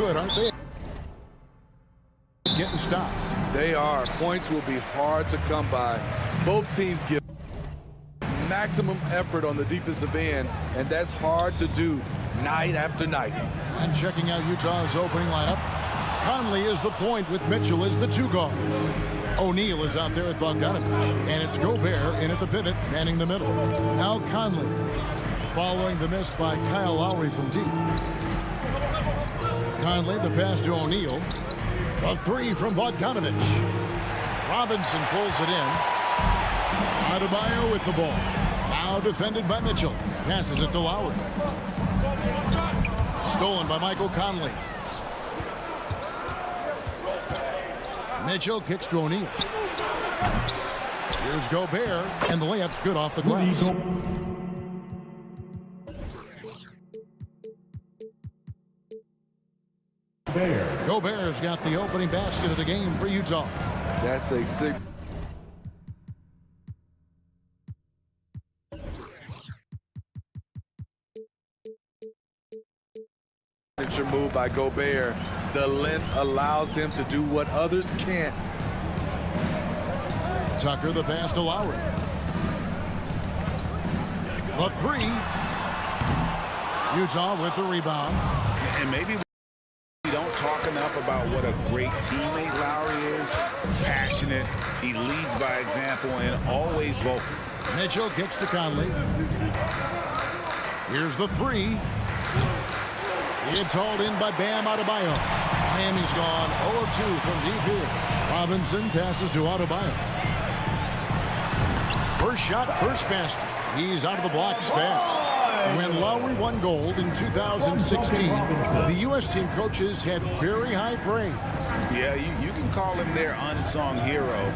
good, aren't they? Getting stops. They are. Points will be hard to come by. Both teams give maximum effort on the defensive end, and that's hard to do night after night. And checking out Utah's opening lineup, Conley is the point with Mitchell as the 2 guard. O'Neal is out there with Bogdanovich, and it's Gobert in at the pivot, manning the middle. Now Conley, following the miss by Kyle Lowry from deep. Conley, the pass to O'Neal. A 3 from Bogdanovich. Robinson pulls it in. Adebayo with the ball. Now defended by Mitchell. Passes it to Lowry. Stolen by Michael Conley. Mitchell kicks to O'Neal. Here's Gobert, and the layup's good off the glass. Gobert's got the opening basket of the game for Utah. That's a signature move by Gobert. The length allows him to do what others can't. Tucker, the pass to Lowry. The 3. Utah with the rebound. And maybe we don't talk enough about what a great teammate Lowry is. Passionate, he leads by example, and always vocal. Mitchell kicks to Conley. Here's the 3. It's hauled in by Bam Adebayo. Miami's gone 0-2 from deep here. Robinson passes to Adebayo. First shot, first basket. He's out of the blocks fast. When Lowry won gold in 2016, the U.S. team coaches had very high praise. Yeah, you can call him their unsung hero.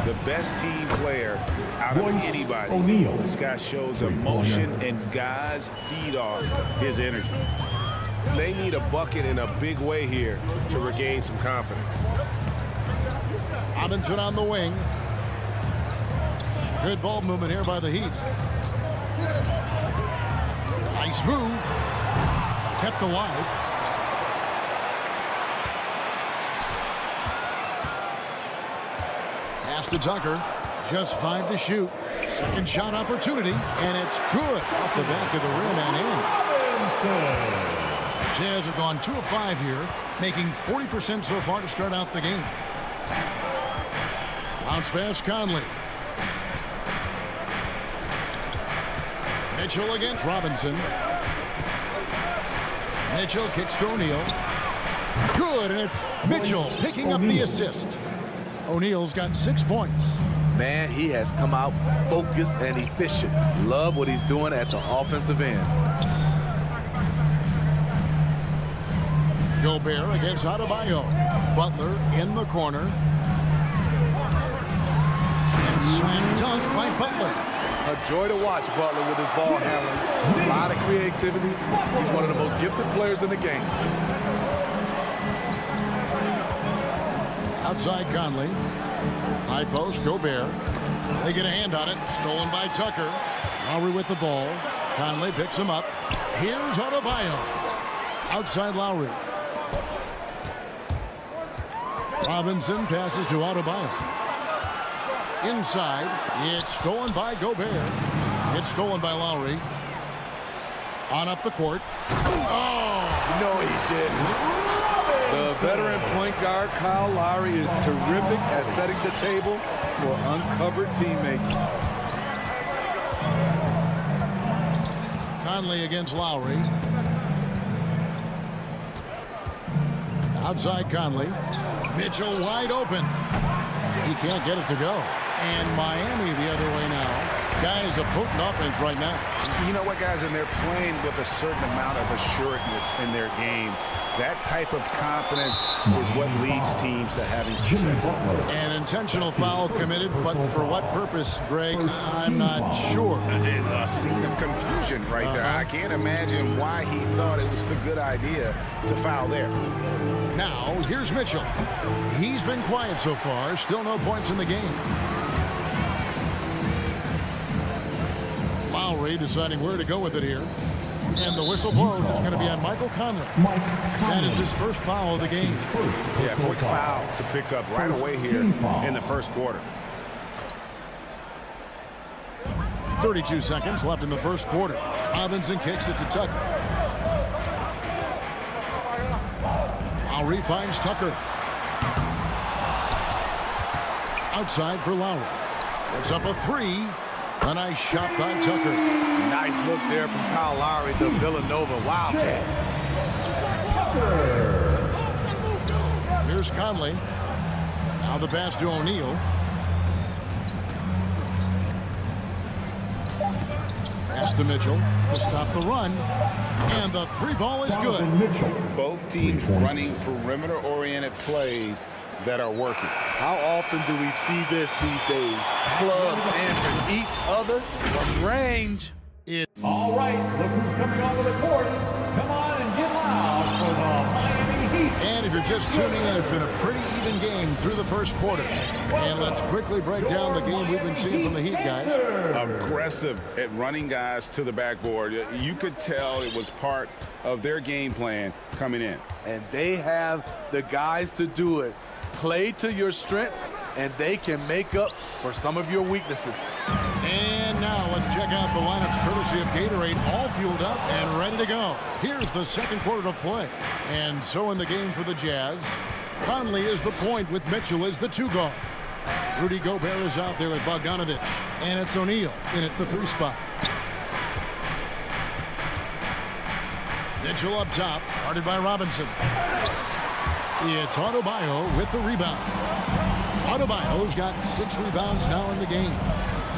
The best team player out of anybody. This guy shows emotion, and guys feed off his energy. They need a bucket in a big way here to regain some confidence. Robinson on the wing. Good ball movement here by the Heat. Nice move. Kept alive. Pass to Tucker. Just 5 to shoot. Second shot opportunity, and it's good off the back of the rim and in. Jazz have gone 2 of 5 here, making 40% so far to start out the game. Bounce pass, Conley. Mitchell against Robinson. Mitchell kicks to O'Neal. Good, and it's Mitchell picking up the assist. O'Neal's got 6 points. Man, he has come out focused and efficient. Love what he's doing at the offensive end. Gobert against Adebayo. Butler in the corner. And slam dunk by Butler. A joy to watch Butler with his ball handling. A lot of creativity. He's one of the most gifted players in the game. Outside Conley. High post, Gobert. They get a hand on it. Stolen by Tucker. Lowry with the ball. Conley picks him up. Here's Adebayo. Outside Lowry. Robinson passes to Adebayo. Inside, it's stolen by Gobert. It's stolen by Lowry. On up the court. Oh! No, he didn't. The veteran point guard, Kyle Lowry, is terrific at setting the table for uncovered teammates. Conley against Lowry. Outside Conley. Mitchell wide open. He can't get it to go. And Miami the other way now. Guys, a potent offense right now. You know what, guys? And they're playing with a certain amount of assuredness in their game. That type of confidence is what leads teams to having success. An intentional foul committed, but for what purpose, Greg? I'm not sure. A scene of confusion right there. I can't imagine why he thought it was a good idea to foul there. Now, here's Mitchell. He's been quiet so far. Still no points in the game. Lowry deciding where to go with it here. And the whistle blows. It's going to be on Michael Conley. That is his first foul of the game. Yeah, quick foul to pick up right away here in the first quarter. 32 seconds left in the first quarter. Robinson kicks it to Tucker. Lowry finds Tucker. Outside for Lowry. It's up a three. A nice shot by Tucker. Nice look there from Kyle Lowry, the Villanova Wildcat. Here's Conley. Now the pass to O'Neal. Pass to Mitchell to stop the run. And the three ball is good. Both teams running perimeter-oriented plays that are working. How often do we see this these days? Clubs answering each other from range. All right, look who's coming onto the court. Come on and get loud for the Miami Heat. And if you're just tuning in, it's been a pretty even game through the first quarter. And let's quickly break down the game we've been seeing from the Heat, guys. Aggressive at running guys to the backboard. You could tell it was part of their game plan coming in. And they have the guys to do it. Play to your strengths, and they can make up for some of your weaknesses. And now let's check out the lineups courtesy of Gatorade, all fueled up and ready to go. Here's the second quarter of play. And so in the game for the Jazz, Conley is the point with Mitchell as the two guard. Rudy Gobert is out there with Bogdanovich, and it's O'Neal in at the three spot. Mitchell up top, guarded by Robinson. It's Adebayo with the rebound. Adebayo's got 6 rebounds now in the game.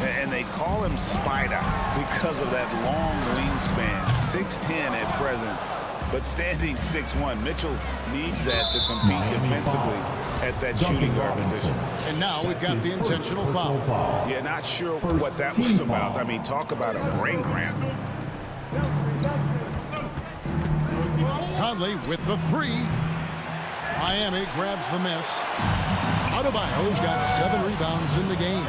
And they call him Spider because of that long wingspan, 6'10" at present, but standing 6'1". Mitchell needs that to compete defensively at that shooting guard position. And now we've got the intentional foul. Yeah, not sure what that was about. I mean, talk about a brain cramp. Conley with the three. Miami grabs the miss. Adebayo's got 7 rebounds in the game.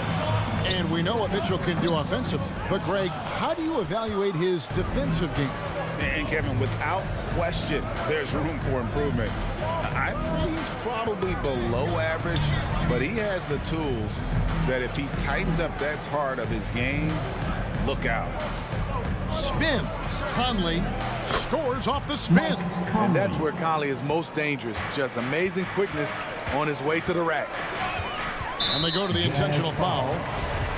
And we know what Mitchell can do offensively. But, Greg, how do you evaluate his defensive game? And, Kevin, without question, there's room for improvement. I'd say he's probably below average, but he has the tools that if he tightens up that part of his game, look out. Spins. Conley scores off the spin. And that's where Conley is most dangerous. Just amazing quickness on his way to the rack. And they go to the intentional foul.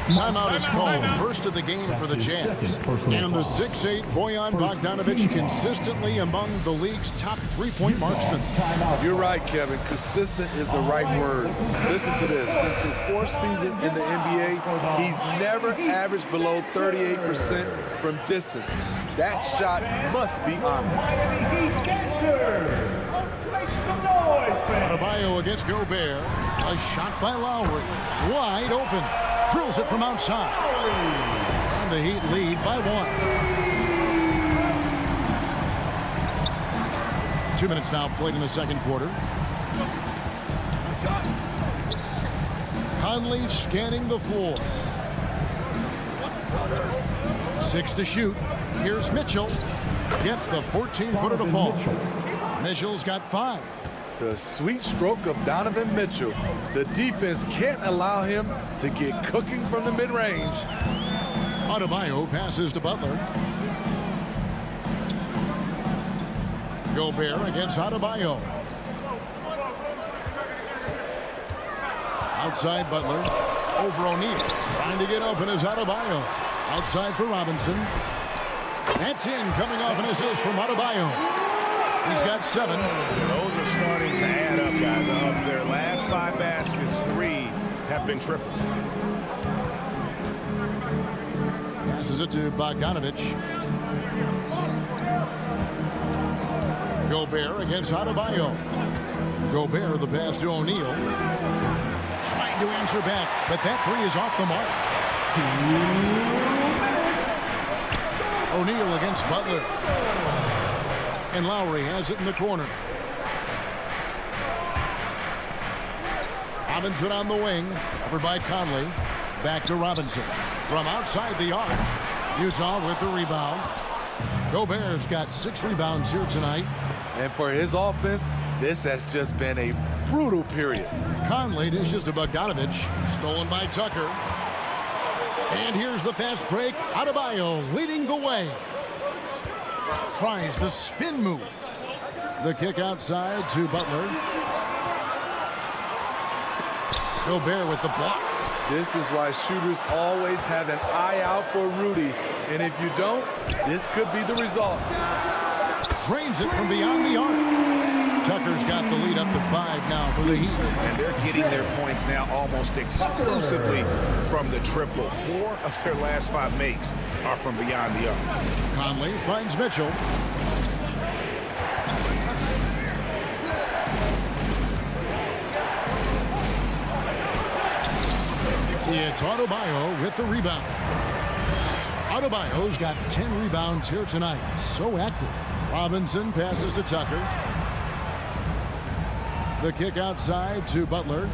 Timeout is called. First of the game for the Jazz. And the 6'8" Bojan Bogdanović consistently among the league's top three-point marksmen. You're right, Kevin. Consistent is the right word. Listen to this. Since his 4th season in the NBA, he's never averaged below 38% from distance. That shot must be honored. Adebayo against Gobert. A shot by Lowry. Wide open. Drills it from outside. And the Heat lead by 1. 2 minutes now played in the second quarter. Conley scanning the floor. 6 to shoot. Here's Mitchell. Gets the 14-footer to fall. Mitchell's got 5. The sweet stroke of Donovan Mitchell. The defense can't allow him to get cooking from the mid-range. Adebayo passes to Butler. Gobert against Adebayo. Outside Butler. Over O'Neal. Trying to get open is Adebayo. Outside for Robinson. That's in, coming off an assist from Adebayo. He's got 7. Those are starting to add up, guys. Of their last 5 baskets, 3 have been tripled. Passes it to Bogdanovich. Gobert against Adebayo. Gobert, the pass to O'Neal. Trying to answer back, but that 3 is off the mark. O'Neal against Butler. And Lowry has it in the corner. Robinson on the wing. Covered by Conley. Back to Robinson. From outside the arc. Utah with the rebound. Gobert's got 6 rebounds here tonight. And for his offense, this has just been a brutal period. Conley dishes to Bogdanovich. Stolen by Tucker. And here's the fast break. Adebayo leading the way. Tries the spin move. The kick outside to Butler. Gobert with the block. This is why shooters always have an eye out for Rudy. And if you don't, this could be the result. Drains it from beyond the arc. Tucker's got the lead up to 5 now for the Heat. And they're getting their points now almost exclusively from the triple. 4 of their last 5 makes are from beyond the arc. Conley finds Mitchell. It's Adebayo with the rebound. Adebayo's got 10 rebounds here tonight. So active. Robinson passes to Tucker. The kick outside to Butler.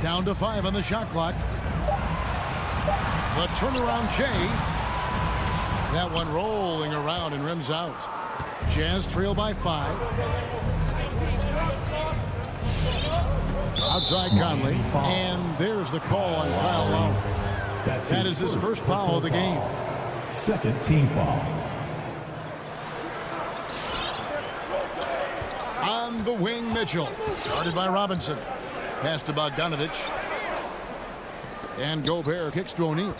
Down to 5 on the shot clock. The turnaround Jay. That one rolling around and rims out. Jazz trail by 5. Outside Conley. And there's the call on Kyle Lowry. That is his first foul of the game. Second team foul. On the wing, Mitchell. Started by Robinson. Pass to Bogdanovich. And Gobert kicks to O'Neal.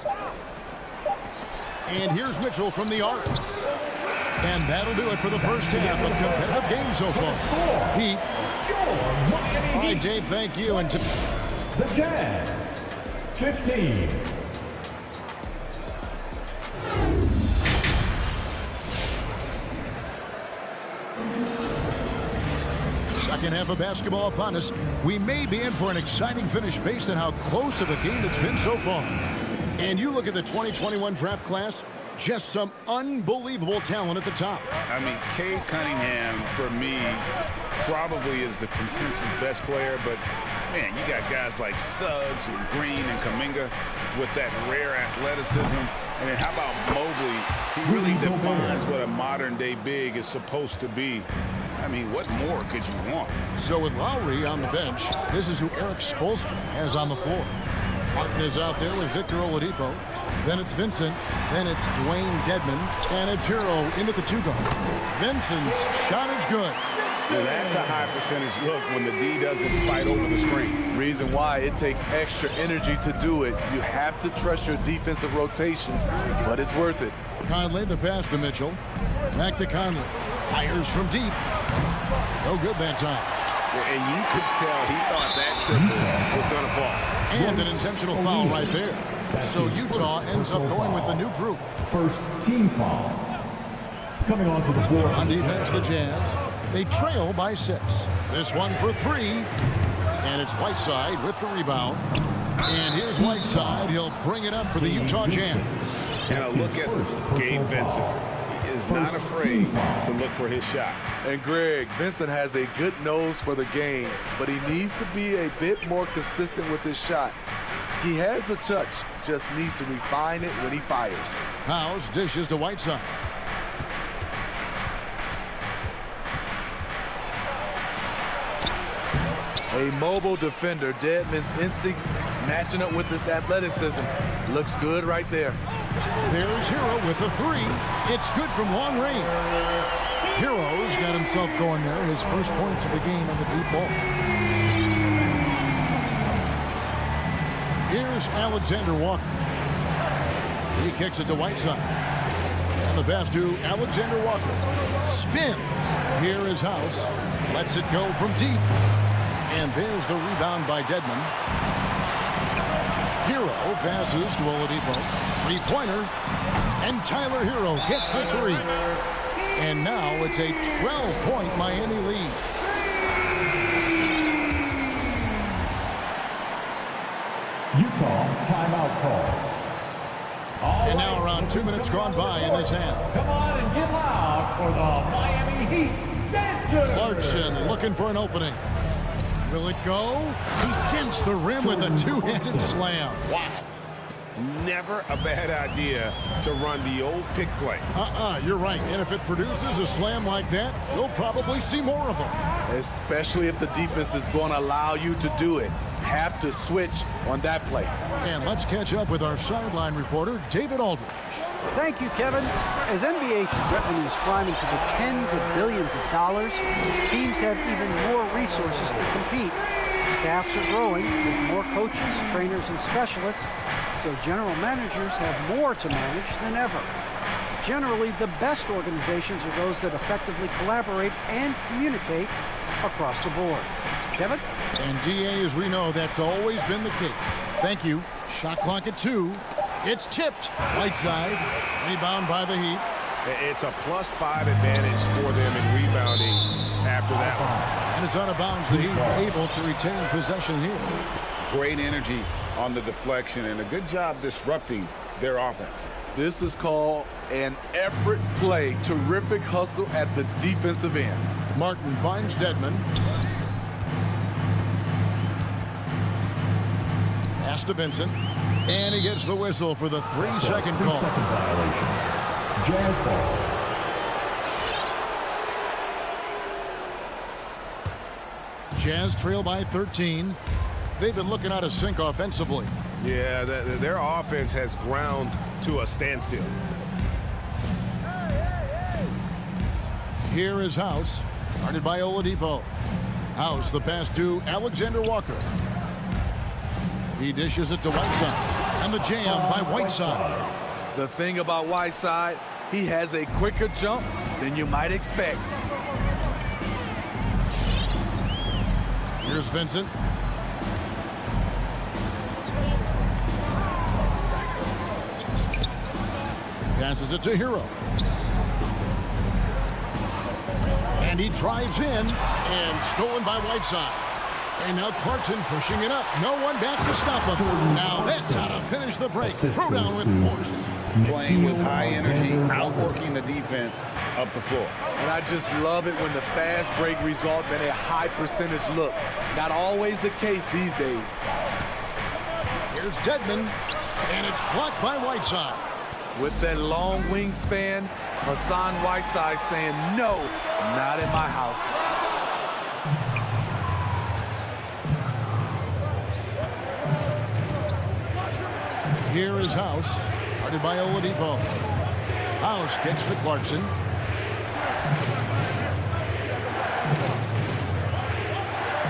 And here's Mitchell from the arc. And that'll do it for the first half of competitive game so far. Heat. All right, Dave, thank you. And The Jazz, 15. second half of basketball upon us. We may be in for an exciting finish based on how close of a game it's been so far. And you look at the 2021 draft class, just some unbelievable talent at the top. I mean, Cade Cunningham, for me, probably is the consensus best player, but man, you got guys like Suggs and Green and Kuminga with that rare athleticism. And then how about Mobley? He really defines what a modern-day big is supposed to be. I mean, what more could you want? So with Lowry on the bench, this is who Eric Spoelstra has on the floor. Martin is out there with Victor Oladipo. Then it's Vincent. Then it's Dwayne Dedmon. And it's Hero into the two-guard. Vincent's shot is good. Well, that's a high percentage look when the D doesn't fight over the screen. Reason why it takes extra energy to do it. You have to trust your defensive rotations, but it's worth it. Conley, the pass to Mitchell. Back to Conley. Fires from deep. No good that time. And you could tell he thought that triple was going to fall. And an intentional foul right there. So Utah ends up going with the new group. First team foul. Coming onto the floor. On defense, the Jazz. They trail by 6. This one for 3. And it's Whiteside with the rebound. And here's Whiteside. He'll bring it up for the Utah Jazz. And a look at Gabe Vincent. He is not afraid to look for his shot. And Greg, Vincent has a good nose for the game, but he needs to be a bit more consistent with his shot. He has the touch, just needs to refine it when he fires. House dishes to Whiteside. A mobile defender, Dedmon's instincts matching up with his athleticism. Looks good right there. There's Hero with the 3. It's good from long range. Hero's got himself going there. His first points of the game on the deep ball. Here's Alexander Walker. He kicks it to Whiteside. And the pass to Alexander Walker. Spins. Here is House. Lets it go from deep. And there's the rebound by Dedmon. Hero passes to Oladipo. Three-pointer. And Tyler Hero gets the 3. And now it's a 12-point Miami lead. Utah timeout call. And now around 2 minutes gone by in this half. Come on and get loud for the Miami Heat Dancers. Clarkson looking for an opening. Will it go? He dents the rim with a two-handed slam. Wow. never a bad idea to run the old pick play. You're right. And if it produces a slam like that, we'll probably see more of them. Especially if the defense is going to allow you to do it. Have to switch on that play. And let's catch up with our sideline reporter, David Aldridge. Thank you, Kevin. As NBA revenues climb into the tens of billions of dollars, teams have even more resources to compete. Staffs are growing with more coaches, trainers, and specialists, so general managers have more to manage than ever. Generally, the best organizations are those that effectively collaborate and communicate across the board. Kevin? And DA, as we know, that's always been the case. Thank you. Shot clock at 2. It's tipped. Right side. Rebound by the Heat. It's a +5 advantage for them in rebounding after that one. And it's out of bounds. The Heat able to retain possession here. Great energy on the deflection and a good job disrupting their offense. This is called an effort play. Terrific hustle at the defensive end. Martin finds Dedmon. Pass to Vincent. And he gets the whistle for the 3-second call. Violation. Jazz ball. Jazz trail by 13. They've been looking out of sync offensively. Yeah, their offense has ground to a standstill. Here is House, guarded by Oladipo. House, the pass to Alexander Walker. He dishes it to Whiteside, and the jam by Whiteside. The thing about Whiteside, he has a quicker jump than you might expect. Here's Vincent. Passes it to Hero. And he drives in, and stolen by Whiteside. And now Clarkson pushing it up. No one backs to stop him. Now that's how to finish the break. Throw down with force. Playing with high energy, outworking the defense up the floor. And I just love it when the fast break results in a high percentage look. Not always the case these days. Here's Dedmon, and it's blocked by Whiteside. With that long wingspan, Hassan Whiteside saying, no, not in my house. Here is House, guarded by Oladipo. House kicks to Clarkson.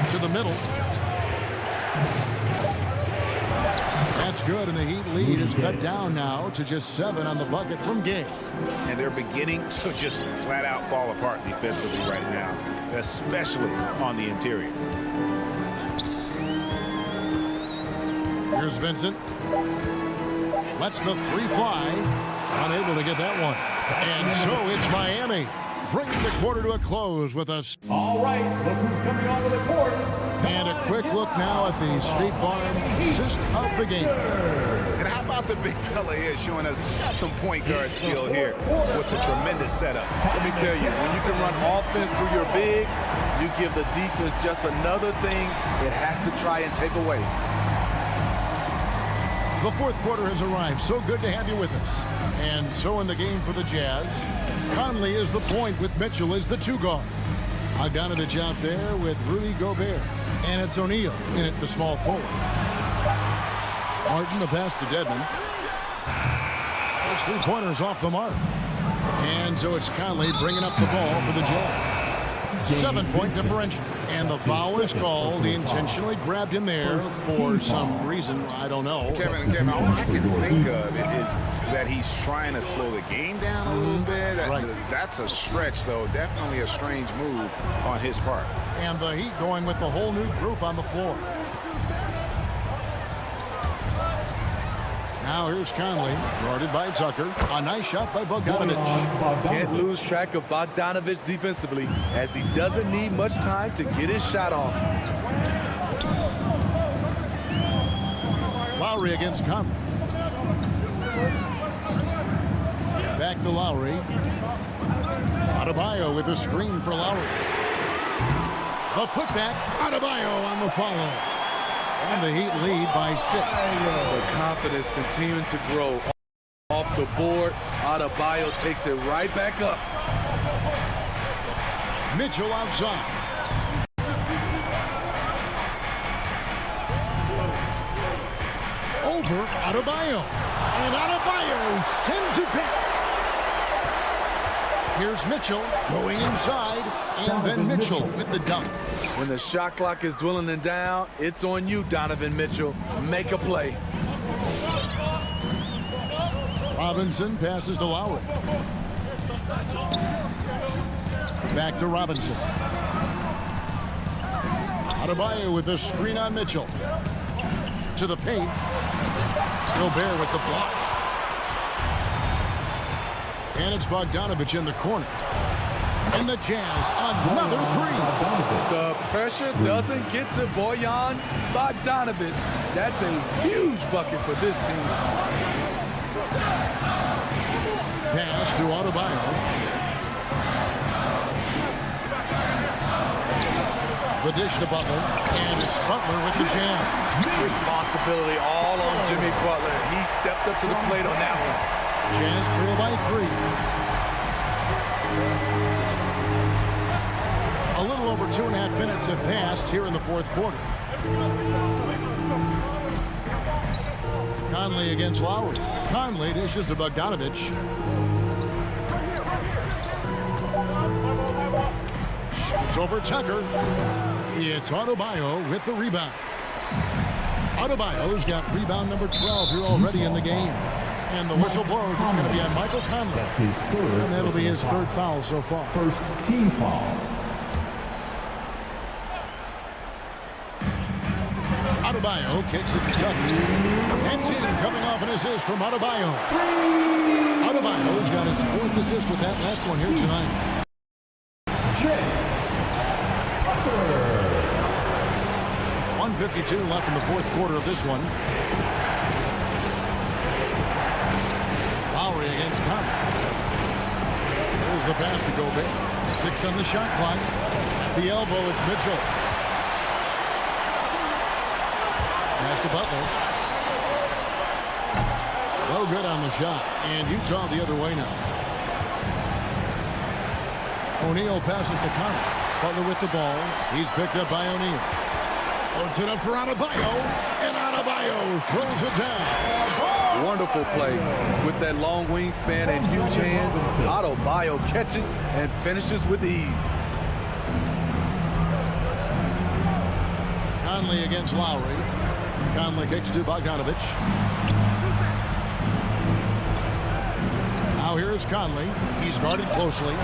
To the middle. That's good, and the Heat lead is cut down now to just 7 on the bucket from Gay. And they're beginning to just flat out fall apart defensively right now, especially on the interior. Here's Vincent. Lets the 3 fly. Unable to get that one. And so it's Miami, bringing the quarter to a close with us. All right, look who's coming onto the court. And a quick look now at the State Farm assist of the game. And how about the big fella here showing us got some point guard skill here with the tremendous setup. Let me tell you, when you can run offense through your bigs, you give the defense just another thing it has to try and take away. The fourth quarter has arrived. So good to have you with us. And so in the game for the Jazz, Conley is the point with Mitchell as the 2 guard. Bogdanovich out there with Rudy Gobert. And it's O'Neal in at the small forward. Martin, the pass to Dedmon. Those 3-pointers off the mark. And so it's Conley bringing up the ball for the Jazz. 7-point differential. And the foul is called. He intentionally grabbed him there for some reason. I don't know. Kevin, all I can think of is that he's trying to slow the game down a little bit. Right. That's a stretch, though. Definitely a strange move on his part. And the Heat going with the whole new group on the floor. Now here's Conley, guarded by Tucker. A nice shot by Bogdanovich. Can't lose track of Bogdanovich defensively, as he doesn't need much time to get his shot off. Lowry against Conley. Back to Lowry. Adebayo with a screen for Lowry. The putback, Adebayo on the follow. And the Heat lead by 6. The confidence continuing to grow. Off the board, Adebayo takes it right back up. Mitchell outside. Over Adebayo. And Adebayo sends it back. Here's Mitchell going inside. And then Mitchell with the dunk. When the shot clock is dwindling down, it's on you, Donovan Mitchell. Make a play. Robinson passes to Lowry. Back to Robinson. Adebayo with a screen on Mitchell. To the paint. Gobert with the block. And it's Bogdanovich in the corner. And the Jazz, another 3. The pressure doesn't get to Bojan Bogdanovich. That's a huge bucket for this team. Pass to Adebayo. The dish to Butler. And it's Butler with the jam. Responsibility all on Jimmy Butler. He stepped up to the plate on that one. Jazz trail by 3. A little over 2.5 minutes have passed here in the fourth quarter. Conley against Lowry. Conley dishes to Bogdanovich. Shoots over Tucker. It's Adebayo with the rebound. Adebayo's got rebound number 12 here already in the game. And the whistle blows. It's going to be on Michael Conley. That's his third. And that'll be his third foul so far. First team foul. Adebayo kicks it to Tucker. That's in, coming off an assist from Adebayo. Adebayo's got his 4th assist with that last one here tonight. Jay Tucker. 1:52 left in the fourth quarter of this one. Lowry against Conley. There's the pass to Gobert. 6 on the shot clock. At the elbow, it's Mitchell. Pass to Butler. No good on the shot. And Utah the other way now. O'Neal passes to Conley. Butler with the ball. He's picked up by O'Neal. Puts it up for Adebayo. And Adebayo throws it down. Wonderful play. With that long wingspan and huge hands, Adebayo catches and finishes with ease. Conley against Lowry. Conley kicks to Bogdanovich. Now here's Conley. He's guarded closely.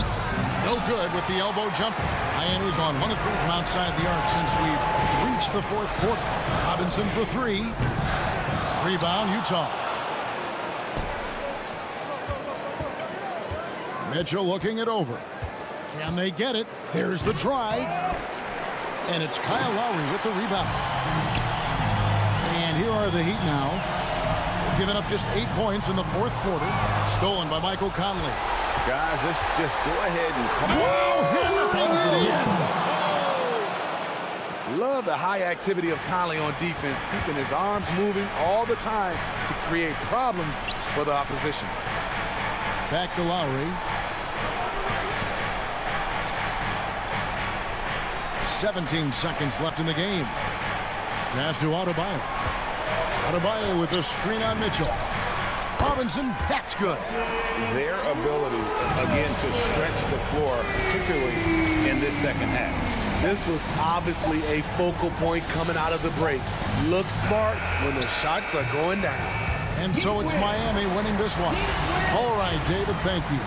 No good with the elbow jumper. Miami's on 1 of 3 from outside the arc since we've reached the fourth quarter. Robinson for 3. Rebound, Utah. Mitchell looking it over. Can they get it? There's the drive. And it's Kyle Lowry with the rebound. And here are the Heat now. Giving up just 8 points in the fourth quarter. Stolen by Michael Conley. Guys, let's just go ahead and come on. Love the high activity of Conley on defense, keeping his arms moving all the time to create problems for the opposition. Back to Lowry. 17 seconds left in the game. Pass to Adebayo. Adebayo with a screen on Mitchell. Robinson, that's good. Their ability, again, to stretch the floor, particularly in this second half. This was obviously a focal point coming out of the break. Look smart when the shots are going down. And so it's Miami winning this one. All right, David, thank you.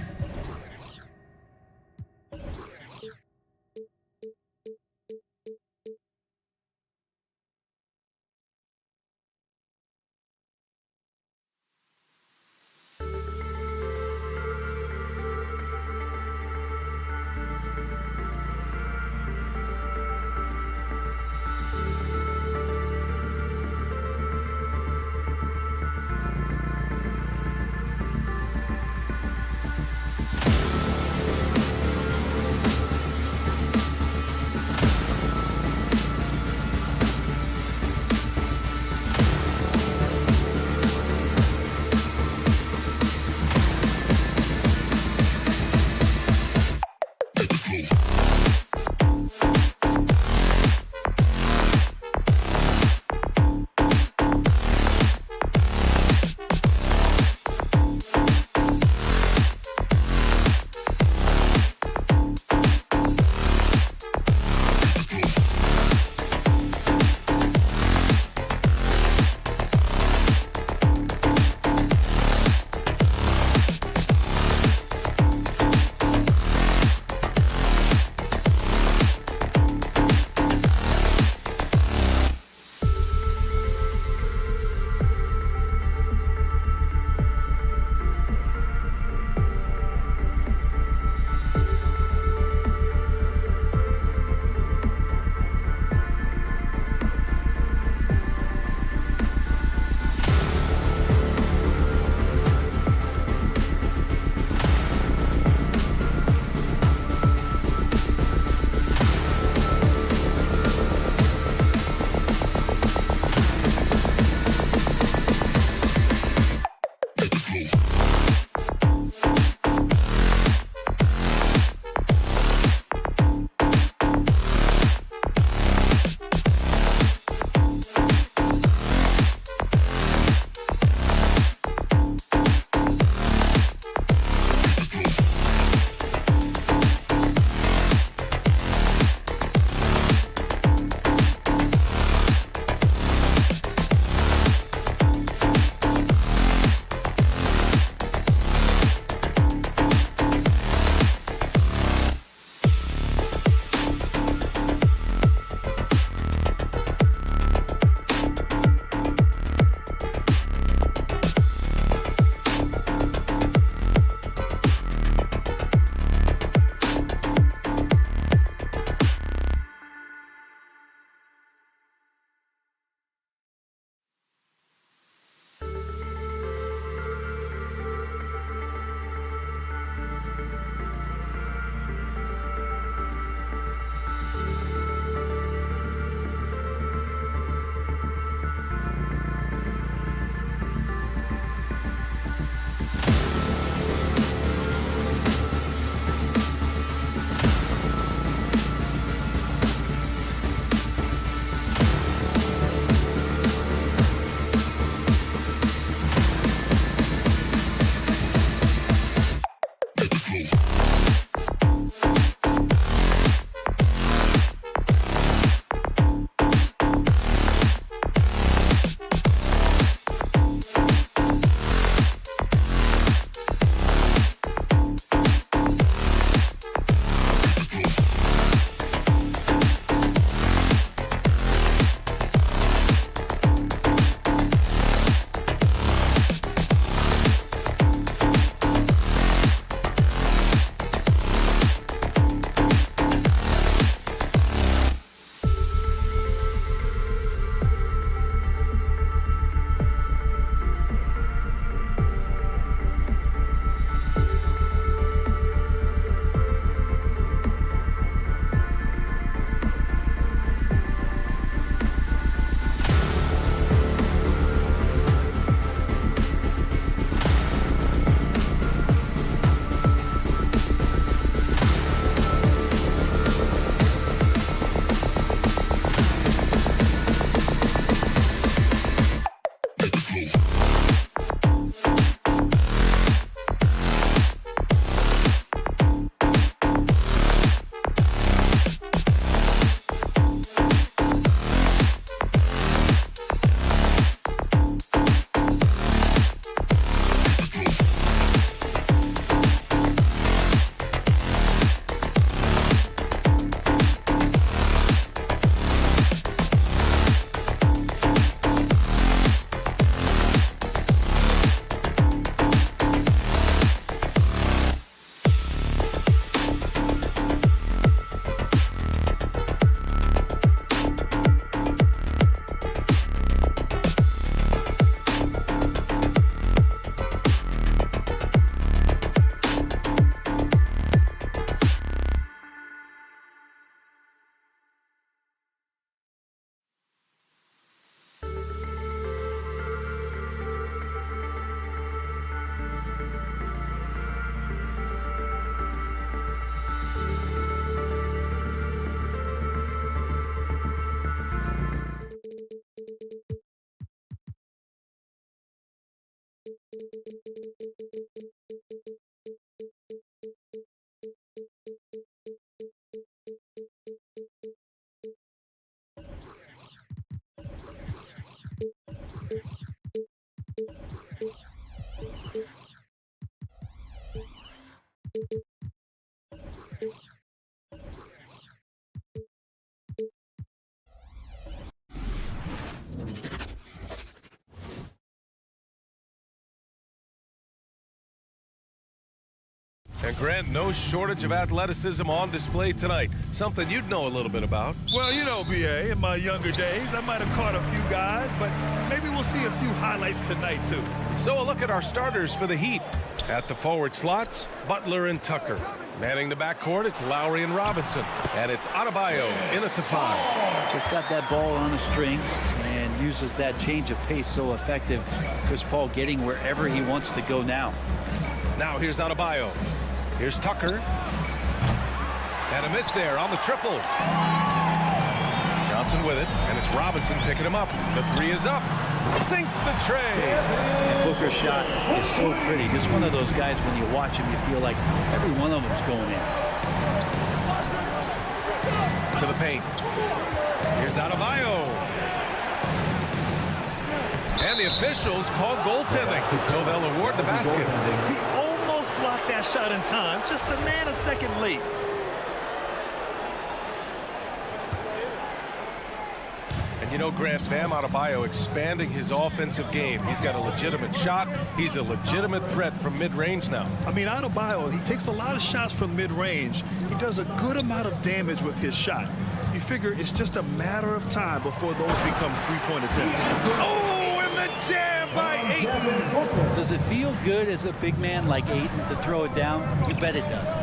And Grant, no shortage of athleticism on display tonight. Something you'd know a little bit about. Well, you know, B.A., in my younger days, I might have caught a few guys, but maybe we'll see a few highlights tonight, too. So a look at our starters for the Heat. At the forward slots, Butler and Tucker. Manning the backcourt, it's Lowry and Robinson. And it's Adebayo in at the 5. Just got that ball on a string and uses that change of pace so effective. Chris Paul getting wherever he wants to go now. Now here's Adebayo. Here's Tucker. And a miss there on the triple. Johnson with it, and it's Robinson picking him up. The 3 is up. Sinks the tray. And Booker's shot is so pretty. Just one of those guys, when you watch him, you feel like every one of them's going in. To the paint. Here's Adebayo. And the officials call goaltending, so they'll award the basket. He almost blocked that shot in time, just a nanosecond late. And you know, Grant, Bam Adebayo expanding his offensive game. He's got a legitimate shot. He's a legitimate threat from mid-range now. I mean, Adebayo, he takes a lot of shots from mid-range. He does a good amount of damage with his shot. You figure it's just a matter of time before those become three-point attempts. Oh, and the jam by Ayton. Does it feel good as a big man like Ayton to throw it down? You bet it does.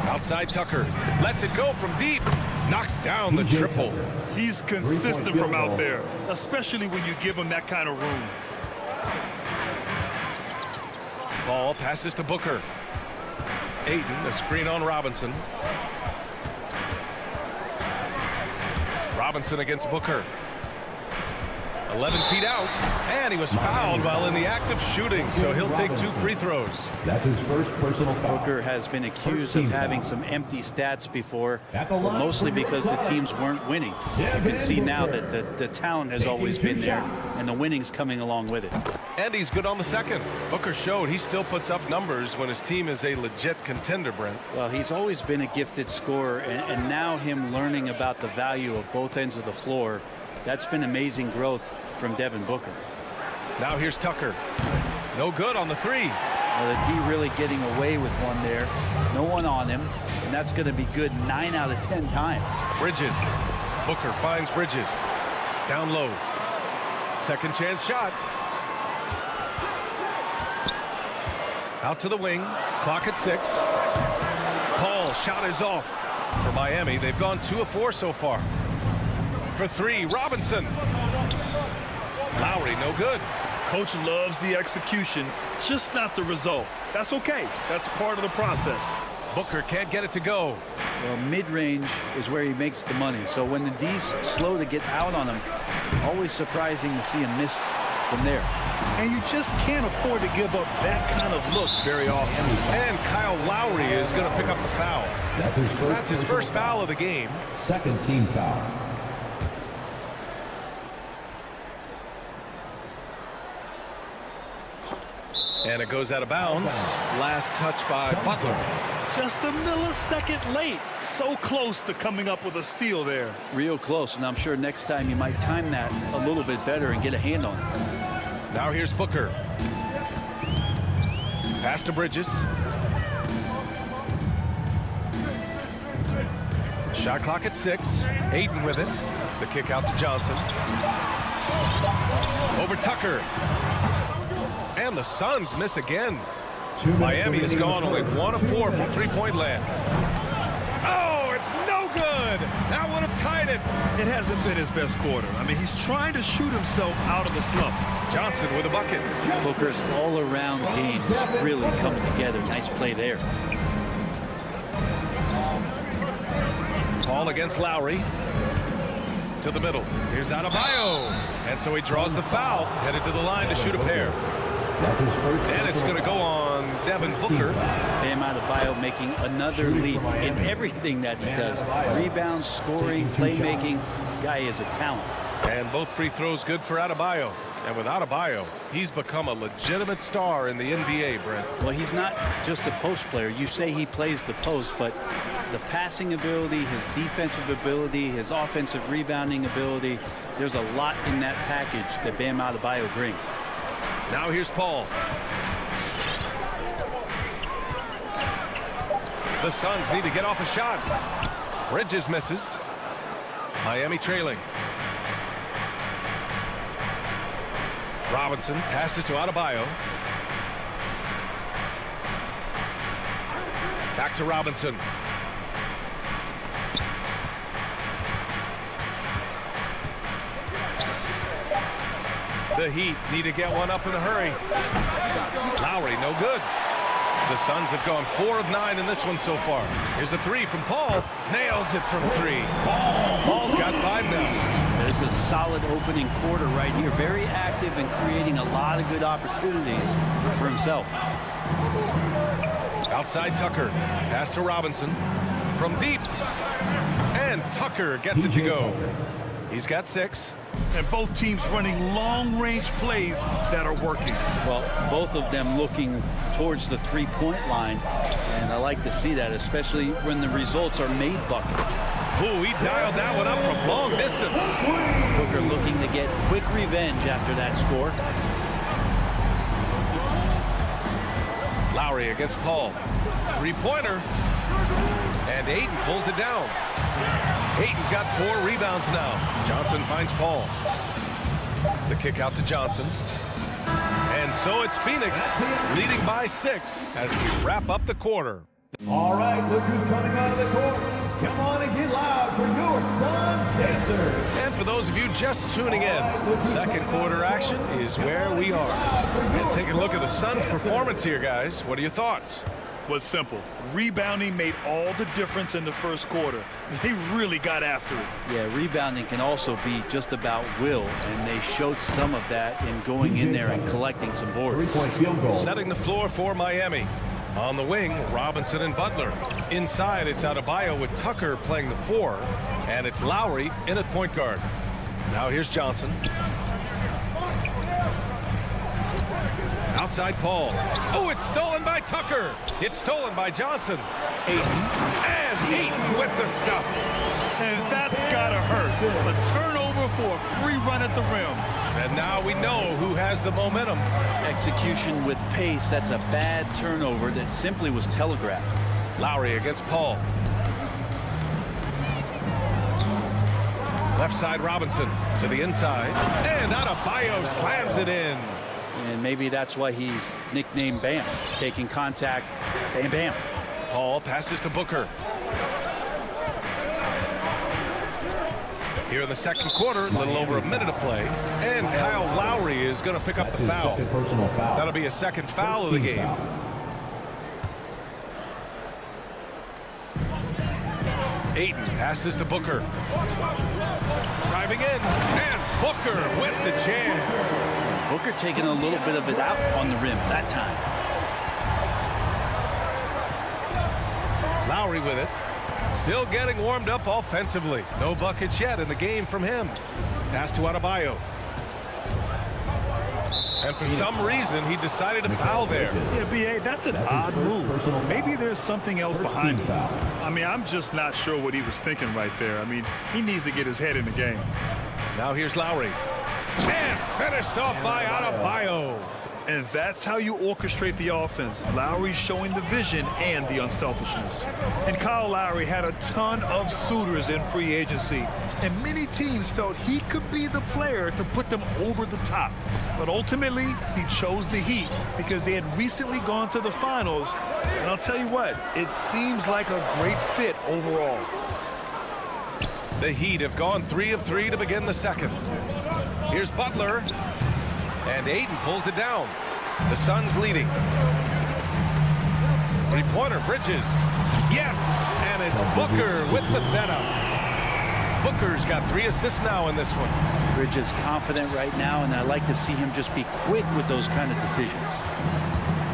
Outside Tucker. Lets it go from deep. Knocks down the triple. He's consistent from out there, especially when you give him that kind of room. Ball passes to Booker. Ayton, a screen on Robinson. Robinson against Booker. 11 feet out, and he was fouled while in the act of shooting, so he'll take 2 free throws. That's his first personal foul. Booker has been accused of having some empty stats before, mostly because the teams weren't winning. You can see now that the talent has always been there, and the winning's coming along with it. And he's good on the second. Booker showed he still puts up numbers when his team is a legit contender, Brent. Well, he's always been a gifted scorer, and now him learning about the value of both ends of the floor, that's been amazing growth from Devin Booker. Now here's Tucker. No good on the 3. Well, the D really getting away with one there. No one on him, and that's going to be good 9 out of 10 times. Bridges. Booker finds Bridges. Down low. Second chance shot. Out to the wing. Clock at 6. Paul, shot is off. For Miami, they've gone 2 of 4 so far. For 3, Robinson. Lowry, no good. Coach loves the execution, just not the result. That's okay. That's part of the process. Booker can't get it to go. Well, mid-range is where he makes the money. So when the D's slow to get out on him, always surprising to see him miss from there. And you just can't afford to give up that kind of look very often. And Kyle Lowry is going to pick up the foul. That's his first foul of the game. Second team foul. And it goes out of bounds. Last touch by Butler. Just a millisecond late. So close to coming up with a steal there. Real close, and I'm sure next time you might time that a little bit better and get a hand on it. Now here's Booker. Pass to Bridges. Shot clock at 6. Ayton with it. The kick out to Johnson. Over Tucker. And the Suns miss again. Miami has gone only 1 of 4 from three-point land. Oh, it's no good. That would have tied it. It hasn't been his best quarter. I mean, he's trying to shoot himself out of the slump. Johnson with a bucket. Booker's all-around game is really coming together. Nice play there. Paul against Lowry. to the middle. Here's Adebayo. And so he draws the foul, headed to the line to shoot a pair. That's his first. And it's going to go on Devin Booker. Bam Adebayo making another leap in everything that he does. Rebounds, scoring, playmaking. Guy is a talent. And both free throws good for Adebayo. And with Adebayo, he's become a legitimate star in the NBA, Brent. Well, he's not just a post player. You say he plays the post, but the passing ability, his defensive ability, his offensive rebounding ability, there's a lot in that package that Bam Adebayo brings. Now here's Paul. The Suns need to get off a shot. Bridges misses. Miami trailing. Robinson passes to Adebayo. Back to Robinson. The Heat need to get one up in a hurry. Lowry, no good. The Suns have gone 4 of 9 in this one so far. Here's a three from Paul. Nails it from 3. Paul's got 5 now. There's a solid opening quarter right here. Very active and creating a lot of good opportunities for himself. Outside Tucker. Pass to Robinson. From deep. And Tucker gets it to go. He's got 6. And both teams running long-range plays that are working. Well, both of them looking towards the three-point line. And I like to see that, especially when the results are made buckets. Ooh, he dialed that one up from long distance. Booker looking to get quick revenge after that score. Lowry against Paul. Three-pointer. And Ayton pulls it down. Ayton's got 4 rebounds now. Johnson finds Paul. The kick out to Johnson. And so it's Phoenix leading by 6 as we wrap up the quarter. All right, look who's coming out of the court. Come on and get loud for your Suns Pacers. And for those of you just tuning in, second quarter action is where we are. And take a look at the Suns' performance here, guys. What are your thoughts? Was simple. Rebounding made all the difference in the first quarter. They really got after it. Yeah, rebounding can also be just about will, and they showed some of that in going in there and collecting some boards. 3-point field goal. Setting the floor for Miami. On the wing, Robinson and Butler. Inside, it's Adebayo with Tucker playing the 4, and it's Lowry in at point guard. Now here's Johnson. Outside Paul. Oh, it's stolen by Tucker. It's stolen by Johnson. Ayton. And Ayton with the stuff. And that's gotta hurt. A turnover for a free run at the rim. And now we know who has the momentum. Execution with pace, that's a bad turnover that simply was telegraphed. Lowry against Paul. Left side Robinson to the inside. And Adebayo slams it in. And maybe that's why he's nicknamed Bam. Taking contact, bam, bam. Paul passes to Booker. Here in the second quarter, a little over a minute of play. And Kyle Lowry is going to pick up the foul. Second personal foul. That'll be a second foul of the game. Ayton passes to Booker. Driving in. And Booker with the jam. Booker taking a little bit of it out on the rim that time. Lowry with it. Still getting warmed up offensively. No buckets yet in the game from him. Pass to Adebayo. And for some reason, he decided to foul there. Yeah, B.A., that's an odd move. Maybe there's something else behind it. I mean, I'm just not sure what he was thinking right there. I mean, he needs to get his head in the game. Now here's Lowry. And finished off by Adebayo. And that's how you orchestrate the offense. Lowry showing the vision and the unselfishness. And Kyle Lowry had a ton of suitors in free agency. And many teams felt he could be the player to put them over the top. But ultimately, he chose the Heat because they had recently gone to the finals. And I'll tell you what, it seems like a great fit overall. The Heat have gone 3 of 3 to begin the second. Here's Butler. And Ayton pulls it down. The Suns leading. Three-pointer, Bridges. Yes, and it's Booker with the setup. Booker's got 3 assists now in this one. Bridges confident right now, and I like to see him just be quick with those kind of decisions.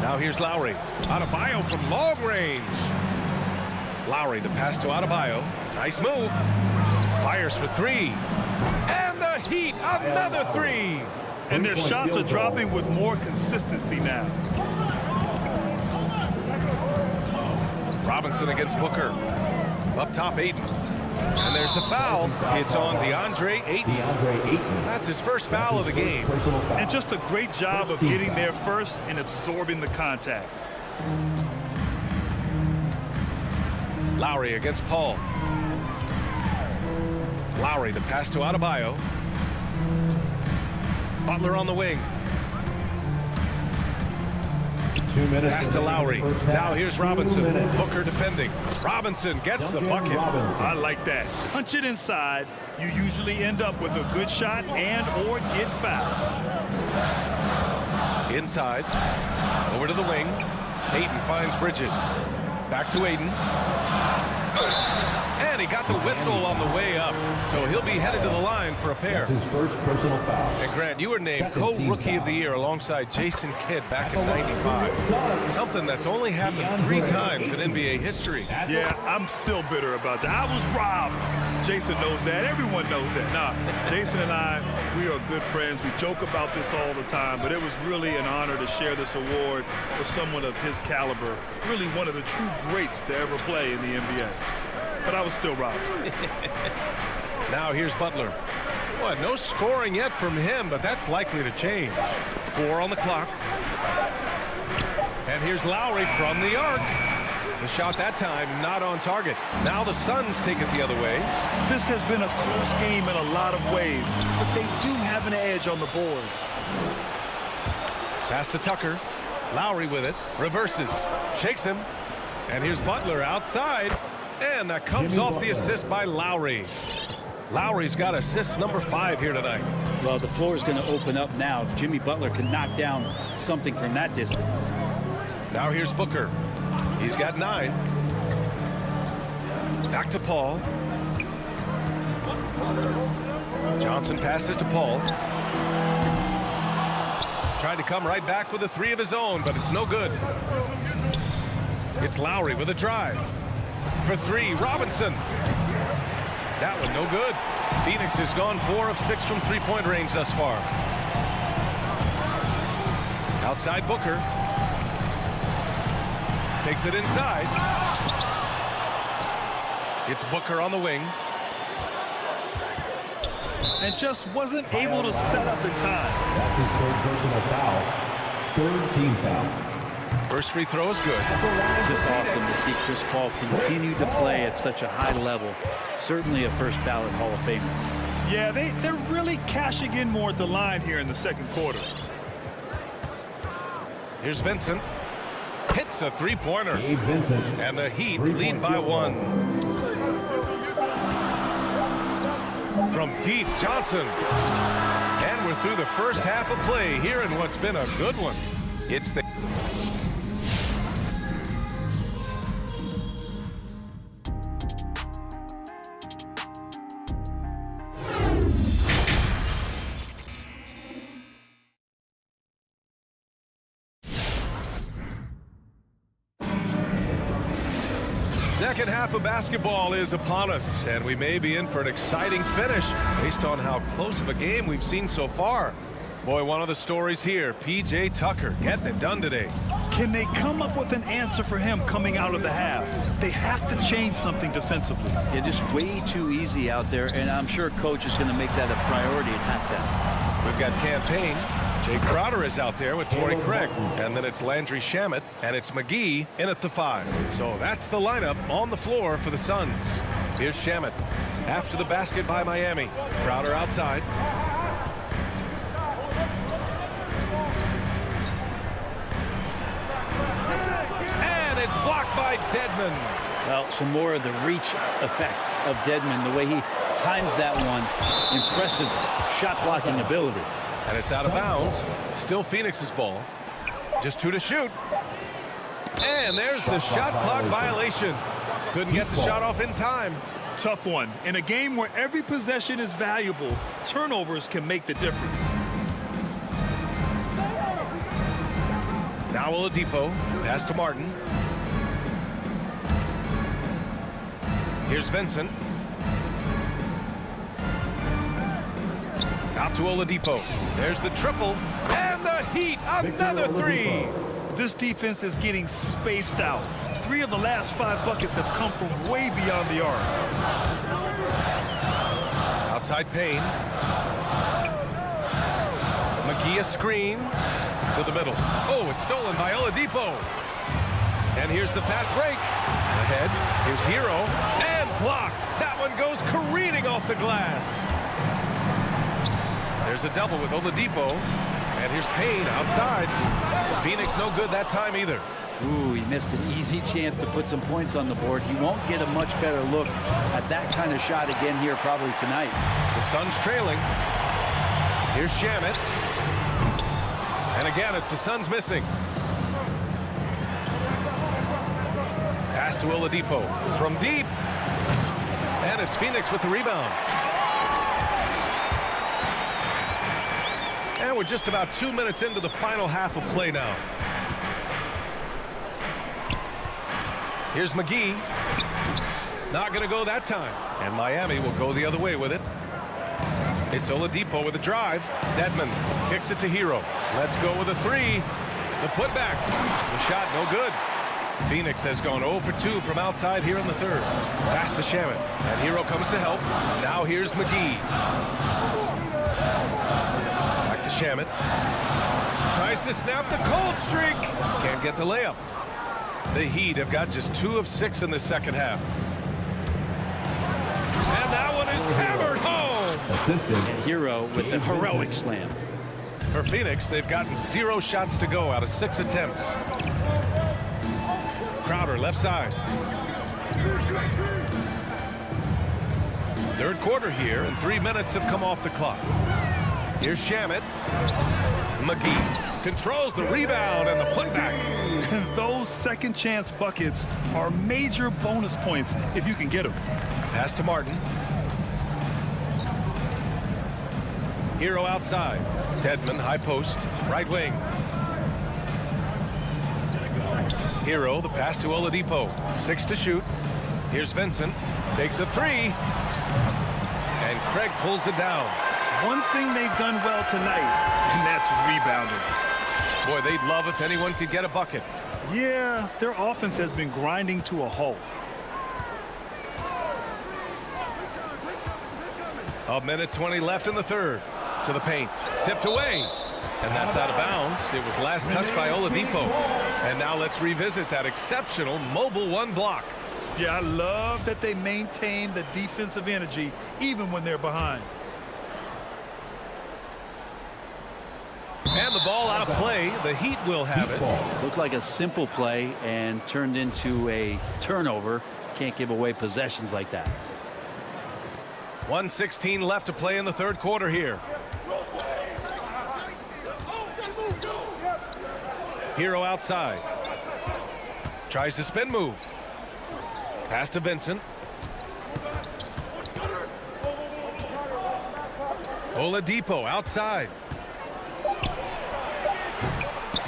Now here's Lowry. Adebayo from long range. Lowry, the pass to Adebayo. Nice move. Fires for 3. And the Heat, another 3. And their shots are dropping with more consistency now. Robinson against Booker. Up top, Ayton. And there's the foul. It's on DeAndre Ayton. That's his first foul of the game. And just a great job of getting there first and absorbing the contact. Lowry against Paul. Lowry, the pass to Adebayo. Butler on the wing. 2 minutes. Pass to Lowry. Now here's Robinson. Booker defending. Robinson gets the bucket. I like that. Punch it inside. You usually end up with a good shot and or get fouled. Inside. Over to the wing. Ayton finds Bridges. Back to Ayton. And he got the whistle on the way up. So he'll be headed to the line for a pair. That's his first personal foul. And Grant, you were named co-rookie of the year alongside Jason Kidd back in '95. Something that's only happened 3 times in NBA history. Yeah, I'm still bitter about that. I was robbed. Jason knows that. Everyone knows that. Nah, Jason and I, we are good friends. We joke about this all the time, but it was really an honor to share this award with someone of his caliber. Really one of the true greats to ever play in the NBA. But I was still robbed. Now here's Butler. What, no scoring yet from him, but that's likely to change. 4 on the clock. And here's Lowry from the arc. The shot that time not on target. Now the Suns take it the other way. This has been a close game in a lot of ways, but they do have an edge on the boards. Pass to Tucker. Lowry with it. Reverses. Shakes him. And here's Butler outside. And that comes off the assist by Lowry. Lowry's got assist number 5 here tonight. Well, the floor is going to open up now if Jimmy Butler can knock down something from that distance. Now here's Booker. He's got 9. Back to Paul. Johnson passes to Paul. Tried to come right back with a 3 of his own, but it's no good. It's Lowry with a drive. For 3, Robinson. That one no good. Phoenix has gone 4 of 6 from 3-point range thus far. Outside Booker. Takes it inside. It's Booker on the wing. And just wasn't able to set up in time. That's his third personal foul. 3rd team foul. First free throw is good. Just awesome to see Chris Paul continue to play at such a high level. Certainly a first ballot Hall of Famer. Yeah, they're really cashing in more at the line here in the second quarter. Here's Vincent. Hits a 3-pointer. Gabe Vincent. And the Heat lead by 1. From deep, Johnson. And we're through the first half of play here in what's been a good one. It's the second half of basketball is upon us, and we may be in for an exciting finish based on how close of a game we've seen so far. Boy, one of the stories here, P.J. Tucker getting it done today. Can they come up with an answer for him coming out of the half? They have to change something defensively. Yeah, just way too easy out there, and I'm sure coach is going to make that a priority at halftime. We've got campaign. Jay Crowder is out there with Torrey Craig. And then it's Landry Shamet, and it's McGee in at the 5. So that's the lineup on the floor for the Suns. Here's Shamet. After the basket by Miami. Crowder outside. And it's blocked by Dedmon. Well, some more of the reach effect of Dedmon, the way he times that one. Impressive shot blocking ability. And it's out of bounds. Still Phoenix's ball. Just 2 to shoot. And there's the shot clock violation. Couldn't get the shot off in time. tough one. In a game where every possession is valuable, turnovers can make the difference. Now Oladipo, pass to Martin. Here's Vincent. Out to Oladipo. There's the triple. And the Heat, another three. This defense is getting spaced out. 3 of the last 5 buckets have come from way beyond the arc. Outside Payne. McGee a screen to the middle. Oh, it's stolen by Oladipo. And here's the fast break. Ahead, here's Hero. And blocked. That one goes careening off the glass. There's a double with Oladipo. And here's Payne outside. Phoenix no good that time either. Ooh, he missed an easy chance to put some points on the board. He won't get a much better look at that kind of shot again here probably tonight. The Suns trailing. Here's Shamet. And again, it's the Suns missing. Pass to Oladipo from deep. And it's Phoenix with the rebound. And we're just about 2 minutes into the final half of play now. Here's McGee. Not going to go that time. And Miami will go the other way with it. It's Oladipo with a drive. Dedmon kicks it to Hero. Let's go with a three. The putback. The shot no good. Phoenix has gone 0 for 2 from outside here in the third. Pass to Shamet. And Hero comes to help. Now here's McGee. Back to Shamet. Tries to snap the cold streak. Can't get the layup. The Heat have got just 2 of 6 in the second half. And that one is hammered home. And Hero with the heroic slam. For Phoenix, they've gotten 0 shots to go out of 6 attempts. Crowder left side. Third quarter here, and 3 minutes have come off the clock. Here's Shamet. McGee controls the rebound and the putback. And those second chance buckets are major bonus points if you can get them. Pass to Martin. Hero outside. Dedmon, high post, right wing. Hero, the pass to Oladipo. 6 to shoot. Here's Vincent. Takes a three. And Craig pulls it down. One thing they've done well tonight, and that's rebounding. Boy, they'd love if anyone could get a bucket. Yeah, their offense has been grinding to a halt. A minute 20 left in the third. To the paint. Tipped away. And that's out of bounds. It was last touched by Oladipo. And now let's revisit that exceptional mobile one block. Yeah, I love that they maintain the defensive energy even when they're behind. And the ball out of play. The Heat will have it. Looked like a simple play and turned into a turnover. Can't give away possessions like that. 1:16 left to play in the third quarter here. Hero outside. Tries to spin move. Pass to Vincent. Oladipo outside.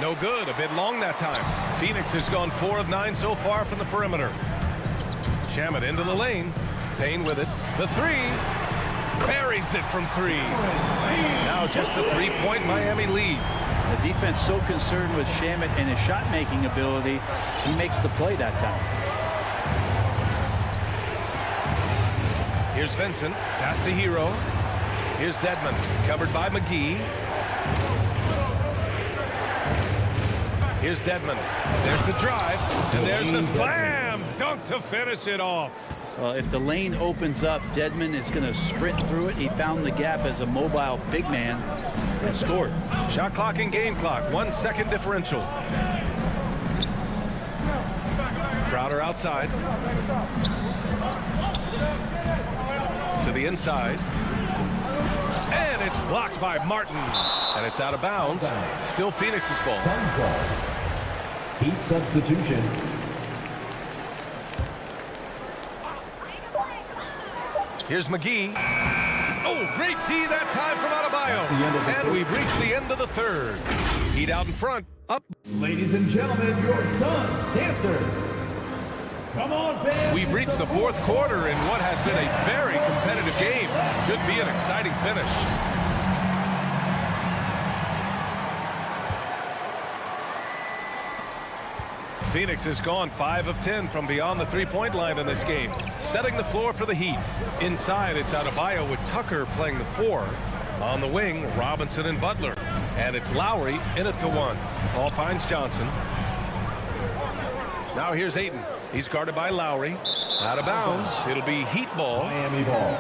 No good. A bit long that time. Phoenix has gone 4 of 9 so far from the perimeter. Shamet into the lane. Payne with it. The three. Buries it from 3. Now just a 3-point Miami lead. The defense so concerned with Shamet and his shot-making ability, he makes the play that time. Here's Vincent. Pass to Hero. Here's Dedmon. Covered by McGee. Here's Dedmon. There's the drive. And there's the slam. Dunk to finish it off. If the lane opens up, Dedmon is going to sprint through it. He found the gap as a mobile big man and scored. Shot clock and game clock. 1 second differential. Crowder outside. To the inside. And it's blocked by Martin. And it's out of bounds. Still Phoenix's ball. Heat substitution. Here's McGee. Oh, great D that time from Adebayo. And we've reached the end of the third. Heat out in front. Up. Ladies and gentlemen, your Suns dancers. Come on, fans. We've reached the fourth quarter in what has been a very competitive game. Should be an exciting finish. Phoenix has gone 5 of 10 from beyond the three-point line in this game, setting the floor for the Heat. Inside, it's Adebayo with Tucker playing the 4. On the wing, Robinson and Butler. And it's Lowry in at the 1. Paul finds Johnson. Now here's Ayton. He's guarded by Lowry. Out of bounds. It'll be Heat ball. Miami ball.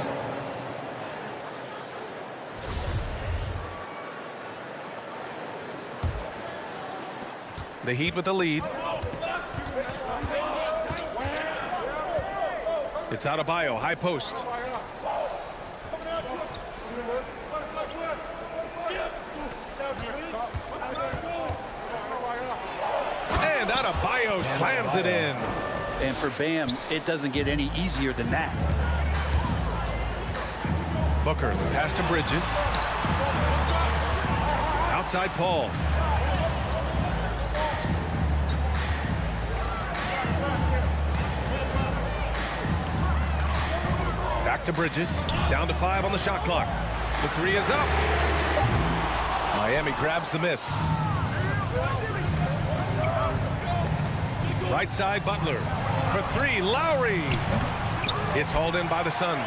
The Heat with the lead. It's Adebayo, high post. And Adebayo slams it in. And for Bam, it doesn't get any easier than that. Booker, the pass to Bridges. Outside Paul. Back to Bridges. Down to 5 on the shot clock. The 3 is up. Miami grabs the miss. Right side, Butler. For 3, Lowry. It's hauled in by the Suns.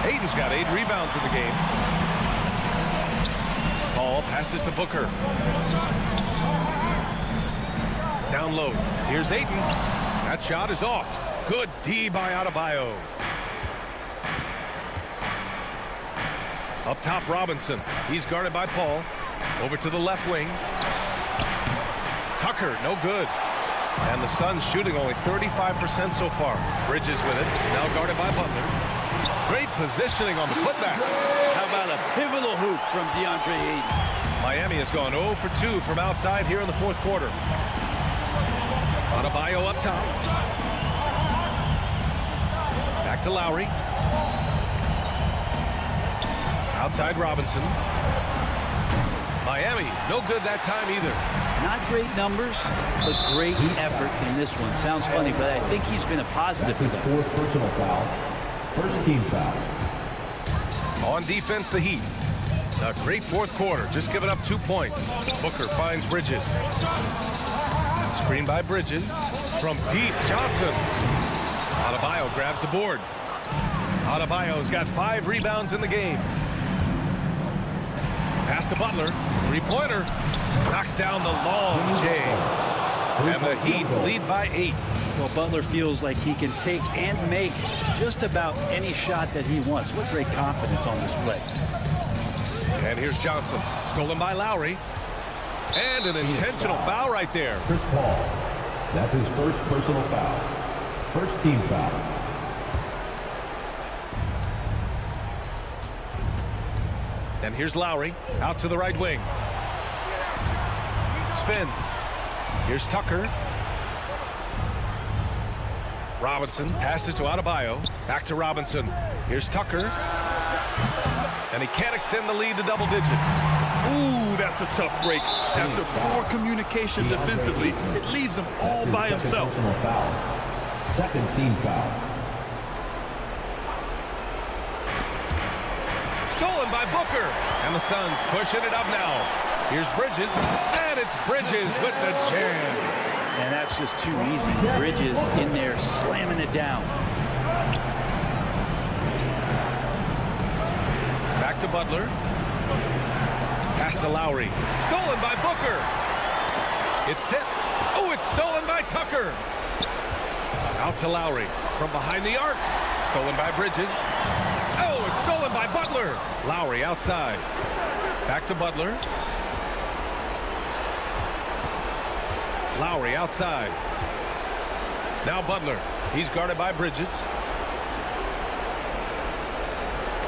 Ayton's got 8 rebounds in the game. Paul passes to Booker. Down low. Here's Ayton. That shot is off. Good D by Adebayo. Up top, Robinson. He's guarded by Paul. Over to the left wing. Tucker, no good. And the Suns shooting only 35% so far. Bridges with it. Now guarded by Butler. Great positioning on the putback. How about a pivotal hoop from DeAndre Ayton? Miami has gone 0 for 2 from outside here in the fourth quarter. Adebayo up top. Back to Lowry. Outside Robinson. Miami, no good that time either. Not great numbers, but great effort in this one. Sounds funny, but I think he's been a positive. That's his 4th personal foul. First team foul. On defense, the Heat. A great fourth quarter, just giving up 2 points. Booker finds Bridges. Screen by Bridges. From deep, Johnson. Adebayo grabs the board. Adebayo's got 5 rebounds in the game. Pass to Butler. 3-pointer. Knocks down the long J. And the Heat lead by 8. Well, Butler feels like he can take and make just about any shot that he wants. What great confidence on display. And here's Johnson. Stolen by Lowry. And an intentional foul right there. Chris Paul. That's his first personal foul. First team foul. And here's Lowry, out to the right wing. Spins. Here's Tucker. Robinson passes to Adebayo. Back to Robinson. Here's Tucker. And he can't extend the lead to double digits. Ooh, that's a tough break. After poor communication defensively, it leaves him all by himself. Personal foul. Second team foul. Stolen by Booker. And the Suns pushing it up now. Here's Bridges. And it's Bridges with the jam. And that's just too easy. Bridges in there slamming it down. Back to Butler. Pass to Lowry. Stolen by Booker. It's tipped. Oh, it's stolen by Tucker. Out to Lowry. From behind the arc. Stolen by Bridges. Oh, it's stolen by Butler. Lowry outside. Back to Butler. Lowry outside. Now Butler. He's guarded by Bridges.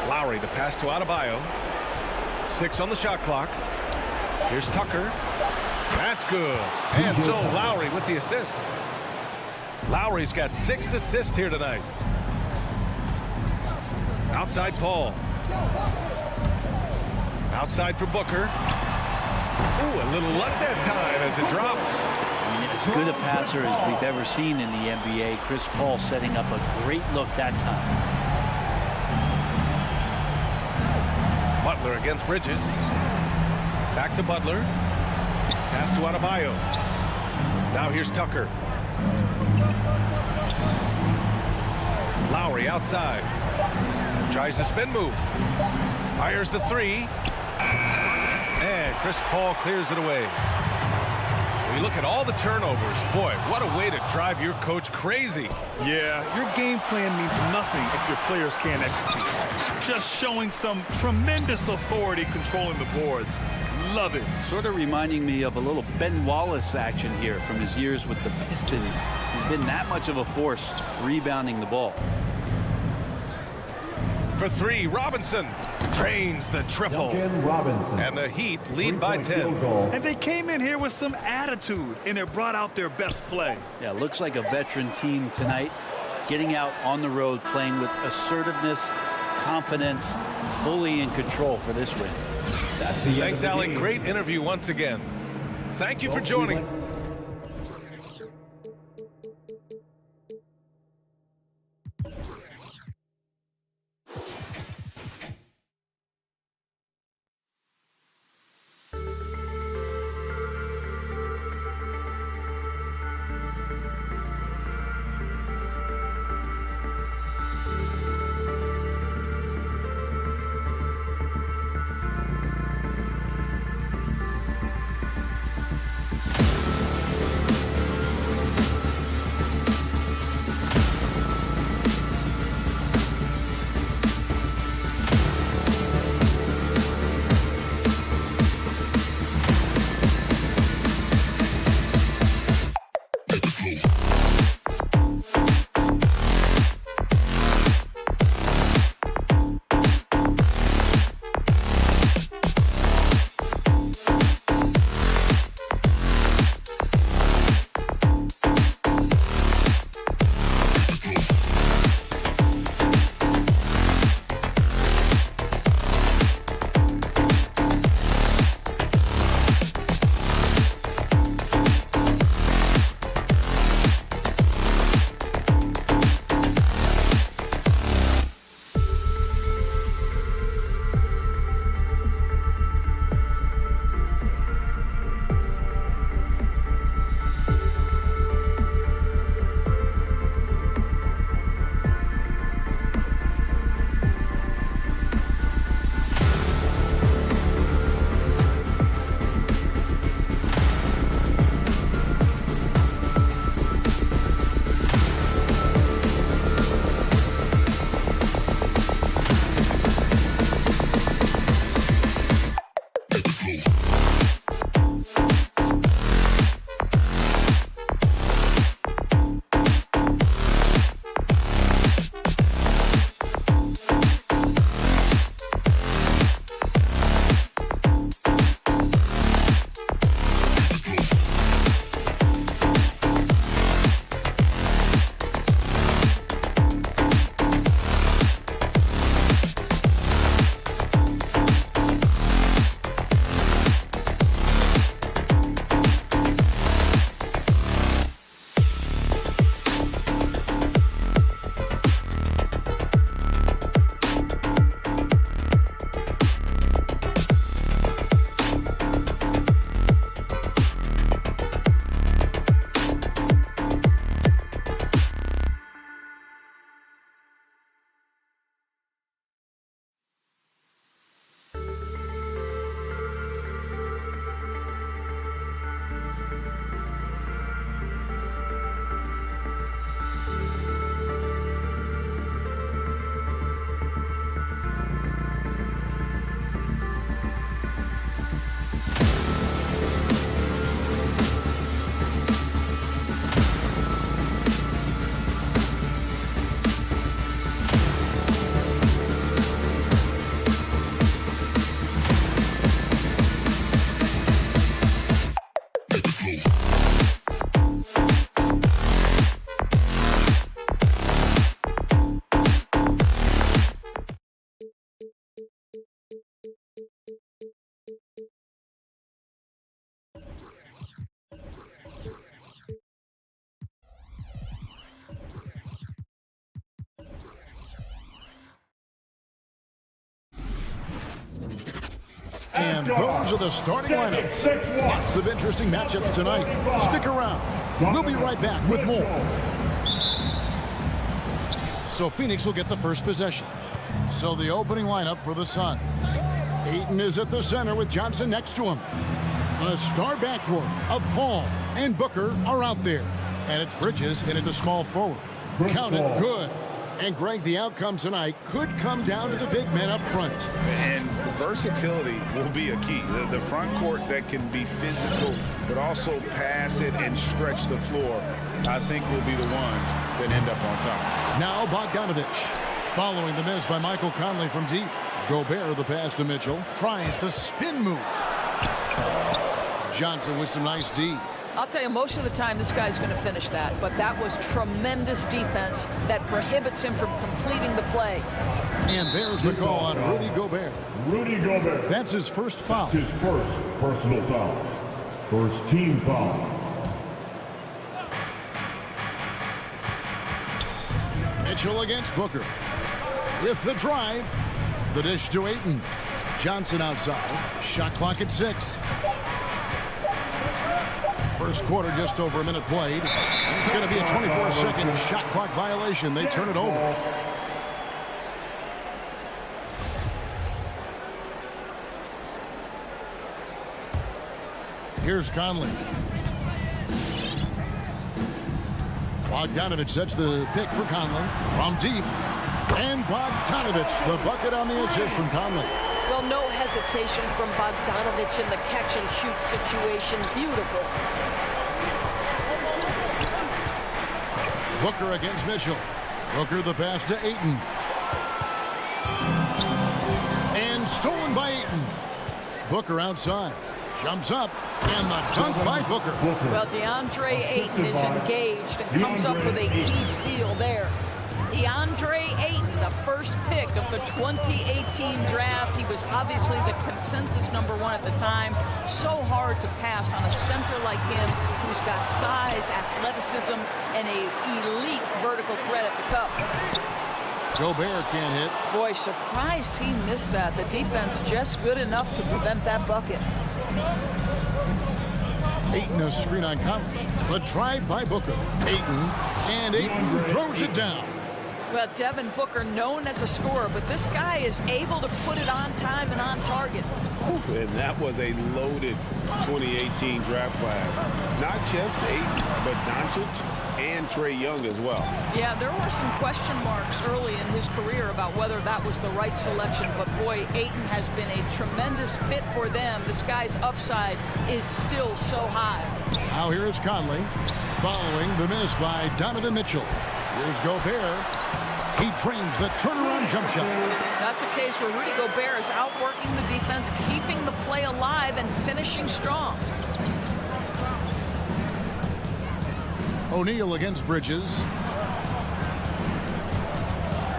Lowry, the pass to Adebayo. 6 on the shot clock. Here's Tucker. That's good. And so Lowry with the assist. Lowry's got 6 assists here tonight. Outside Paul. Outside for Booker. Ooh, a little luck that time as it drops. I mean, as good a passer as we've ever seen in the NBA. Chris Paul setting up a great look that time. Butler against Bridges. Back to Butler. Pass to Adebayo. Now here's Tucker. Lowry outside. Tries the spin move. Fires the three. And Chris Paul clears it away. When you look at all the turnovers, boy, what a way to drive your coach crazy. Yeah, your game plan means nothing if your players can't execute. Just showing some tremendous authority controlling the boards. Love it. Sort of reminding me of a little Ben Wallace action here from his years with the Pistons. He's been that much of a force rebounding the ball. For three, Robinson drains the triple. And the Heat lead by 10. And they came in here with some attitude, and they brought out their best play. Yeah, looks like a veteran team tonight, getting out on the road, playing with assertiveness, confidence, fully in control for this win. Thanks, Alec. Great interview once again. Thank you for joining. And those are the starting lineups. Lots of interesting matchups tonight. Stick around. We'll be right back with more. So Phoenix will get the first possession. So the opening lineup for the Suns. Ayton is at the center with Johnson next to him. The star backcourt of Paul and Booker are out there. And it's Bridges in at the small forward. Count it good. And Greg, the outcome tonight could come down to the big men up front. And versatility will be a key. The front court that can be physical, but also pass it and stretch the floor, I think will be the ones that end up on top. Now Bogdanovich. Following the miss by Michael Conley from deep. Gobert, the pass to Mitchell. Tries the spin move. Johnson with some nice D. I'll tell you, most of the time this guy's going to finish that, but that was tremendous defense that prohibits him from completing the play. And there's the call on Rudy Gobert. Rudy Gobert. That's his first foul. His first personal foul. First team foul. Mitchell against Booker. With the drive. The dish to Ayton. Johnson outside. Shot clock at 6. First quarter, just over a minute played. It's going to be a 24-second shot clock violation. They turn it over. Here's Conley. Bogdanovich sets the pick for Conley from deep. And Bogdanovich, the bucket on the assist from Conley. Well, no hesitation from Bogdanovich in the catch-and-shoot situation. Beautiful. Booker against Mitchell. Booker the pass to Ayton. And stolen by Ayton. Booker outside. Jumps up. And the dunk by Booker. Well, DeAndre Ayton is engaged and comes up with a key steal there. DeAndre Ayton, the first pick of the 2018 draft. He was obviously the consensus #1 at the time. So hard to pass on a center like him who's got size, athleticism, and an elite vertical threat at the cup. Gobert can't hit. Boy, surprised he missed that. The defense just good enough to prevent that bucket. Ayton a screen on Conley. The drive by Booker. Ayton. And Ayton throws it down. Well, Devin Booker, known as a scorer, but this guy is able to put it on time and on target. And that was a loaded 2018 draft class. Not just Ayton, but Doncic and Trae Young as well. Yeah, there were some question marks early in his career about whether that was the right selection, but boy, Ayton has been a tremendous fit for them. This guy's upside is still so high. Now here is Conley, following the miss by Donovan Mitchell. Here's Gobert. He trains the turnaround jump shot. That's a case where Rudy Gobert is outworking the defense, keeping the play alive, and finishing strong. O'Neal against Bridges.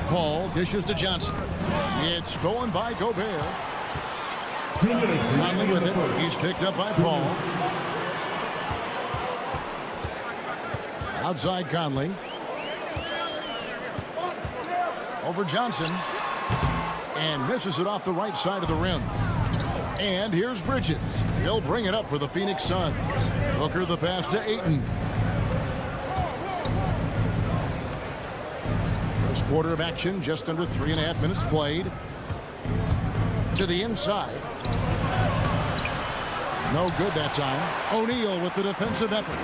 Paul dishes to Johnson. It's stolen by Gobert. Conley with it. He's picked up by Paul. Outside Conley. Over Johnson. And misses it off the right side of the rim. And here's Bridges. He'll bring it up for the Phoenix Suns. Booker the pass to Ayton. First quarter of action, just under 3.5 minutes played. To the inside. No good that time. O'Neal with the defensive effort.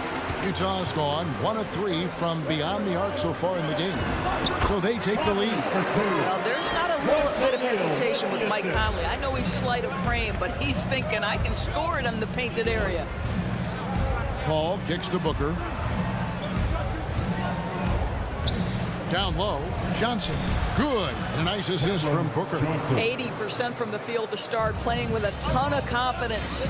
Utah's gone 1 of 3 from beyond the arc so far in the game. So they take the lead. Well, there's not a little bit of hesitation with Mike Conley. I know he's slight of frame, but he's thinking I can score it in the painted area. Paul kicks to Booker. Down low, Johnson. Good. A nice assist from Booker. 80% from the field to start, playing with a ton of confidence.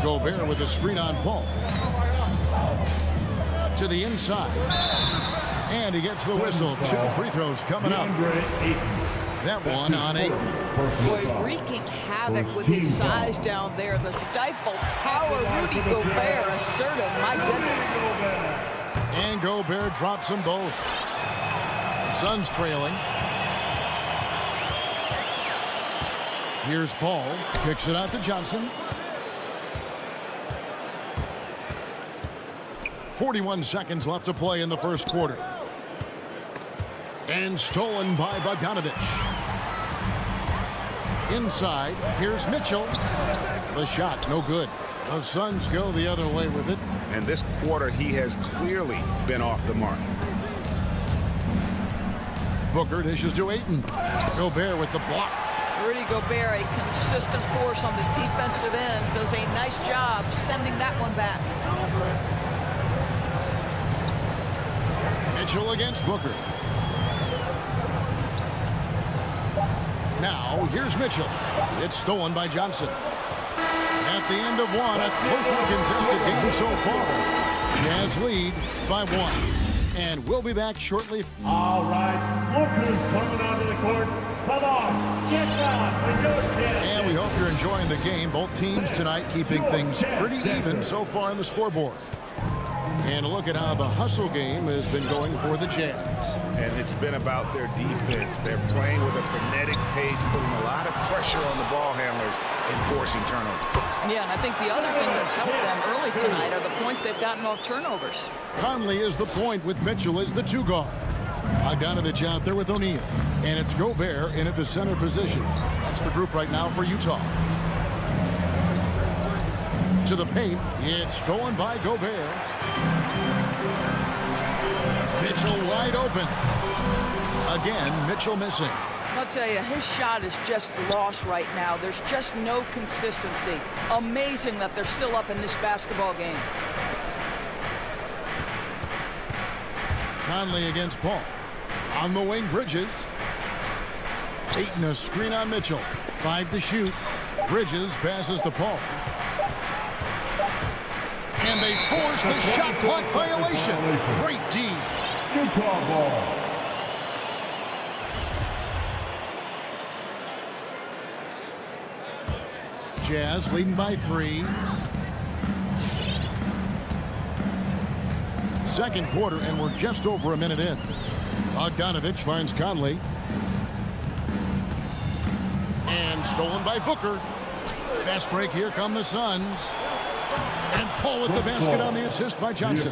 Gobert with a screen on Paul. To the inside. And he gets the whistle. 2 free throws coming up. That one on 8. Boy, wreaking havoc with his size down there. The stifle tower, Rudy Gobert, assertive. My goodness. And Gobert drops them both. Suns trailing. Here's Paul. Kicks it out to Johnson. 41 seconds left to play in the first quarter. And stolen by Bogdanovich. Inside, here's Mitchell. The shot, no good. The Suns go the other way with it. And this quarter, he has clearly been off the mark. Booker dishes to Ayton. Gobert with the block. Rudy Gobert, a consistent force on the defensive end, does a nice job sending that one back. Mitchell against Booker. Now, here's Mitchell. It's stolen by Johnson. At the end of one, a closely contested game so far. Jazz lead by 1. And we'll be back shortly. All right, Booker's coming onto the court. Come on, get down and go get it. And we hope you're enjoying the game. Both teams tonight keeping things pretty even so far on the scoreboard. And a look at how the hustle game has been going for the Jazz. And it's been about their defense. They're playing with a frenetic pace, putting a lot of pressure on the ball handlers and forcing turnovers. Yeah, and I think the other thing that's helped them early tonight are the points they've gotten off turnovers. Conley is the point with Mitchell as the 2 guard. Bogdanovich out there with O'Neal. And it's Gobert in at the center position. That's the group right now for Utah. To the paint. It's stolen by Gobert. Mitchell wide open. Again, Mitchell missing. I'll tell you, his shot is just lost right now. There's just no consistency. Amazing that they're still up in this basketball game. Conley against Paul. On the wing, Bridges. Ayton a screen on Mitchell. 5 to shoot. Bridges passes to Paul. And they force the shot clock violation. Great D. Utah ball. Jazz leading by 3. Second quarter, and we're just over a minute in. Bogdanovich finds Conley. And stolen by Booker. Fast break, here come the Suns. And Paul with the basket on the assist by Johnson.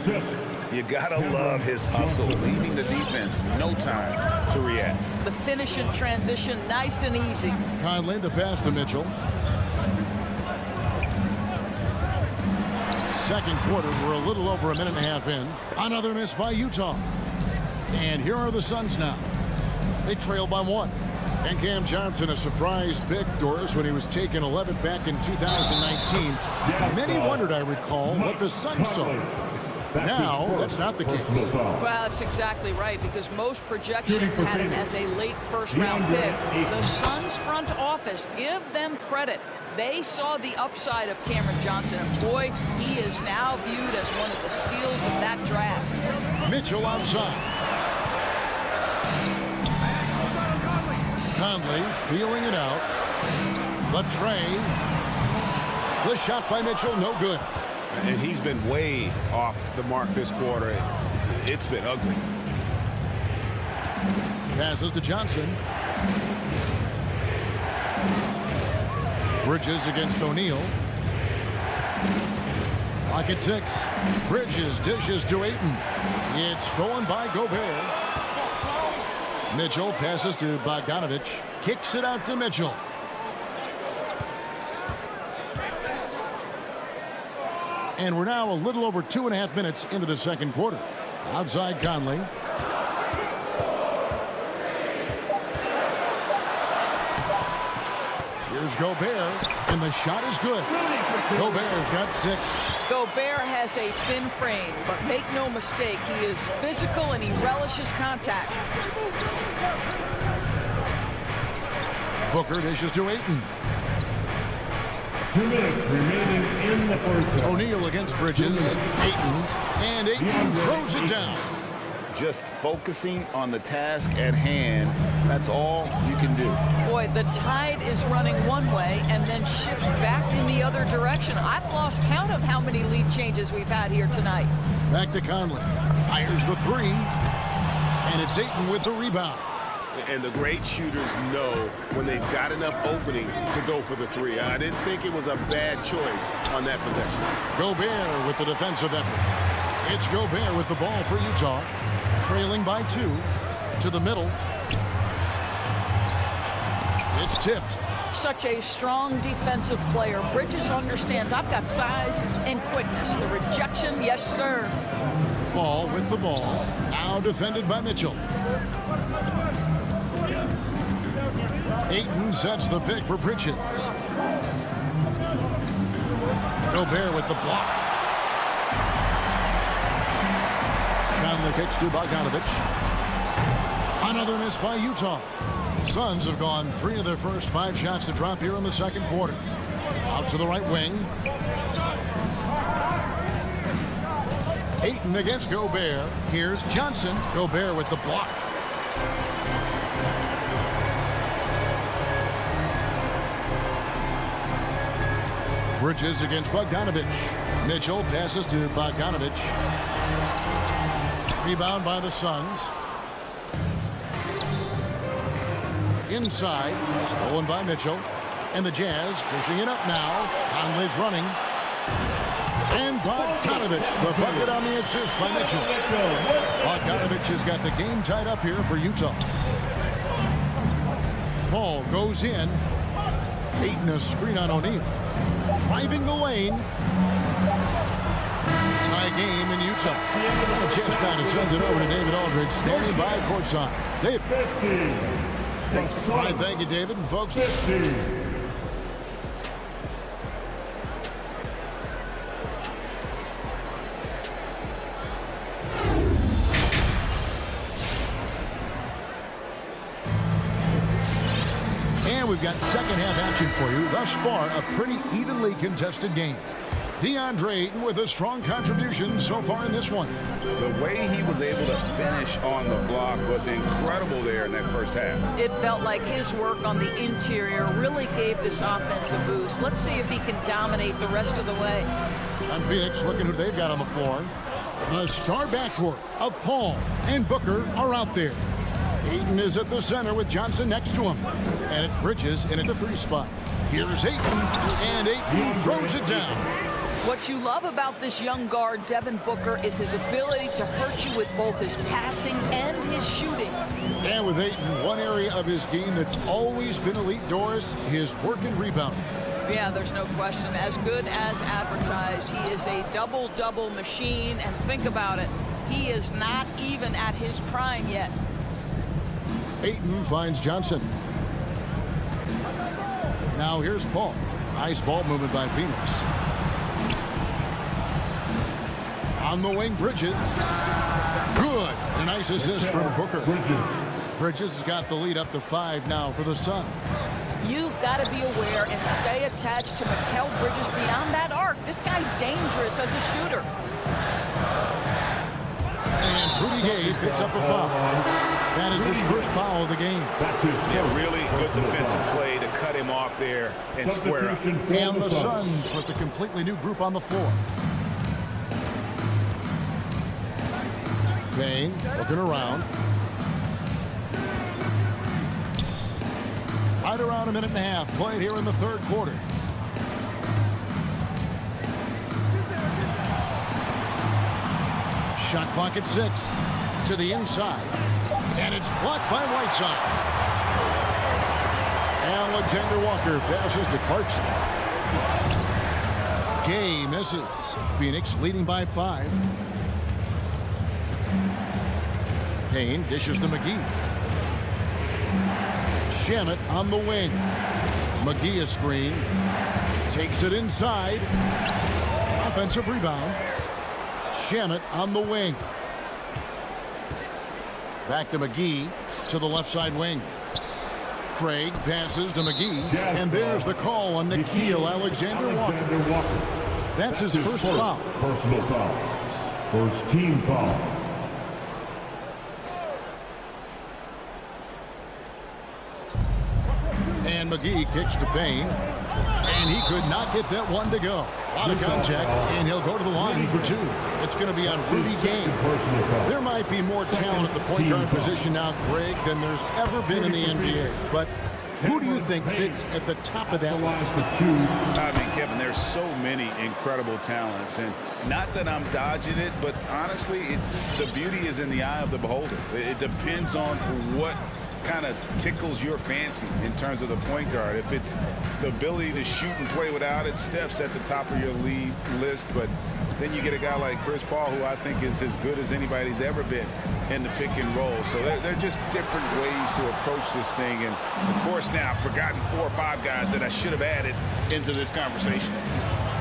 You gotta love his hustle, leaving the defense no time to react. The finish in transition, nice and easy. Conley, the pass to Mitchell. Second quarter, we're a little over a minute and a half in. Another miss by Utah. And here are the Suns now. They trail by 1. And Cam Johnson, a surprise pick, Doris, when he was taken 11th back in 2019. Many wondered, I recall, what the Suns saw. Now, that's not the case. Well, that's exactly right, because most projections had him as a late first-round pick. The Suns front office, give them credit. They saw the upside of Cameron Johnson, and boy, he is now viewed as one of the steals of that draft. Mitchell outside. Conley feeling it out. The tray. The shot by Mitchell, no good. And he's been way off the mark this quarter. It's been ugly. Passes to Johnson. Bridges against O'Neal. Lock at 6. Bridges dishes to Ayton. It's stolen by Gobert. Mitchell passes to Bogdanovich. Kicks it out to Mitchell. And we're now a little over 2.5 minutes into the second quarter. Outside Conley. Here's Gobert, and the shot is good. Gobert's got 6. Gobert has a thin frame, but make no mistake, he is physical and he relishes contact. Booker dishes to Ayton. 2 minutes remaining in the first half. O'Neal against Bridges. Ayton, and Ayton throws it down. Just focusing on the task at hand, that's all you can do. Boy, the tide is running one way and then shifts back in the other direction. I've lost count of how many lead changes we've had here tonight. Back to Conley. Fires the 3. And it's Ayton with the rebound. And the great shooters know when they've got enough opening to go for the three. I didn't think it was a bad choice on that possession. Gobert with the defensive effort. It's Gobert with the ball for Utah. Trailing by 2 to the middle. It's tipped. Such a strong defensive player. Bridges understands I've got size and quickness. The rejection, yes, sir. Ball with the ball. Now defended by Mitchell. Ayton sets the pick for Bridges. Gobert with the block. Conley kicks to Bogdanovich. Another miss by Utah. Suns have gone 3 of their first 5 shots to drop here in the second quarter. Out to the right wing. Ayton against Gobert. Here's Johnson. Gobert with the block. Bridges against Bogdanovich. Mitchell passes to Bogdanovich. Rebound by the Suns. Inside, stolen by Mitchell. And the Jazz pushing it up now. Conley's running. And Bogdanovich, the bucket on the assist by Mitchell. Bogdanovich has got the game tied up here for Utah. Ball goes in. Ayton a screen on O'Neal. Driving the lane. Tie game in Utah. A chance now to send it over to David Aldridge, standing by courtside. David. All right, thank you, David. And folks, and we've got second half action for you. Thus far, a pretty evenly contested game. DeAndre Ayton with a strong contribution so far in this one. The way he was able to finish on the block was incredible there in that first half. It felt like his work on the interior really gave this offense a boost. Let's see if he can dominate the rest of the way. And Phoenix looking who they've got on the floor. The star backcourt of Paul and Booker are out there. Ayton is at the center with Johnson next to him. And it's Bridges in at the 3 spot. Here's Ayton, and Ayton throws it down. What you love about this young guard, Devin Booker, is his ability to hurt you with both his passing and his shooting. And with Ayton, one area of his game that's always been elite, Doris, his work and rebound. Yeah, there's no question. As good as advertised, he is a double-double machine. And think about it, he is not even at his prime yet. Ayton finds Johnson. Now here's Paul. Nice ball movement by Phoenix. On the wing, Bridges. Good. A nice assist from Booker. Bridges has got the lead up to 5 now for the Suns. You've got to be aware and stay attached to Mikal Bridges beyond that arc. This guy dangerous as a shooter. And Rudy Gay picks up the foul. That is his first foul of the game. Yeah, really good defensive play to cut him off there and square up. And the Suns with a completely new group on the floor. Payne looking around. Right around a minute and a half played here in the third quarter. Shot clock at 6. To the inside. And it's blocked by Whiteside. Alexander Walker passes to Clarkson. Gay misses. Phoenix leading by 5. Payne dishes to McGee. Shamet on the wing. McGee a screen. Takes it inside. Offensive rebound. Shamet on the wing. Back to McGee to the left side wing. Craig passes to McGee. And there's the call on Nickeil Alexander-Walker. That's his first foul. Personal foul. First team foul. And McGee kicks to Payne. And he could not get that one to go. A lot of contact, and he'll go to the line for 2. It's going to be on Rudy Gay. There might be more talent at the point guard position now, Greg, than there's ever been in the NBA. But who do you think sits at the top of that list? I mean, Kevin, there's so many incredible talents. And not that I'm dodging it, but honestly, the beauty is in the eye of the beholder. It depends on what kind of tickles your fancy in terms of the point guard. If it's the ability to shoot and play without it, Steph's at the top of your league list. But then you get a guy like Chris Paul, who I think is as good as anybody's ever been in the pick and roll. So they're just different ways to approach this thing. And, of course, now I've forgotten 4 or 5 guys that I should have added into this conversation.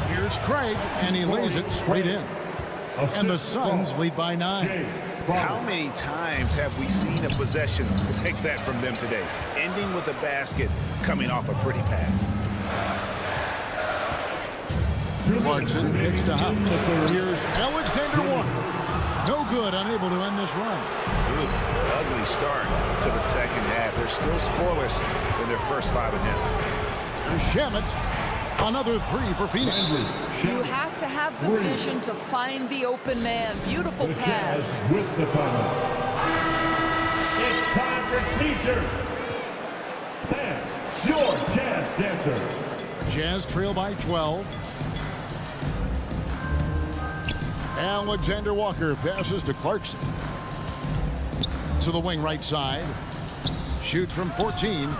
Here's Craig, and he lays it straight in. And the Suns lead by 9. How many times have we seen a possession like that from them today, ending with a basket coming off a pretty pass? Clarkson kicks to House. Here's Alexander Walker. No good, unable to end this run. It was an ugly start to the second half. They're still scoreless in their first 5 attempts. Shamet, another 3 for Phoenix. You have to have the vision to find the open man. Beautiful pass. With the timeout. It's time for teachers. Stand your Jazz dancers. Jazz trail by 12. Alexander Walker passes to Clarkson. To the wing right side. Shoots from 14.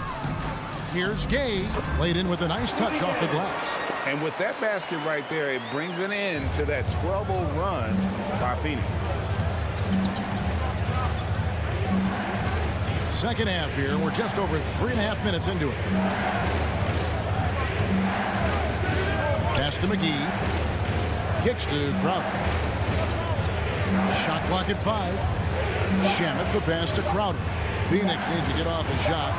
Here's Gay, laid in with a nice touch off the glass. And with that basket right there, it brings an end to that 12-0 run by Phoenix. Second half here. We're just over 3.5 minutes into it. Pass to McGee. Kicks to Crowder. Shot clock at 5. Shamet the pass to Crowder. Phoenix needs to get off his shot.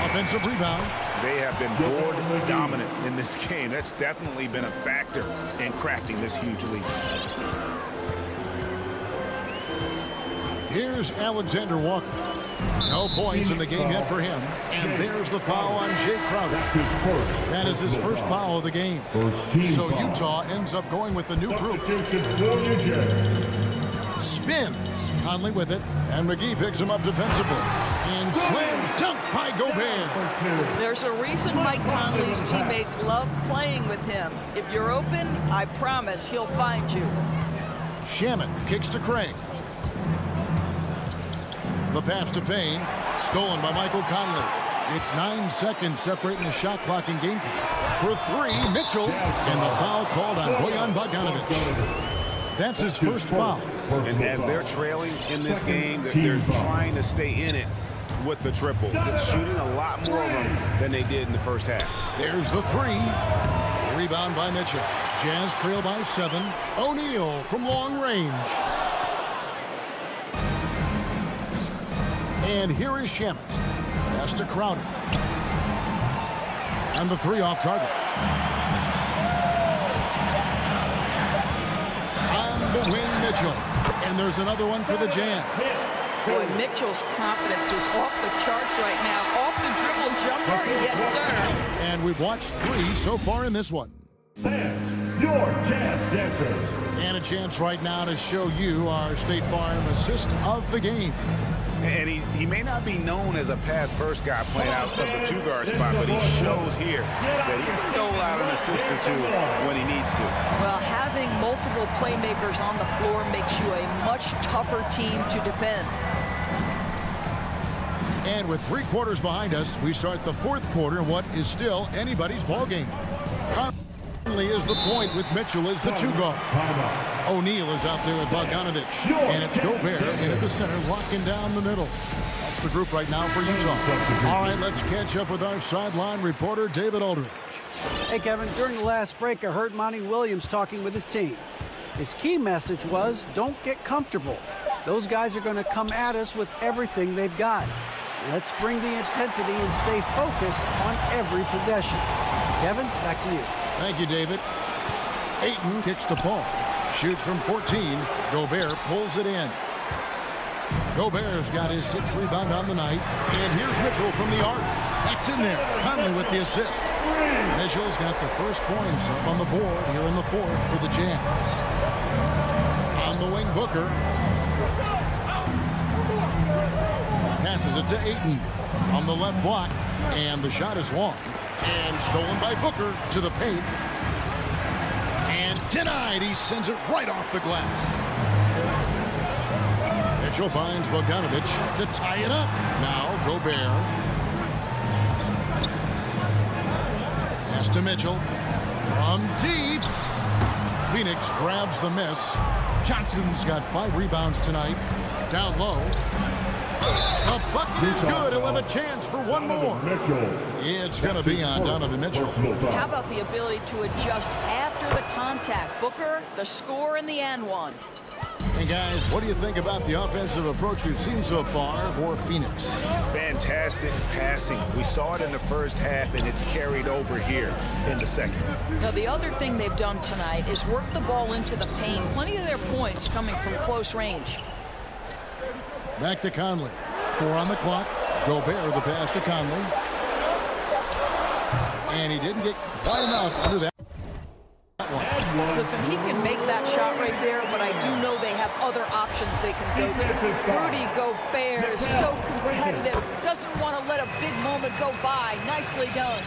Offensive rebound. They have been board dominant in this game. That's definitely been a factor in crafting this huge lead. Here's Alexander Walker. No points in the game yet for him. And there's the foul on Jay Crowder. That is his first foul of the game. So Utah ends up going with the new group. Spins. Conley with it. And McGee picks him up defensively. And slam dunk by Gobert. There's a reason Mike Conley's teammates love playing with him. If you're open, I promise he'll find you. Shamet kicks to Craig. The pass to Payne, stolen by Michael Conley. It's 9 seconds separating the shot clock and game clock. For 3, Mitchell, and the foul called on Bojan Bogdanovic. That's his first foul. And as they're trailing in this game, they're trying to stay in it with the triple. They're shooting a lot more of them than they did in the first half. There's the 3. Rebound by Mitchell. Jazz trail by 7. O'Neal from long range. And here is Shamet. Pass to Crowder. And the 3 off target. On the wing, Mitchell. And there's another one for the Jazz. Boy, Mitchell's confidence is off the charts right now. Off the dribble jumper, yes, sir. And we've watched 3 so far in this one. Stand your Jazz dancers. And a chance right now to show you our State Farm assist of the game. And he may not be known as a pass-first guy playing out of the 2-guard spot, but he shows here that he can dole out an assist or 2 when he needs to. Well, having multiple playmakers on the floor makes you a much tougher team to defend. And with 3 quarters behind us, we start the 4th quarter in what is still anybody's ball game. Conley is the point with Mitchell as the 2-guard. O'Neal is out there with Bogdanovic. And it's Gobert in at the center, locking down the middle. That's the group right now for Utah. All right, let's catch up with our sideline reporter, David Aldridge. Hey, Kevin, during the last break, I heard Monty Williams talking with his team. His key message was, don't get comfortable. Those guys are going to come at us with everything they've got. Let's bring the intensity and stay focused on every possession. Kevin, back to you. Thank you, David. Ayton kicks to Paul. Shoots from 14. Gobert pulls it in. Gobert's got his 6th rebound on the night. And here's Mitchell from the arc. That's in there. Conley with the assist. Mitchell's got the first points up on the board here in the fourth for the Jazz. On the wing, Booker. Passes it to Ayton from the left block. And the shot is long. And stolen by Booker to the paint. And denied. He sends it right off the glass. Mitchell finds Bogdanovic to tie it up. Now Gobert. Pass to Mitchell. From deep. Phoenix grabs the miss. Johnson's got 5 rebounds tonight. Down low. The bucket is good. He'll have a chance for one more. It's going to be on Donovan Mitchell. How about the ability to adjust after the contact? Booker, the score in the and one. Hey, guys, what do you think about the offensive approach we've seen so far for Phoenix? Fantastic passing. We saw it in the first half, and it's carried over here in the second. Now, the other thing they've done tonight is work the ball into the paint. Plenty of their points coming from close range. Back to Conley. 4 on the clock. Gobert the pass to Conley. And he didn't get quite enough under that one. Listen, he can make that shot right there, but I do know they have other options they can go to. Rudy Gobert is so competitive. Doesn't want to let a big moment go by. Nicely done.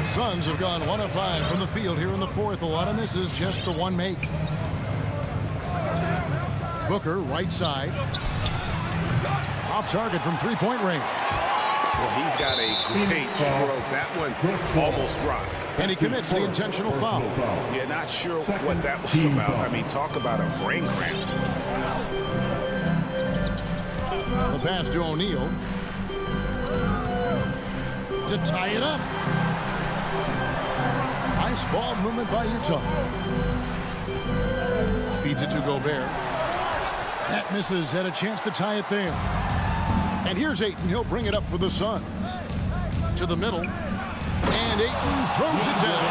Suns have gone 1 of 5 from the field here in the fourth. A lot of misses, just the one make. Booker, right side. Off target from three-point range. Well, he's got a great stroke. That one almost dropped. And he commits the intentional foul. Yeah, not sure what that was about. I mean, talk about a brain cramp. The pass to O'Neal. To tie it up. Nice ball movement by Utah. Feeds it to Gobert. That misses. Had a chance to tie it there. And here's Ayton. He'll bring it up for the Suns. To the middle. And Ayton throws it down.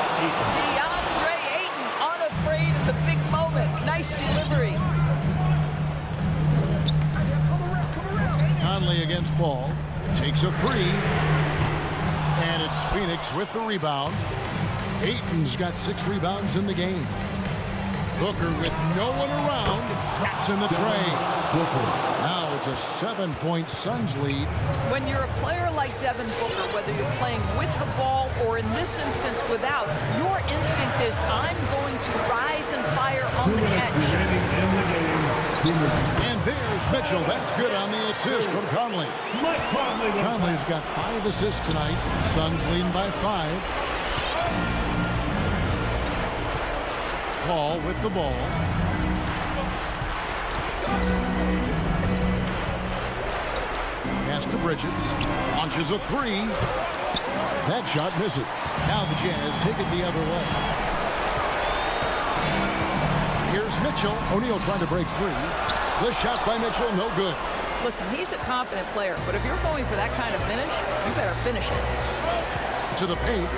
DeAndre Ayton, unafraid of the big moment. Nice delivery. Conley against Paul. Takes a 3. And it's Phoenix with the rebound. Ayton's got 6 rebounds in the game. Booker with no one around. Drops in the tray. Now it's a 7-point Suns lead. When you're a player like Devin Booker, whether you're playing with the ball or in this instance without, your instinct is, I'm going to rise and fire on the catch. And there's Mitchell. That's good on the assist from Conley. Conley's got 5 assists tonight. Suns leading by 5. Paul with the ball. Pass to Bridges. Launches a 3. That shot misses. Now the Jazz take it the other way. Here's Mitchell. O'Neal trying to break free. The shot by Mitchell, no good. Listen, he's a confident player, but if you're going for that kind of finish, you better finish it. To the paint.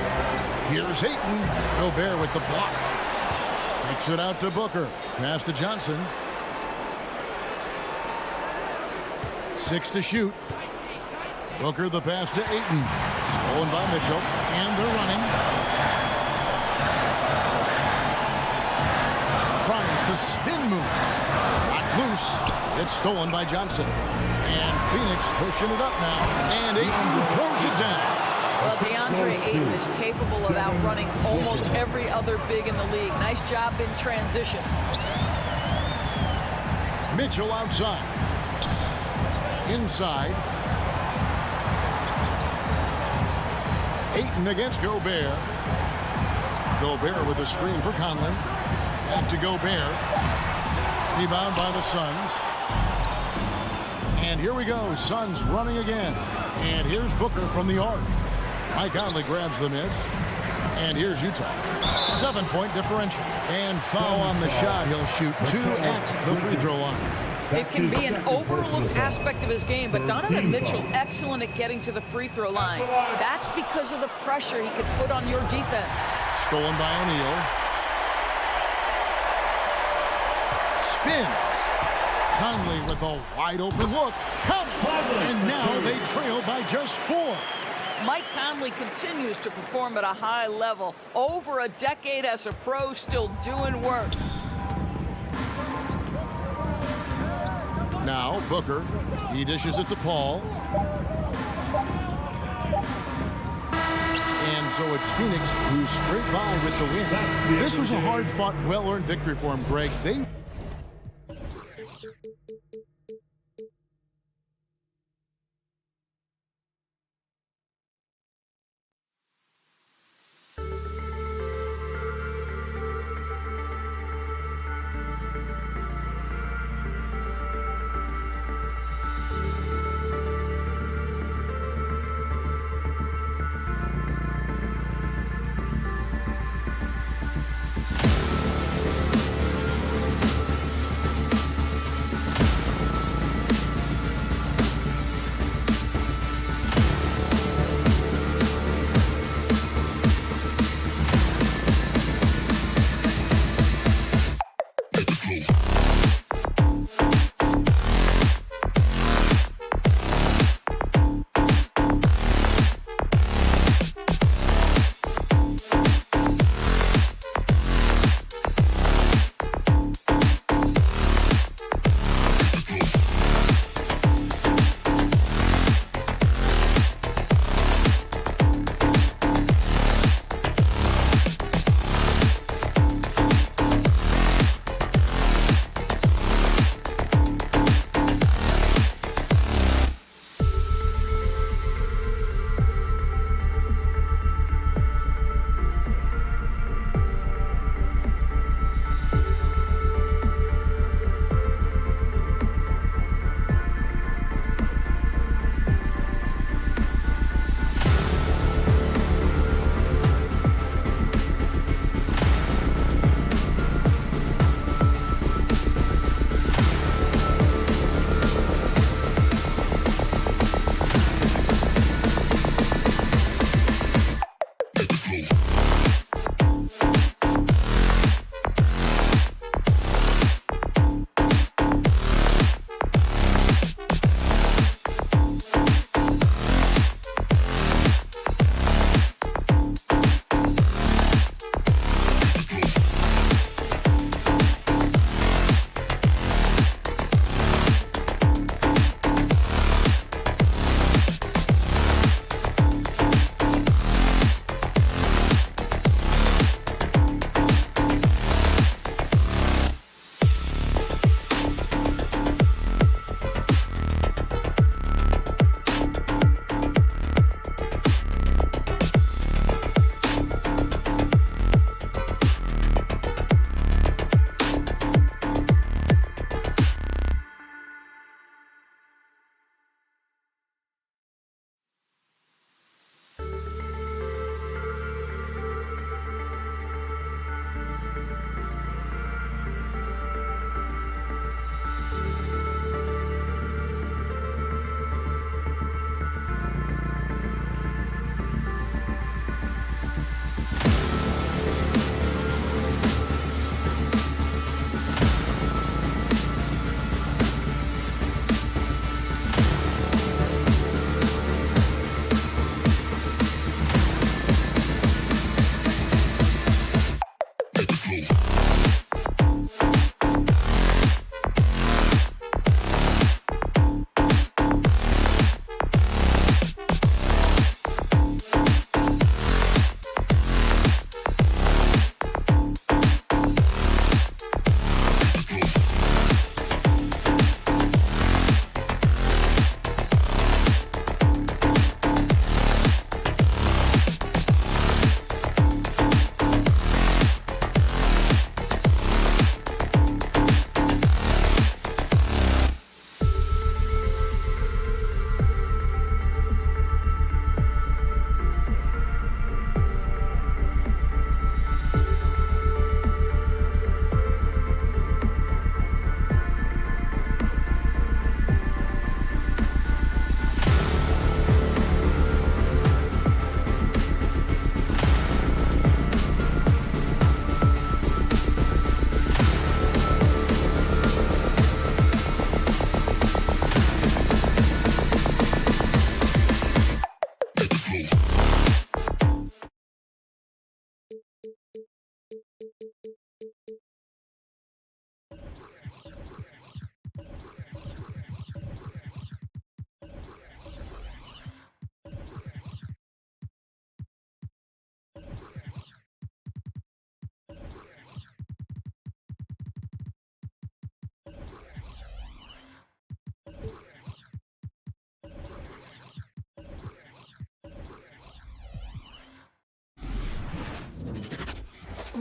Here's Ayton. Gobert with the block. Takes it out to Booker. Pass to Johnson. 6 to shoot. Booker the pass to Ayton. Stolen by Mitchell. And they're running. Tries the spin move. Not loose. It's stolen by Johnson. And Phoenix pushing it up now. And Ayton throws it down. Well, DeAndre Ayton is capable of outrunning almost every other big in the league. Nice job in transition. Mitchell outside. Inside. Ayton against Gobert. Gobert with a screen for Conley. Back to Gobert. Rebound by the Suns. And here we go. Suns running again. And here's Booker from the arc. Mike Conley grabs the miss. And here's Utah. 7-point differential. And foul on the shot. He'll shoot 2 at the free throw line. It can be an overlooked aspect of his game, but Donovan Mitchell, excellent at getting to the free throw line. That's because of the pressure he could put on your defense. Stolen by O'Neal. Spins. Conley with a wide open look. Count. And now they trail by just 4. Mike Conley continues to perform at a high level. Over a decade as a pro, still doing work. Now Booker. He dishes it to Paul. And so it's Phoenix who scraped by with the win. This was a hard-fought, well-earned victory for him, Greg. They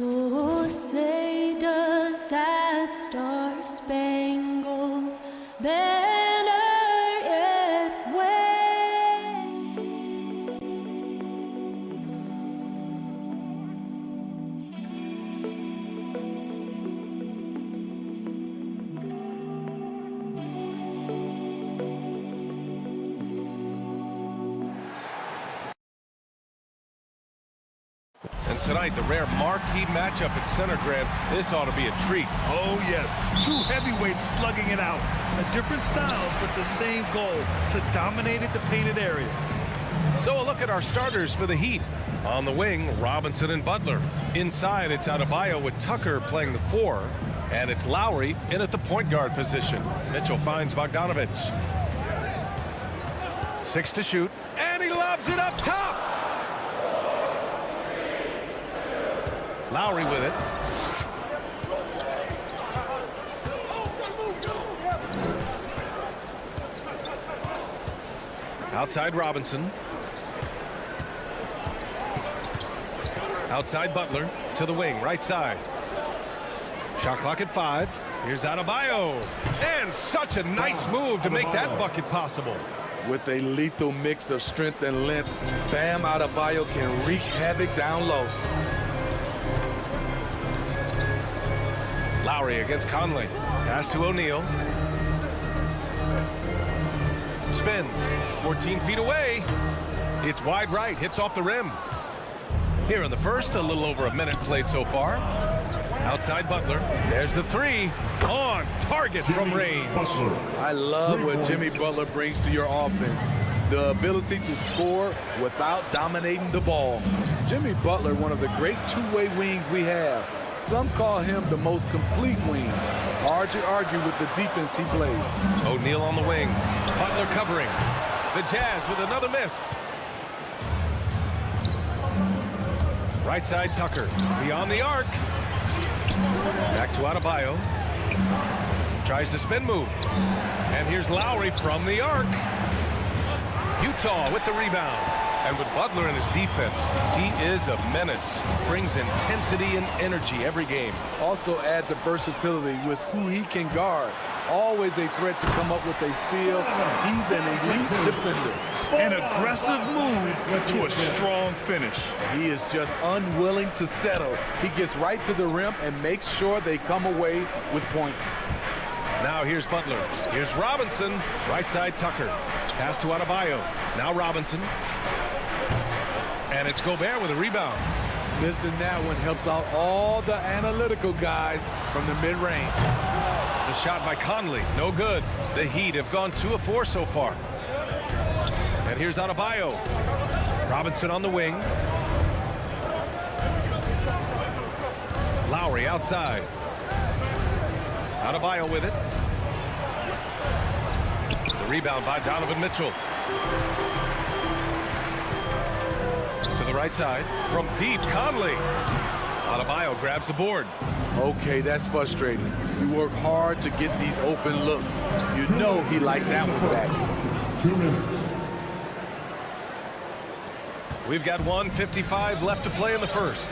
Oh, say does that star-spangled banner yet wave? And tonight, the rare marquee matchup at center, Grant. This ought to be a treat. Oh, yes. Two heavyweights slugging it out. A different styles, but the same goal, to dominate at the painted area. So a look at our starters for the Heat. On the wing, Robinson and Butler. Inside, it's Adebayo with Tucker playing the 4. And it's Lowry in at the point guard position. Mitchell finds Bogdanovich. 6 to shoot. And he lobs it up top. Lowry with it. Outside Robinson. Outside Butler to the wing, right side. Shot clock at 5. Here's Adebayo. And such a nice move to make that bucket possible. With a lethal mix of strength and length, Bam Adebayo can wreak havoc down low. Lowry against Conley. Pass to O'Neal. Spins. 14 feet away. It's wide right. Hits off the rim. Here in the first, a little over a minute played so far. Outside Butler. There's the 3. On target from range. I love what Jimmy Butler brings to your offense. The ability to score without dominating the ball. Jimmy Butler, one of the great two-way wings we have. Some call him the most complete wing. Hard to argue with the defense he plays. O'Neal on the wing. Butler covering. The Jazz with another miss. Right side Tucker. Beyond the arc. Back to Adebayo. Tries the spin move. And here's Lowry from the arc. Utah with the rebound. And with Butler in his defense, he is a menace. Brings intensity and energy every game. Also add the versatility with who he can guard. Always a threat to come up with a steal. He's an elite defender. An aggressive move to a strong finish. He is just unwilling to settle. He gets right to the rim and makes sure they come away with points. Now here's Butler. Here's Robinson. Right side Tucker. Pass to Adebayo. Now Robinson. And it's Gobert with a rebound. Missing that one helps out all the analytical guys from the mid-range. The shot by Conley, no good. The Heat have gone 2 of 4 so far. And here's Adebayo. Robinson on the wing. Lowry outside. Adebayo with it. The rebound by Donovan Mitchell. To the right side. From deep, Conley. Adebayo grabs the board. Okay, that's frustrating. You work hard to get these open looks. You know he liked that one back. 2 minutes. We've got 1:55 left to play in the first.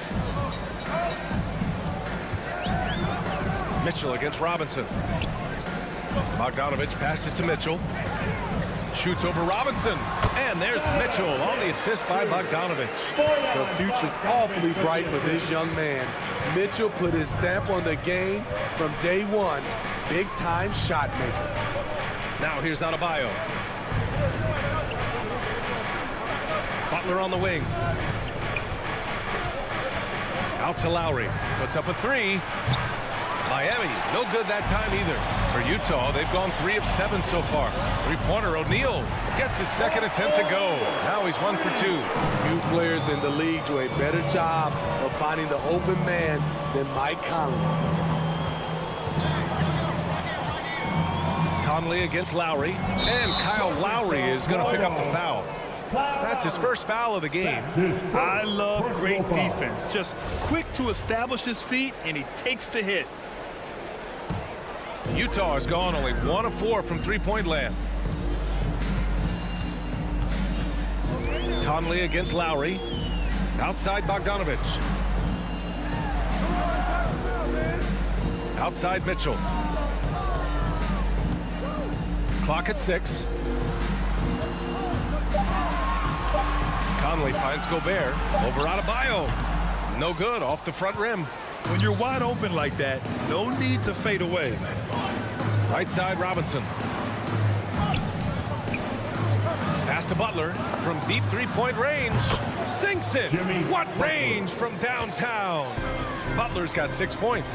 Mitchell against Robinson. Bogdanovich passes to Mitchell. Shoots over Robinson. And there's Mitchell on the assist by Bogdanovich. The future's awfully bright for this young man. Mitchell put his stamp on the game from day one. Big-time shot maker. Now here's Adebayo. Butler on the wing. Out to Lowry. Puts up a 3. Miami, no good that time either. For Utah, they've gone 3 of 7 so far. Three-pointer, O'Neal gets his second attempt to go. Now he's 1 for 2. Few players in the league do a better job of finding the open man than Mike Conley. Conley against Lowry. And Kyle Lowry is going to pick up the foul. That's his first foul of the game. I love great defense. Just quick to establish his feet, and he takes the hit. Utah has gone only 1 of 4 from three-point land. Conley against Lowry. Outside Bogdanovich. Outside Mitchell. Clock at 6. Conley finds Gobert. Over Adebayo. No good, off the front rim. When you're wide open like that, no need to fade away. Right side Robinson. Pass to Butler from deep three-point range. Sinks it. What range from downtown. Butler's got 6 points.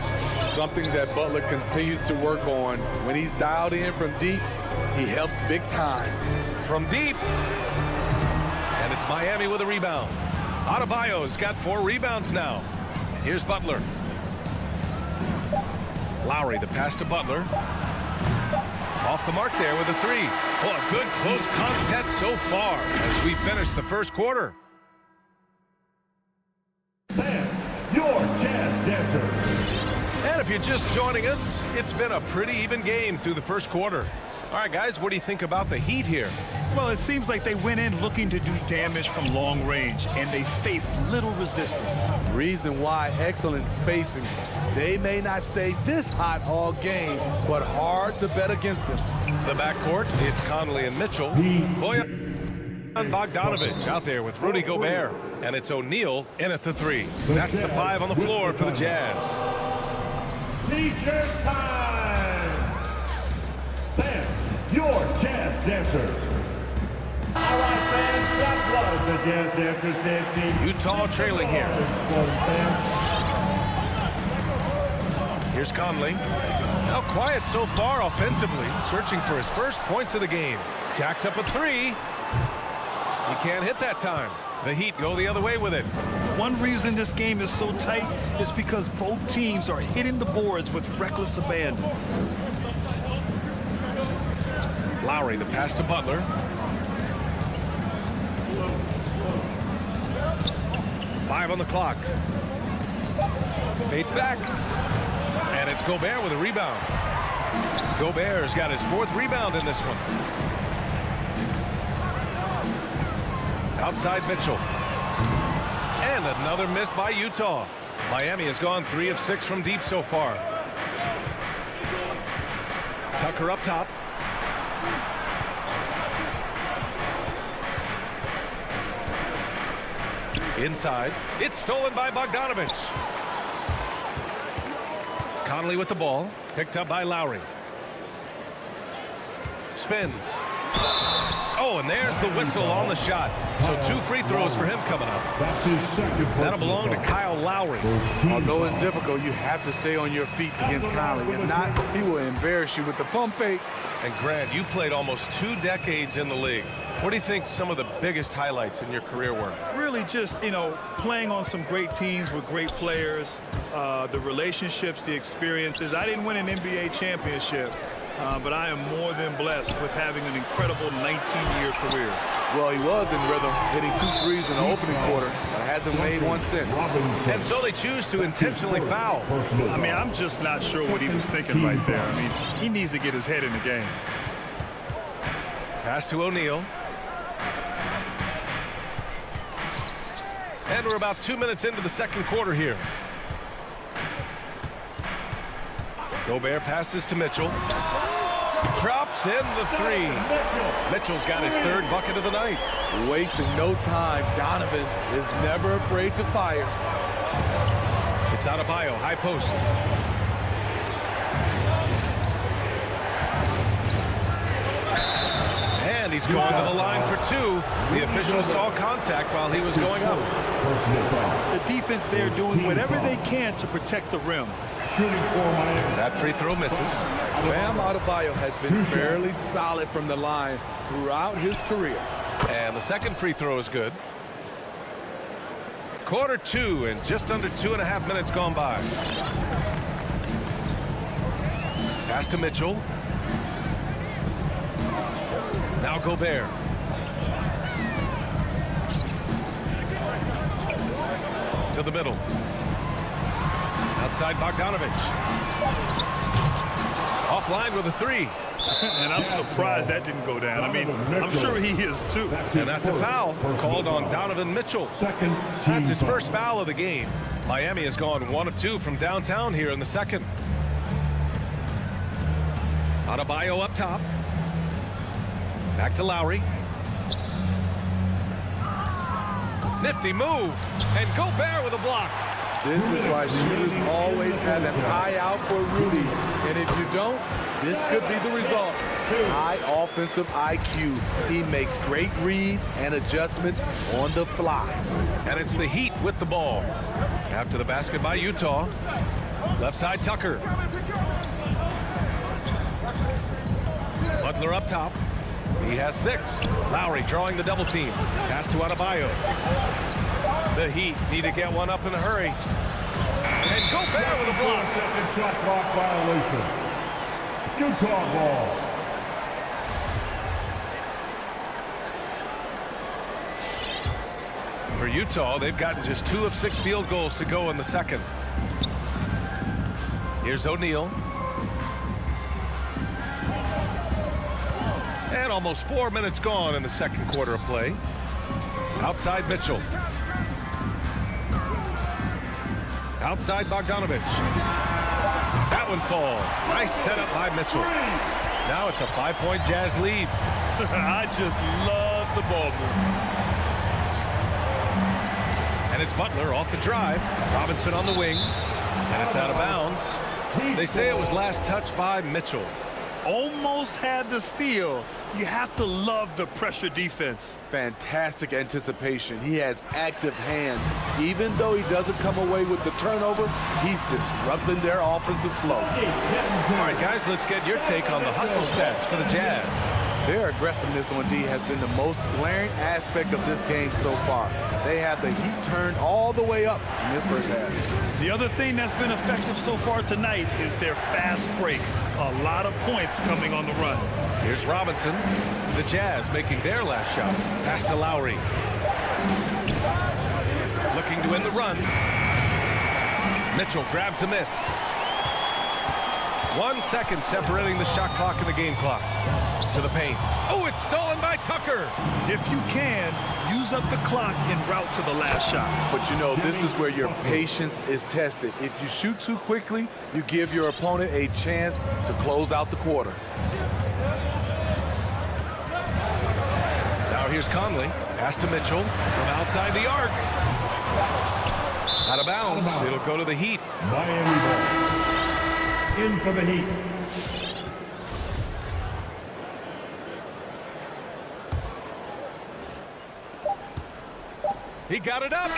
Something that Butler continues to work on. When he's dialed in from deep, he helps big time. From deep. And it's Miami with a rebound. Adebayo's got 4 rebounds now. Here's Butler. Lowry, the pass to Butler. Off the mark there with a 3. Oh, a good close contest so far as we finish the first quarter. Your Jazz Dancers. And if you're just joining us, it's been a pretty even game through the first quarter. All right, guys, what do you think about the Heat here? Well, it seems like they went in looking to do damage from long range, and they faced little resistance. Reason why, excellent spacing. They may not stay this hot all game, but hard to bet against them. The backcourt, it's Conley and Mitchell. Bojan Bogdanovic out there with Rudy Gobert. And it's O'Neal in at the 3. That's the 5 on the floor for the Jazz. Feature time! Fans, your Jazz Dancers. All right, fans, that was the Jazz Dancers dancing. Utah trailing here. Here's Conley. Now quiet so far offensively, searching for his first points of the game. Jacks up a 3. He can't hit that time. The Heat go the other way with it. One reason this game is so tight is because both teams are hitting the boards with reckless abandon. Lowry, the pass to Butler. Five on the clock. Fades back. And it's Gobert with a rebound. Gobert's got his 4th rebound in this one. Outside Mitchell. And another miss by Utah. Miami has gone 3 of 6 from deep so far. Tucker up top. Inside. It's stolen by Bogdanovic. Conley with the ball. Picked up by Lowry. Spins. Oh, and there's the whistle on the shot. So 2 free throws for him coming up. That's his second. That'll belong to Kyle Lowry. Although it's difficult, you have to stay on your feet against Conley. If not, he will embarrass you with the pump fake. And Grant, you played almost 2 decades in the league. What do you think some of the biggest highlights in your career were? Really just, playing on some great teams with great players, the relationships, the experiences. I didn't win an NBA championship, but I am more than blessed with having an incredible 19-year career. Well, he was in rhythm, hitting 2 threes in the opening quarter, but hasn't made one since. And so they choose to intentionally foul. I mean, I'm just not sure what he was thinking right there. I mean, he needs to get his head in the game. Pass to O'Neal. And we're about 2 minutes into the second quarter here. Gobert passes to Mitchell. Drops in the 3. Mitchell's got his 3rd bucket of the night. Wasting no time. Donovan is never afraid to fire. It's Adebayo, high post. And he's going to the line for 2. The official saw contact while he was going up. The defense there doing whatever they can to protect the rim. That free throw misses. Bam Adebayo has been fairly solid from the line throughout his career. And the second free throw is good. Quarter 2 and just under 2.5 minutes gone by. Pass to Mitchell. Now Gobert. To the middle. Outside Bogdanovic. Offline with a 3. And I'm surprised that didn't go down. I mean, I'm sure he is too. And that's a foul called on Donovan Mitchell. That's his first foul of the game. Miami has gone 1 of 2 from downtown here in the second. Adebayo up top. Back to Lowry. Nifty move. And Gobert with a block. This is why shooters always have an eye out for Rudy. And if you don't, this could be the result. High offensive IQ. He makes great reads and adjustments on the fly. And it's the Heat with the ball. After the basket by Utah. Left side Tucker. Butler up top. He has 6. Lowry drawing the double team. Pass to Adebayo. The Heat need to get one up in a hurry. And Gobert with a block. Second shot clock violation. Utah ball. For Utah, they've gotten just 2 of 6 field goals to go in the second. Here's O'Neal. And almost 4 minutes gone in the second quarter of play. Outside Mitchell. Outside Bogdanovich. That one falls. Nice setup by Mitchell. Now it's a 5-point Jazz lead. I just love the ball movement. And it's Butler off the drive. Robinson on the wing. And it's out of bounds. They say it was last touched by Mitchell. Almost had the steal. You have to love the pressure defense. Fantastic anticipation. He has active hands. Even though he doesn't come away with the turnover, he's disrupting their offensive flow. All right, guys, let's get your take on the hustle stats for the Jazz. Their aggressiveness on D has been the most glaring aspect of this game so far. They have the heat turned all the way up in this first half. The other thing that's been effective so far tonight is their fast break. A lot of points coming on the run. Here's Robinson. The Jazz making their last shot. Pass to Lowry. Looking to end the run. Mitchell grabs a miss. 1 second separating the shot clock and the game clock. To the paint. Oh, it's stolen by Tucker. If you can, use up the clock en route to the last shot. But you know, this is where your patience is tested. If you shoot too quickly, you give your opponent a chance to close out the quarter. Now here's Conley. Pass to Mitchell from outside the arc. Out of bounds. It'll go to the Heat. Miami ball. In for the Heat. He got it up.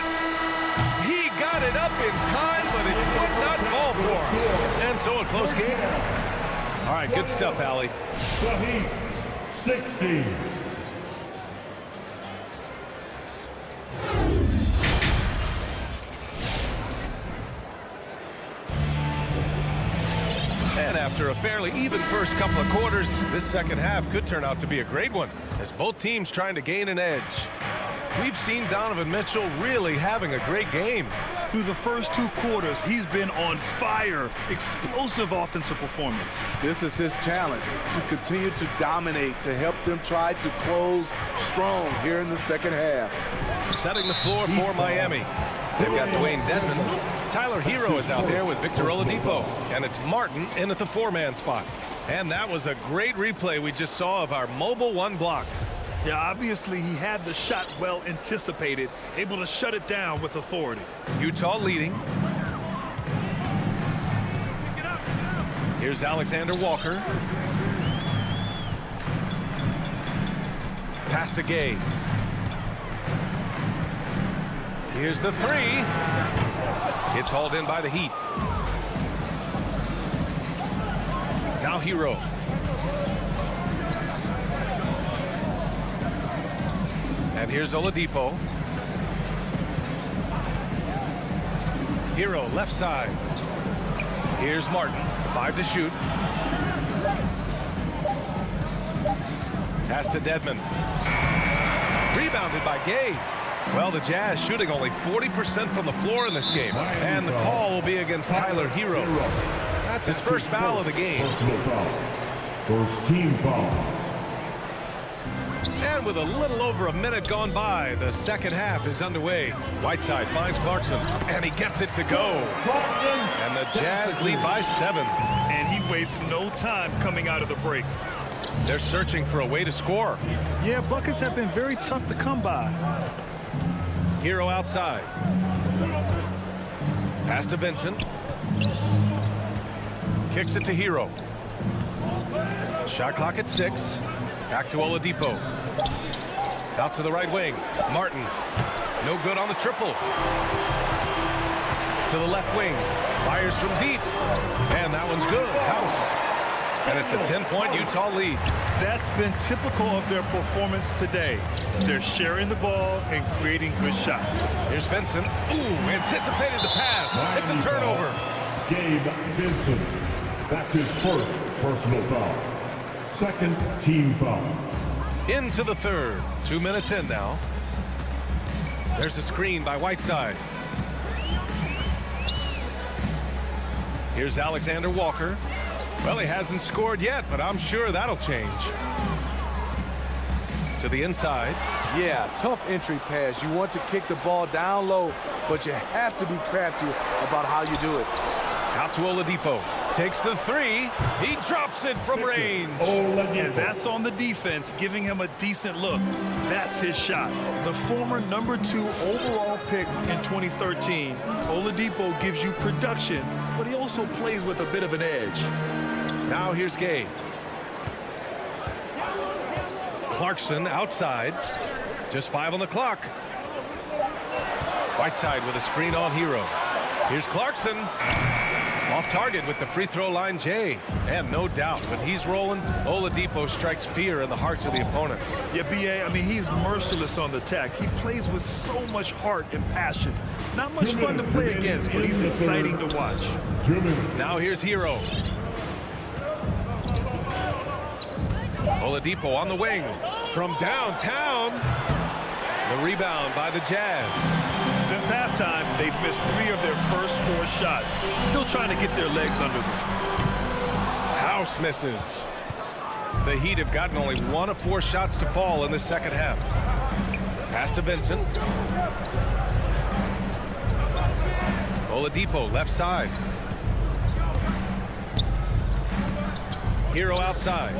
He got it up in time, but it would not fall for him. And so a close game. All right, good stuff, Allie. The Heat, 60. And after a fairly even first couple of quarters, this second half could turn out to be a great one, as both teams trying to gain an edge. We've seen Donovan Mitchell really having a great game. Through the first 2 quarters, he's been on fire. Explosive offensive performance. This is his challenge, to continue to dominate, to help them try to close strong here in the second half. Setting the floor for Miami. They've got Dwayne Dedmon. Tyler Hero is out there with Victor Oladipo. And it's Martin in at the 4-man spot. And that was a great replay we just saw of our mobile 1 block. Yeah, obviously he had the shot well anticipated, able to shut it down with authority. Utah leading. Here's Alexander Walker. Pass to Gay. Here's the 3. It's hauled in by the Heat. Now Hero. And here's Oladipo. Hero left side. Here's Martin. 5 to shoot. Pass to Dedmon. Rebounded by Gay. Well, the Jazz shooting only 40% from the floor in this game. And the call will be against Tyler Hero. That's his first foul of the game. First team foul. And with a little over a minute gone by, the second half is underway. Whiteside finds Clarkson, and he gets it to go. And the Jazz lead by 7. And he wastes no time coming out of the break. They're searching for a way to score. Yeah, buckets have been very tough to come by. Hero outside. Pass to Vincent. Kicks it to Hero. Shot clock at 6. Back to Oladipo. Out to the right wing. Martin. No good on the triple. To the left wing. Fires from deep. And that one's good. House. And it's a 10-point Utah lead. That's been typical of their performance today. They're sharing the ball and creating good shots. Here's Vincent. Ooh, anticipated the pass. It's a turnover. Gabe Vincent. That's his first personal foul. Second team foul. Into the third. 2 minutes in now. There's a screen by Whiteside. Here's Alexander Walker. Well, he hasn't scored yet, but I'm sure that'll change. To the inside. Yeah, tough entry pass. You want to kick the ball down low, but you have to be crafty about how you do it. Out to Oladipo. Takes the 3. He drops it from range. And that's on the defense, giving him a decent look. That's his shot. The former #2 overall pick in 2013, Oladipo gives you production, but he also plays with a bit of an edge. Now here's Gay. Clarkson outside. Just 5 on the clock. Whiteside with a screen on Hero. Here's Clarkson. Off target with the free throw line, Jay. And no doubt, when he's rolling, Oladipo strikes fear in the hearts of the opponents. Yeah, B.A., I mean, he's merciless on the attack. He plays with so much heart and passion. Not much fun to play against, but he's exciting to watch. Now here's Hero. Oladipo on the wing. From downtown. The rebound by the Jazz. Since halftime, they've missed 3 of their first 4 shots. Still trying to get their legs under them. House misses. The Heat have gotten only 1 of 4 shots to fall in the second half. Pass to Vincent. Oladipo left side. Hero outside.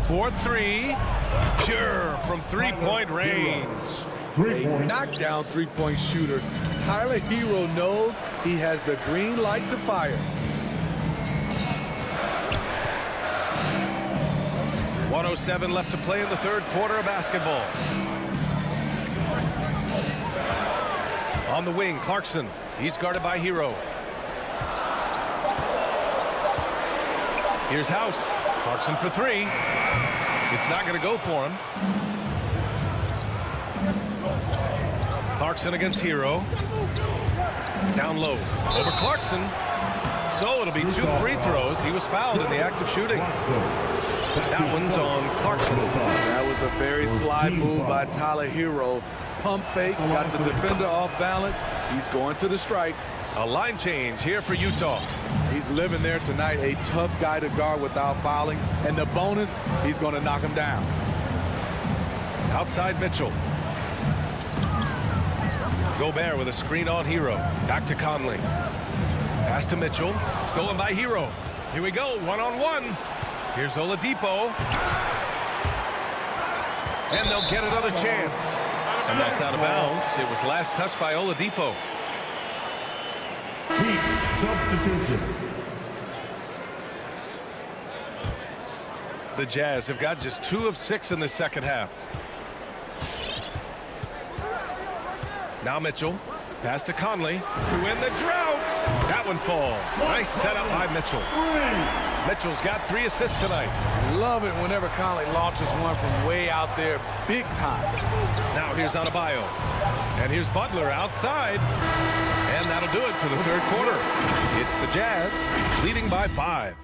4-3. Pure from 3-point range. A knockdown three-point shooter. Tyler Hero knows he has the green light to fire. 1:07 left to play in the third quarter of basketball. On the wing, Clarkson. He's guarded by Hero. Here's House. Clarkson for 3. It's not going to go for him. Clarkson against Hero. Down low. Over Clarkson. So it'll be 2 free throws. He was fouled in the act of shooting. That one's on Clarkson. That was a very sly move by Tyler Hero. Pump fake, got the defender off balance. He's going to the strike. A line change here for Utah. He's living there tonight, a tough guy to guard without fouling. And the bonus, he's going to knock him down. Outside Mitchell. Gobert with a screen on Hero. Back to Conley. Pass to Mitchell. Stolen by Hero. Here we go, 1-on-1. Here's Oladipo. And they'll get another chance. And that's out of bounds. It was last touched by Oladipo. Substitution. The Jazz have got just 2 of 6 in the second half. Now Mitchell. Pass to Conley to win the drought. That one falls. Nice setup by Mitchell. Mitchell's got 3 assists tonight. Love it whenever Conley launches one from way out there. Big time. Now here's Adebayo. And here's Butler outside. And that'll do it for the third quarter. It's the Jazz leading by 5.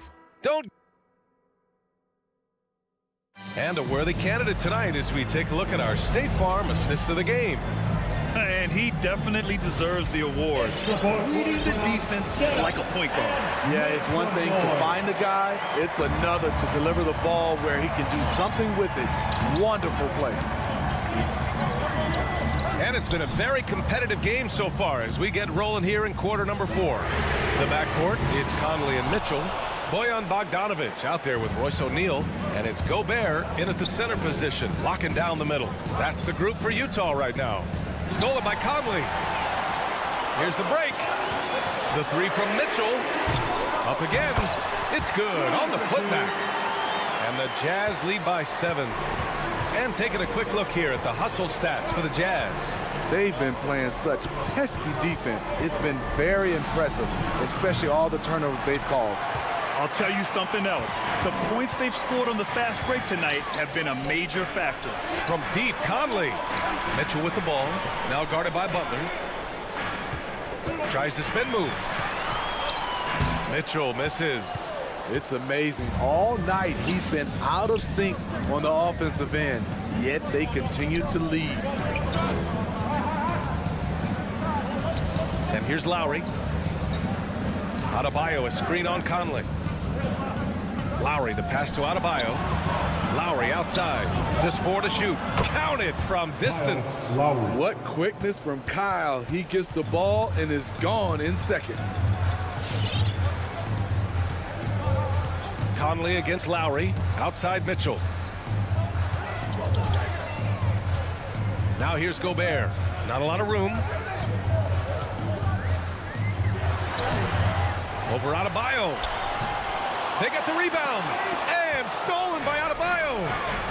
And a worthy candidate tonight as we take a look at our State Farm assist of the game. And He definitely deserves the award. Leading the defense like a point guard. Yeah, it's one thing to find the guy. It's another to deliver the ball where he can do something with it. Wonderful play. And it's been a very competitive game so far as we get rolling here in quarter number 4. The backcourt is Conley and Mitchell. Bojan Bogdanovic out there with Royce O'Neal. And it's Gobert in at the center position, locking down the middle. That's the group for Utah right now. Stolen by Conley. Here's the break. The three from Mitchell. Up again. It's good on the putback. And the Jazz lead by 7. And taking a quick look here at the hustle stats for the Jazz. They've been playing such pesky defense. It's been very impressive, especially all the turnovers they've caused. I'll tell you something else. The points they've scored on the fast break tonight have been a major factor. From deep, Conley. Mitchell with the ball. Now guarded by Butler. Tries the spin move. Mitchell misses. It's amazing. All night he's been out of sync on the offensive end, yet they continue to lead. And here's Lowry. Adebayo, a screen on Conley. Lowry, the pass to Adebayo. Lowry outside. Just 4 to shoot. Counted from distance. What quickness from Kyle. He gets the ball and is gone in seconds. Conley against Lowry. Outside Mitchell. Now here's Gobert. Not a lot of room. Over Adebayo. They get the rebound. And stolen by Adebayo.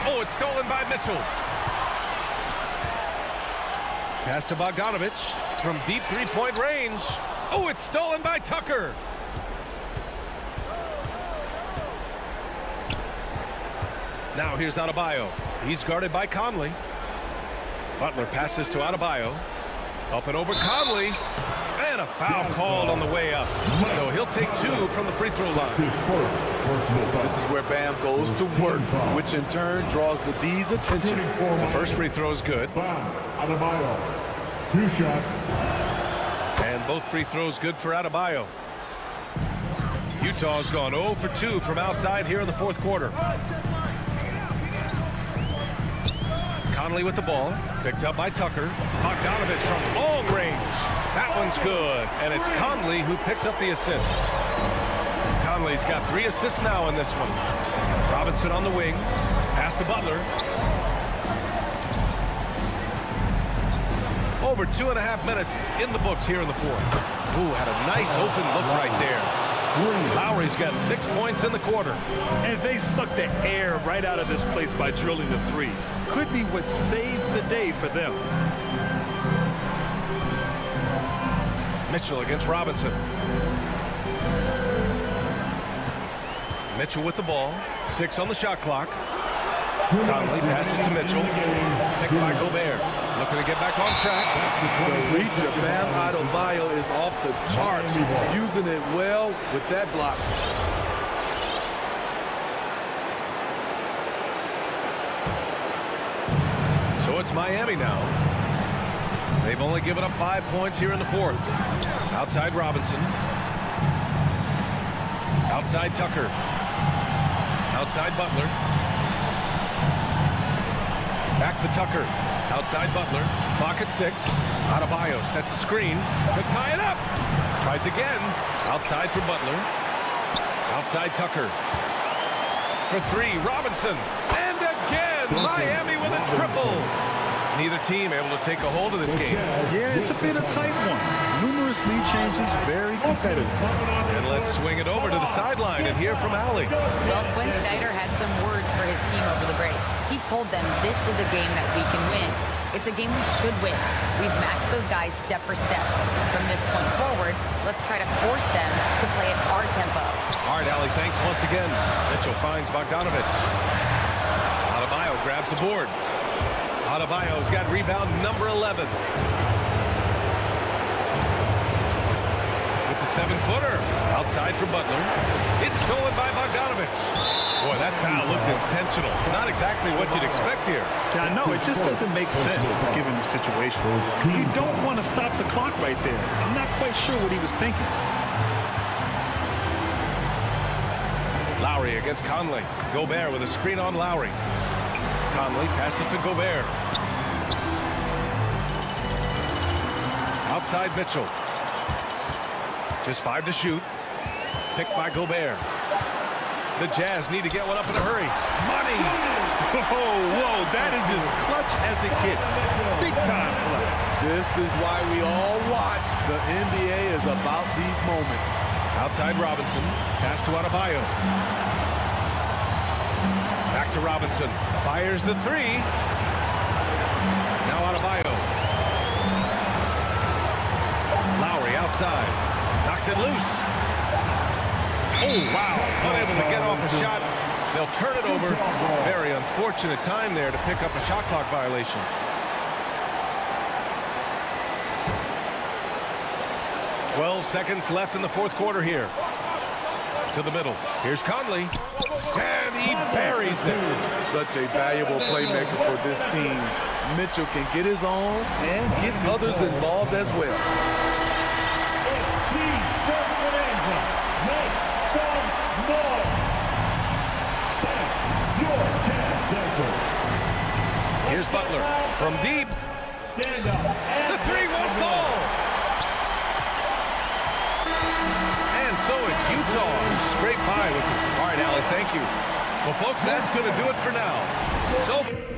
Oh, it's stolen by Mitchell. Pass to Bogdanovic from deep three-point range. Oh, it's stolen by Tucker. Now here's Adebayo. He's guarded by Conley. Butler passes to Adebayo. Up and over Conley. And a foul called on the way up. So he'll take 2 from the free throw line. This is where Bam goes to work, which in turn draws the D's attention. The first free throw is good. Adebayo, 2 shots. And both free throws good for Adebayo. Utah's gone 0 for 2 from outside here in the fourth quarter. Conley with the ball. Picked up by Tucker. Bogdanovic from long range. That one's good. And it's Conley who picks up the assist. Conley's got 3 assists now in this one. Robinson on the wing. Pass to Butler. Over 2.5 minutes in the books here in the fourth. Ooh, had a nice open look right there. Lowry's got 6 points in the quarter. And they suck the air right out of this place by drilling the 3. Could be what saves the day for them. Mitchell against Robinson. Mitchell with the ball. 6 on the shot clock. Conley passes to Mitchell. Picked by Gobert. Looking to get back on track. The reach of Bam Adebayo is off the charts. Using it well with that block. So it's Miami now. They've only given up 5 points here in the fourth. Outside Robinson. Outside Tucker. Outside Butler. Back to Tucker. Outside Butler. Clock at 6. Adebayo sets a screen to tie it up. Tries again. Outside for Butler. Outside Tucker. For 3, Robinson. And again, Miami with a triple. Neither team able to take a hold of this game. Yeah, it's a bit of a tight one. Numerous lead changes, very competitive. And let's swing it over to the sideline and hear from Allie. Well, Quinn Snyder had some words for his team over the break. He told them this is a game that we can win. It's a game we should win. We've matched those guys step for step. From this point forward, let's try to force them to play at our tempo. All right, Allie, thanks once again. Mitchell finds Bogdanovic. Adebayo grabs the board. Adebayo's got rebound number 11. With the 7-footer. Outside for Butler. It's stolen by Bogdanovic. Boy, that foul looked intentional. Not exactly what you'd expect here. Yeah, no, it just doesn't make sense given the situation. You don't want to up the clock right there. I'm not quite sure what he was thinking. Lowry against Conley. Gobert with a screen on Lowry. Conley passes to Gobert. Outside Mitchell. Just 5 to shoot. Picked by Gobert. The Jazz need to get one up in a hurry. Money! Whoa, that is as clutch as it gets. Big time play. This is why we all watch. The NBA is about these moments. Outside Robinson. Pass to Adebayo. Back to Robinson. Fires the three. Now Adebayo. Lowry outside. Knocks it loose. Oh, wow. Unable to get off a shot. They'll turn it over. Very unfortunate time there to pick up a shot clock violation. "12 seconds left in the fourth quarter here. To the middle. Here's Conley. And he buries it. Such a valuable playmaker for this team. Mitchell can get his own and get others involved as well. Here's Butler from deep. Stand up. The three won't fall. And so it's Utah who scrape by with it. All right, Allie, thank you. Well, folks, that's going to do it for now. So.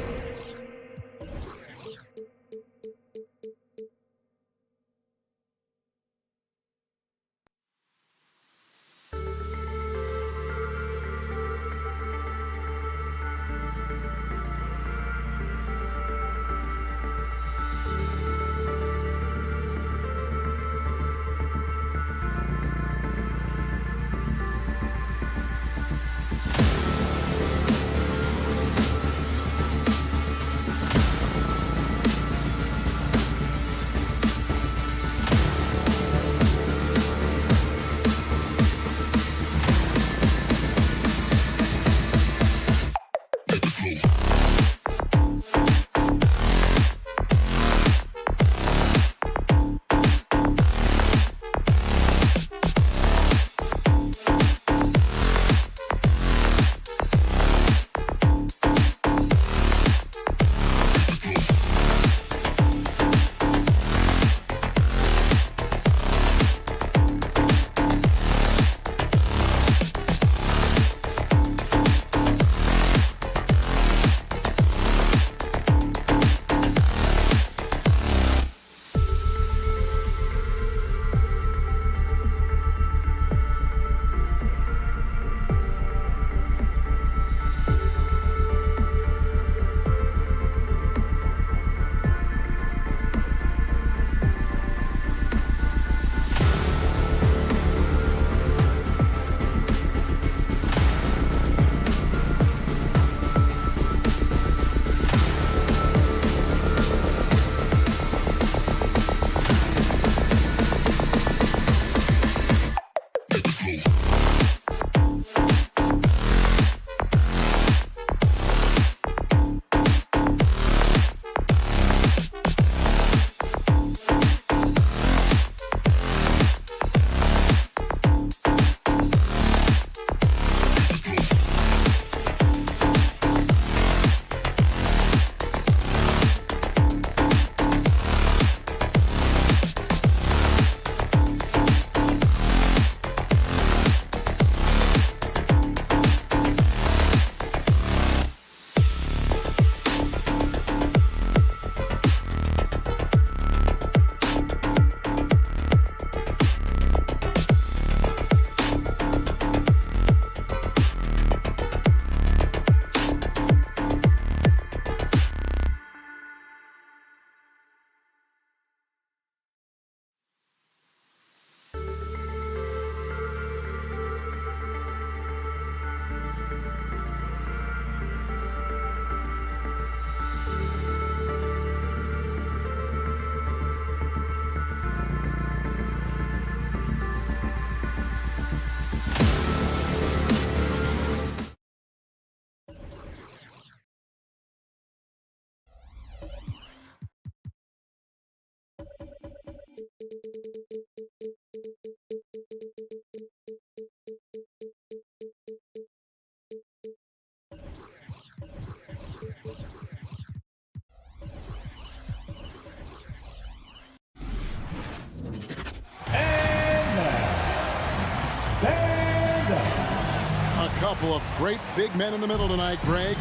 couple of great big men in the middle tonight, Greg.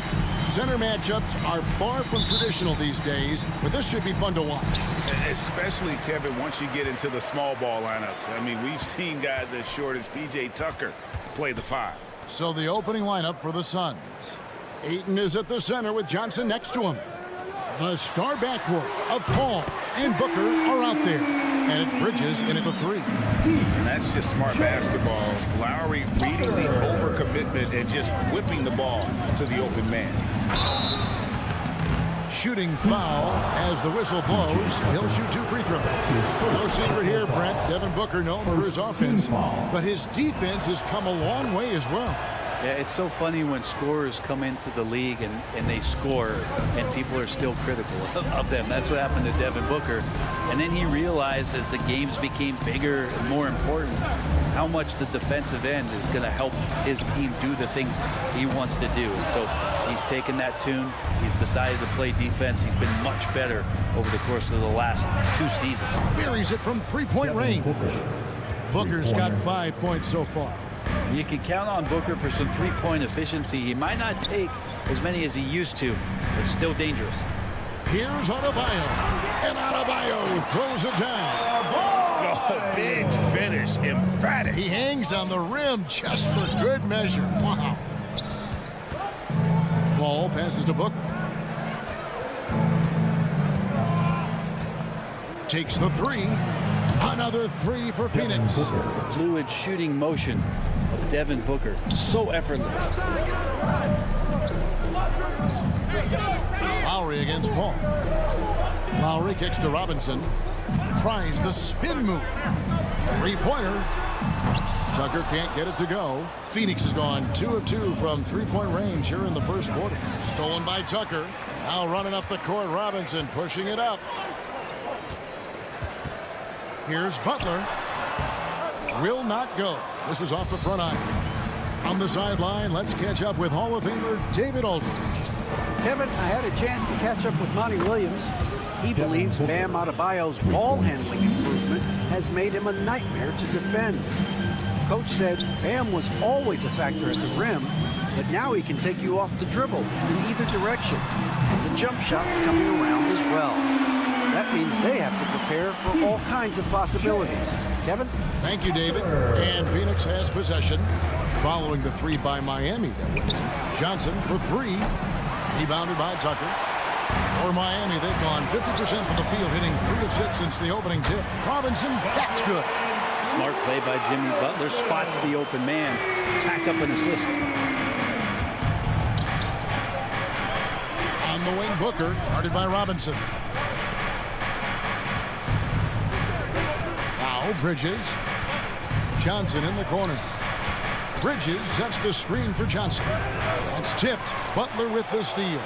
Center matchups are far from traditional these days, but this should be fun to watch. Especially, Kevin, once you get into the small ball lineups. I mean, we've seen guys as short as P.J. Tucker play the 5. So the opening lineup for the Suns. Ayton is at the center with Johnson next to him. The star backcourt of Paul and Booker are out there. And it's Bridges in at the 3. And that's just smart basketball. Lowry reading the overcommitment and just whipping the ball to the open man. Shooting foul as the whistle blows. He'll shoot 2 free throws. No secret here, Brent. Devin Booker known for his offense, but his defense has come a long way as well. Yeah, it's so funny when scorers come into the league and they score and people are still critical of them. That's what happened to Devin Booker. And then he realized as the games became bigger and more important how much the defensive end is going to help his team do the things he wants to do. And so he's taken that tune. He's decided to play defense. He's been much better over the course of the last 2 seasons. Buries it from 3-point range. Booker's got 5 points so far. You can count on Booker for some 3-point efficiency. He might not take as many as he used to, but still dangerous. Here's Adebayo. And Adebayo throws it down. Oh, big finish. Emphatic. He hangs on the rim just for good measure. Wow. Paul passes to Booker. Takes the 3. Another 3 for Phoenix. The fluid shooting motion of Devin Booker. So effortless. Lowry against Paul. Lowry kicks to Robinson. Tries the spin move. 3-pointer. Tucker can't get it to go. Phoenix has gone 2 of 2 from 3-point range here in the first quarter. Stolen by Tucker. Now running up the court. Robinson pushing it up. Here's Butler. Will not go. This is off the front eye. On the sideline, let's catch up with Hall of Famer David Aldridge. Kevin, I had a chance to catch up with Monty Williams. He believes Bam Adebayo's ball handling improvement has made him a nightmare to defend. Coach said Bam was always a factor at the rim, but now he can take you off the dribble in either direction. And the jump shot's coming around as well. That means they have to prepare for all kinds of possibilities. Kevin? Thank you, David. And Phoenix has possession following the 3 by Miami that went in. Johnson for 3. Rebounded by Tucker. For Miami, they've gone 50% from the field, hitting 3 of 6 since the opening tip. Robinson, that's good. Smart play by Jimmy Butler. Spots the open man. Tack up an assist. On the wing, Booker, guarded by Robinson. Bridges. Johnson in the corner. Bridges sets the screen for Johnson. That's tipped. Butler with the steal.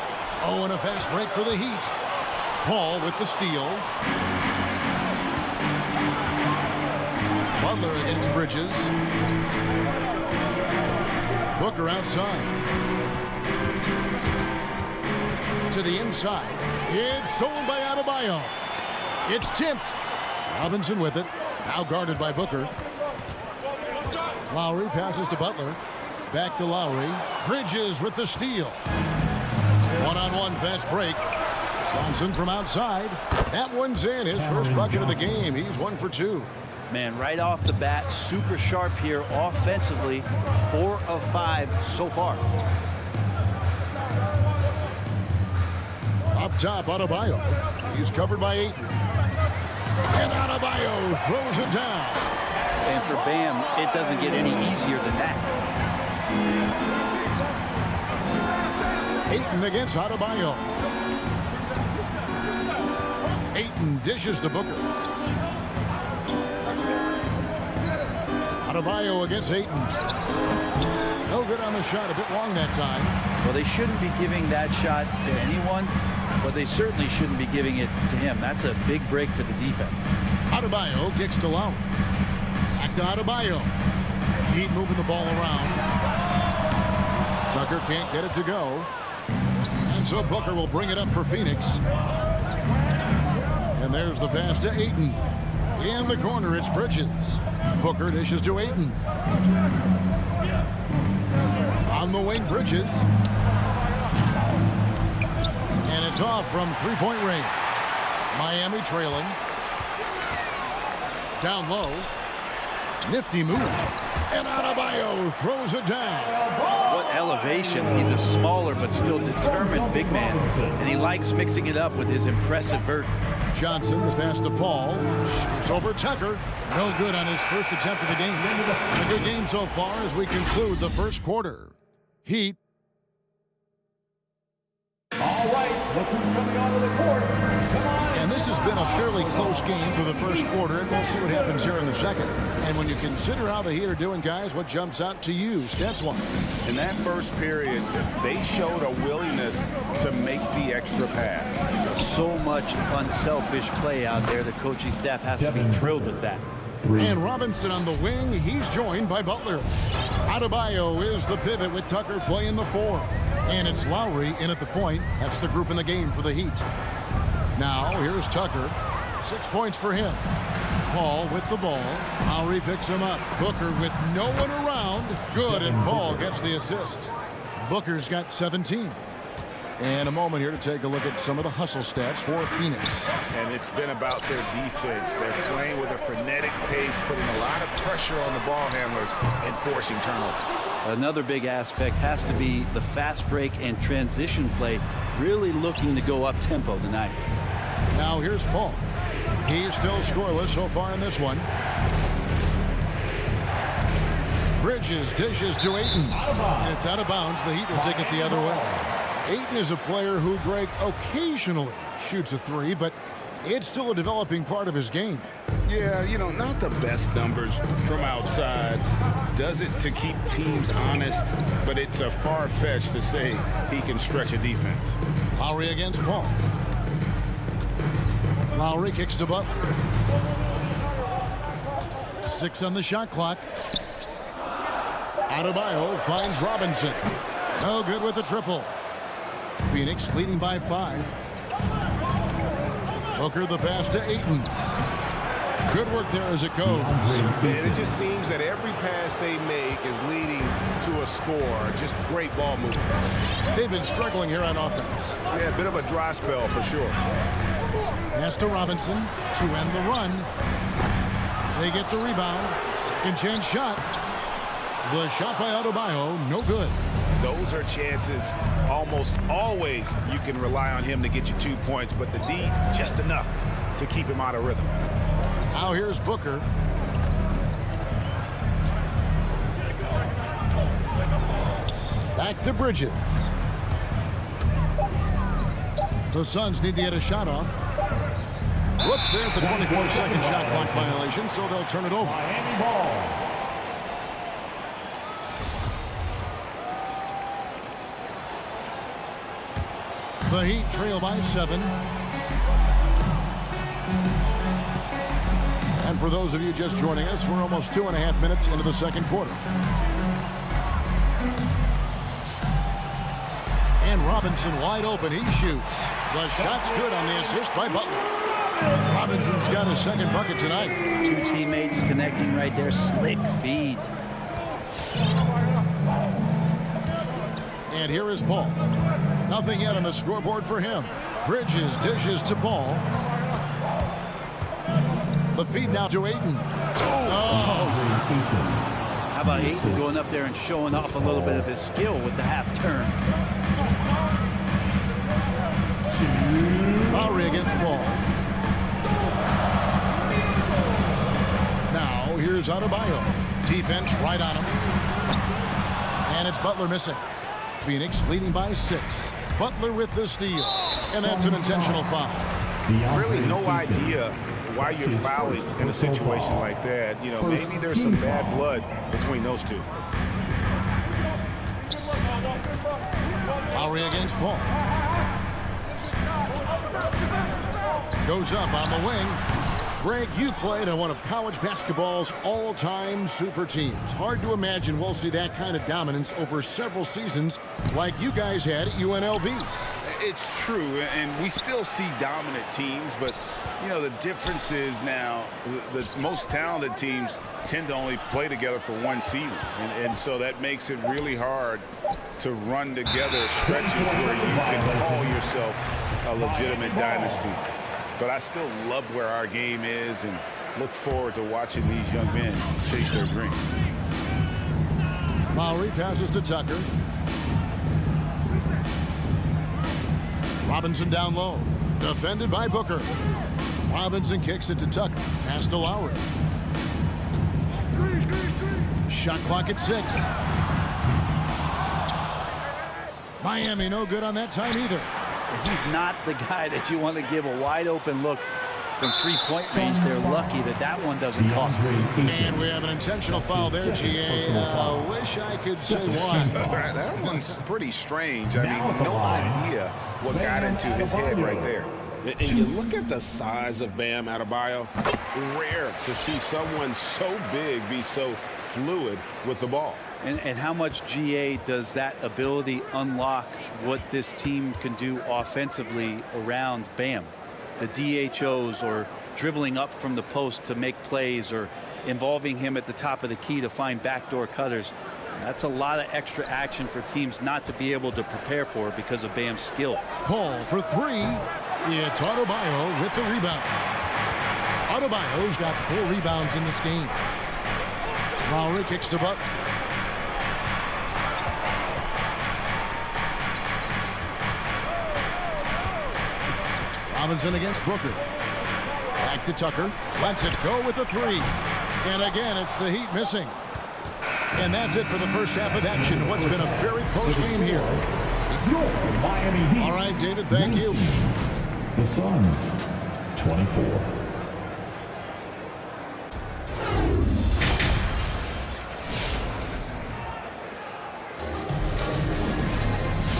Oh, and a fast break for the Heat. Paul with the steal. Butler against Bridges. Booker outside. To the inside. It's stolen by Adebayo. It's tipped. Robinson with it. Now guarded by Booker. Lowry passes to Butler. Back to Lowry. Bridges with the steal. One-on-one fast break. Johnson from outside. That one's in. His first bucket of the game. He's 1 for 2. Man, right off the bat, super sharp here offensively. 4 of 5 so far. Up top, Adebayo. He's covered by Ayton. And Adebayo throws it down. And for Bam, it doesn't get any easier than that. Ayton against Adebayo. Ayton dishes to Booker. Adebayo against Ayton. No good on the shot. A bit long that time. Well, they shouldn't be giving that shot to anyone, but they certainly shouldn't be giving it to him. That's a big break for the defense. Adebayo kicks to Lowry. Back to Adebayo. Heat moving the ball around. Tucker can't get it to go. And so Booker will bring it up for Phoenix. And there's the pass to Ayton. In the corner, it's Bridges. Booker dishes to Ayton. On the wing, Bridges. And it's off from three-point range. Miami trailing. Down low. Nifty move. And Adebayo throws it down. What elevation. He's a smaller but still determined big man. And he likes mixing it up with his impressive vert. Johnson, the pass to Paul. Shoots over Tucker. No good on his first attempt of the game. And a good game so far as we conclude the first quarter. Heat. All right, look who's coming onto the court. Come on. And this has been a fairly close game for the first quarter, and we'll see what happens here in the second. And when you consider how the Heat are doing, guys, what jumps out to you? Stetswan. In that first period, they showed a willingness to make the extra pass. So much unselfish play out there. The coaching staff has to be thrilled with that. And Robinson on the wing. He's joined by Butler. Adebayo is the pivot with Tucker playing the 4. And it's Lowry in at the point. That's the group in the game for the Heat. Now, here's Tucker. 6 points for him. Paul with the ball. Lowry picks him up. Booker with no one around. Good, and Paul gets the assist. Booker's got 17. And a moment here to take a look at some of the hustle stats for Phoenix. And it's been about their defense. They're playing with a frenetic pace, putting a lot of pressure on the ball handlers and forcing turnovers. Another big aspect has to be the fast break and transition play, really looking to go up tempo tonight. Now here's Paul. He's still scoreless so far in this one. Bridges dishes to Ayton. And it's out of bounds. The Heat will take it the other way. Ayton is a player who, Greg, occasionally shoots a 3, but it's still a developing part of his game. Yeah, you know, not the best numbers from outside. Does it to keep teams honest, but it's a far-fetched to say he can stretch a defense. Lowry against Paul. Lowry kicks to Butler. 6 on the shot clock. Adebayo finds Robinson. No good with the triple. Phoenix leading by 5. Booker the pass to Ayton. Good work there as it goes. And it just seems that every pass they make is leading to a score. Just great ball movement. They've been struggling here on offense. Yeah, a bit of a dry spell for sure. Pass to Robinson to end the run. They get the rebound. Second chance shot. The shot by Adebayo, no good. Those are chances almost always you can rely on him to get you 2 points, but the D, just enough to keep him out of rhythm. Now here's Booker. Back to Bridges. The Suns need to get a shot off. Whoops, there's the 24-second shot clock violation, so they'll turn it over. Miami ball. The Heat trail by 7. And for those of you just joining us, we're almost 2.5 minutes into the second quarter. And Robinson wide open. He shoots. The shot's good on the assist by Butler. Robinson's got his second bucket tonight. 2 teammates connecting right there. Slick feed. And here is Paul. Nothing yet on the scoreboard for him. Bridges dishes to Paul. The feed now to Ayton. How about Ayton going up there and showing off a little bit of his skill with the half turn? Lowry against Paul. Now here's Adebayo. Defense right on him. And it's Butler missing. Phoenix leading by 6. Butler with the steal. And that's an intentional foul. Really no idea why you're fouling in a situation like that. You know, maybe there's some bad blood between those two. Lowry against Paul. Goes up on the wing. Greg, you played on one of college basketball's all-time super teams. Hard to imagine we'll see that kind of dominance over several seasons like you guys had at UNLV. It's true, and we still see dominant teams, but, you know, the difference is now the most talented teams tend to only play together for one season, and so that makes it really hard to run together stretches where you can call yourself a legitimate dynasty. But I still love where our game is and look forward to watching these young men chase their dreams. Lowry passes to Tucker. Robinson down low. Defended by Booker. Robinson kicks it to Tucker. Pass to Lowry. Shot clock at 6. Miami no good on that time either. He's not the guy that you want to give a wide open look from three-point range. They're lucky that that one doesn't cost them. And we have an intentional foul there, GA. Wish I could say why. That one's pretty strange. I mean, no idea what got into his head right there. And you look at the size of Bam Adebayo, rare to see someone so big be so fluid with the ball. And how much, GA, does that ability unlock what this team can do offensively around Bam? The DHOs, or dribbling up from the post to make plays, or involving him at the top of the key to find backdoor cutters. That's a lot of extra action for teams not to be able to prepare for because of Bam's skill. Paul for 3. It's Adebayo with the rebound. Adebayo's got 4 rebounds in this game. Lowry kicks to Butler. Robinson against Booker. Back to Tucker. Lets it go with a 3. And again, it's the Heat missing. And that's it for the first half of action. What's been a very close game here. All right, David, thank you. The Suns, 24.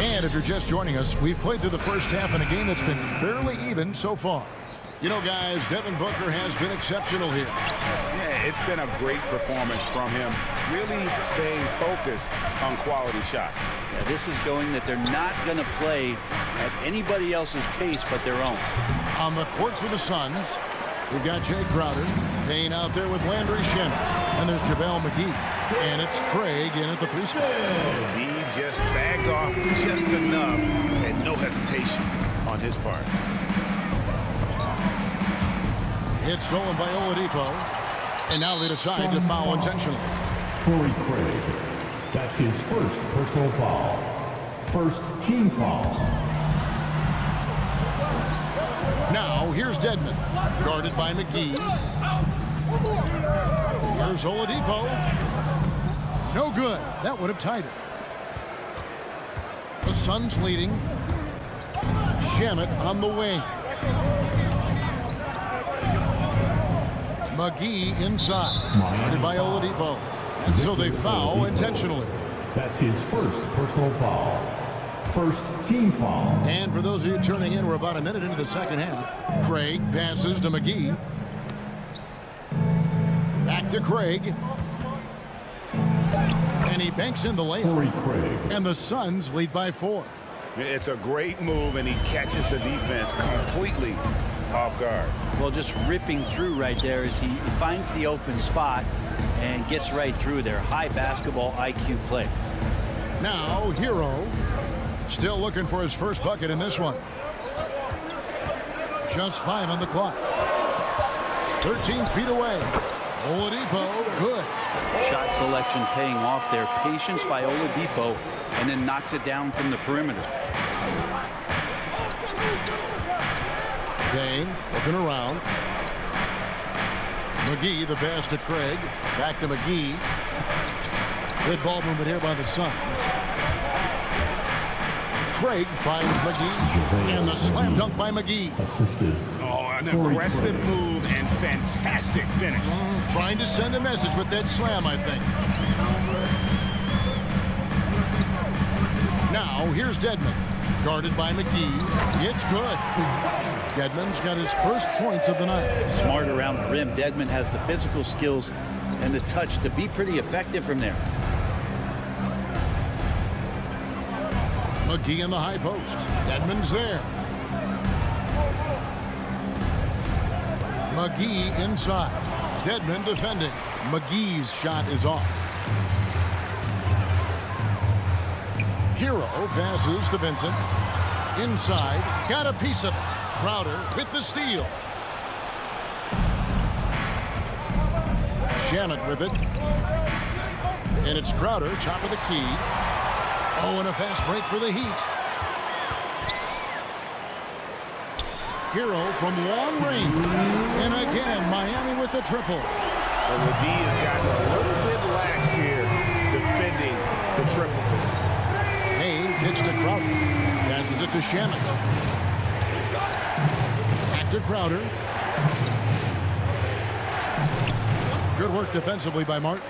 And if you're just joining us, we've played through the first half in a game that's been fairly even so far. You know, guys, Devin Booker has been exceptional here. Yeah, it's been a great performance from him, really staying focused on quality shots. Yeah, this is going that they're not going to play at anybody else's pace but their own. On the court for the Suns, we've got Jay Crowder. Payne out there with Landry Shamet. And there's JaVale McGee. And it's Craig in at the 3 spot. D just sagged off just enough, and no hesitation on his part. It's stolen by Oladipo. And now they decide to foul intentionally. Torrey Craig. That's his first personal foul. First team foul. Now, here's Dedmon. Guarded by McGee. Here's Oladipo. No good. That would have tied it. The Suns leading. Shamet on the wing. McGee inside. Guarded by Oladipo. And so they foul intentionally. That's his first personal foul. First team foul. And for those of you turning in, we're about a minute into the second half. Craig passes to McGee. Back to Craig. And he banks in the layup. And the Suns lead by 4. It's a great move, and he catches the defense completely off guard. Well, just ripping through right there as he finds the open spot and gets right through there. High basketball IQ play. Now, Hero still looking for his first bucket in this one. Just 5 on the clock. 13 feet away. Oladipo, good. Shot selection paying off there. Patience by Oladipo, and then knocks it down from the perimeter. Dane looking around. McGee, the pass to Craig. Back to McGee. Good ball movement here by the Suns. Craig finds McGee. And the slam dunk by McGee. Assisted. Oh, an aggressive move and fantastic finish. Trying to send a message with that slam, I think. Now, here's Dedmon. Guarded by McGee. It's good. Dedmon's got his first points of the night. Smart around the rim. Dedmon has the physical skills and the touch to be pretty effective from there. McGee in the high post. Dedmon's there. McGee inside. Dedmon defending. McGee's shot is off. Hero passes to Vincent. Inside. Got a piece of it. Crowder with the steal. Shamet with it. And it's Crowder, top of the key. Oh, and a fast break for the Heat. Hero from long range. And again, Miami with the triple. And the D has gotten a little bit lax here defending the triple. Payne kicks to Crowder. Passes it to Shamet. Back to Crowder. Good work defensively by Martin.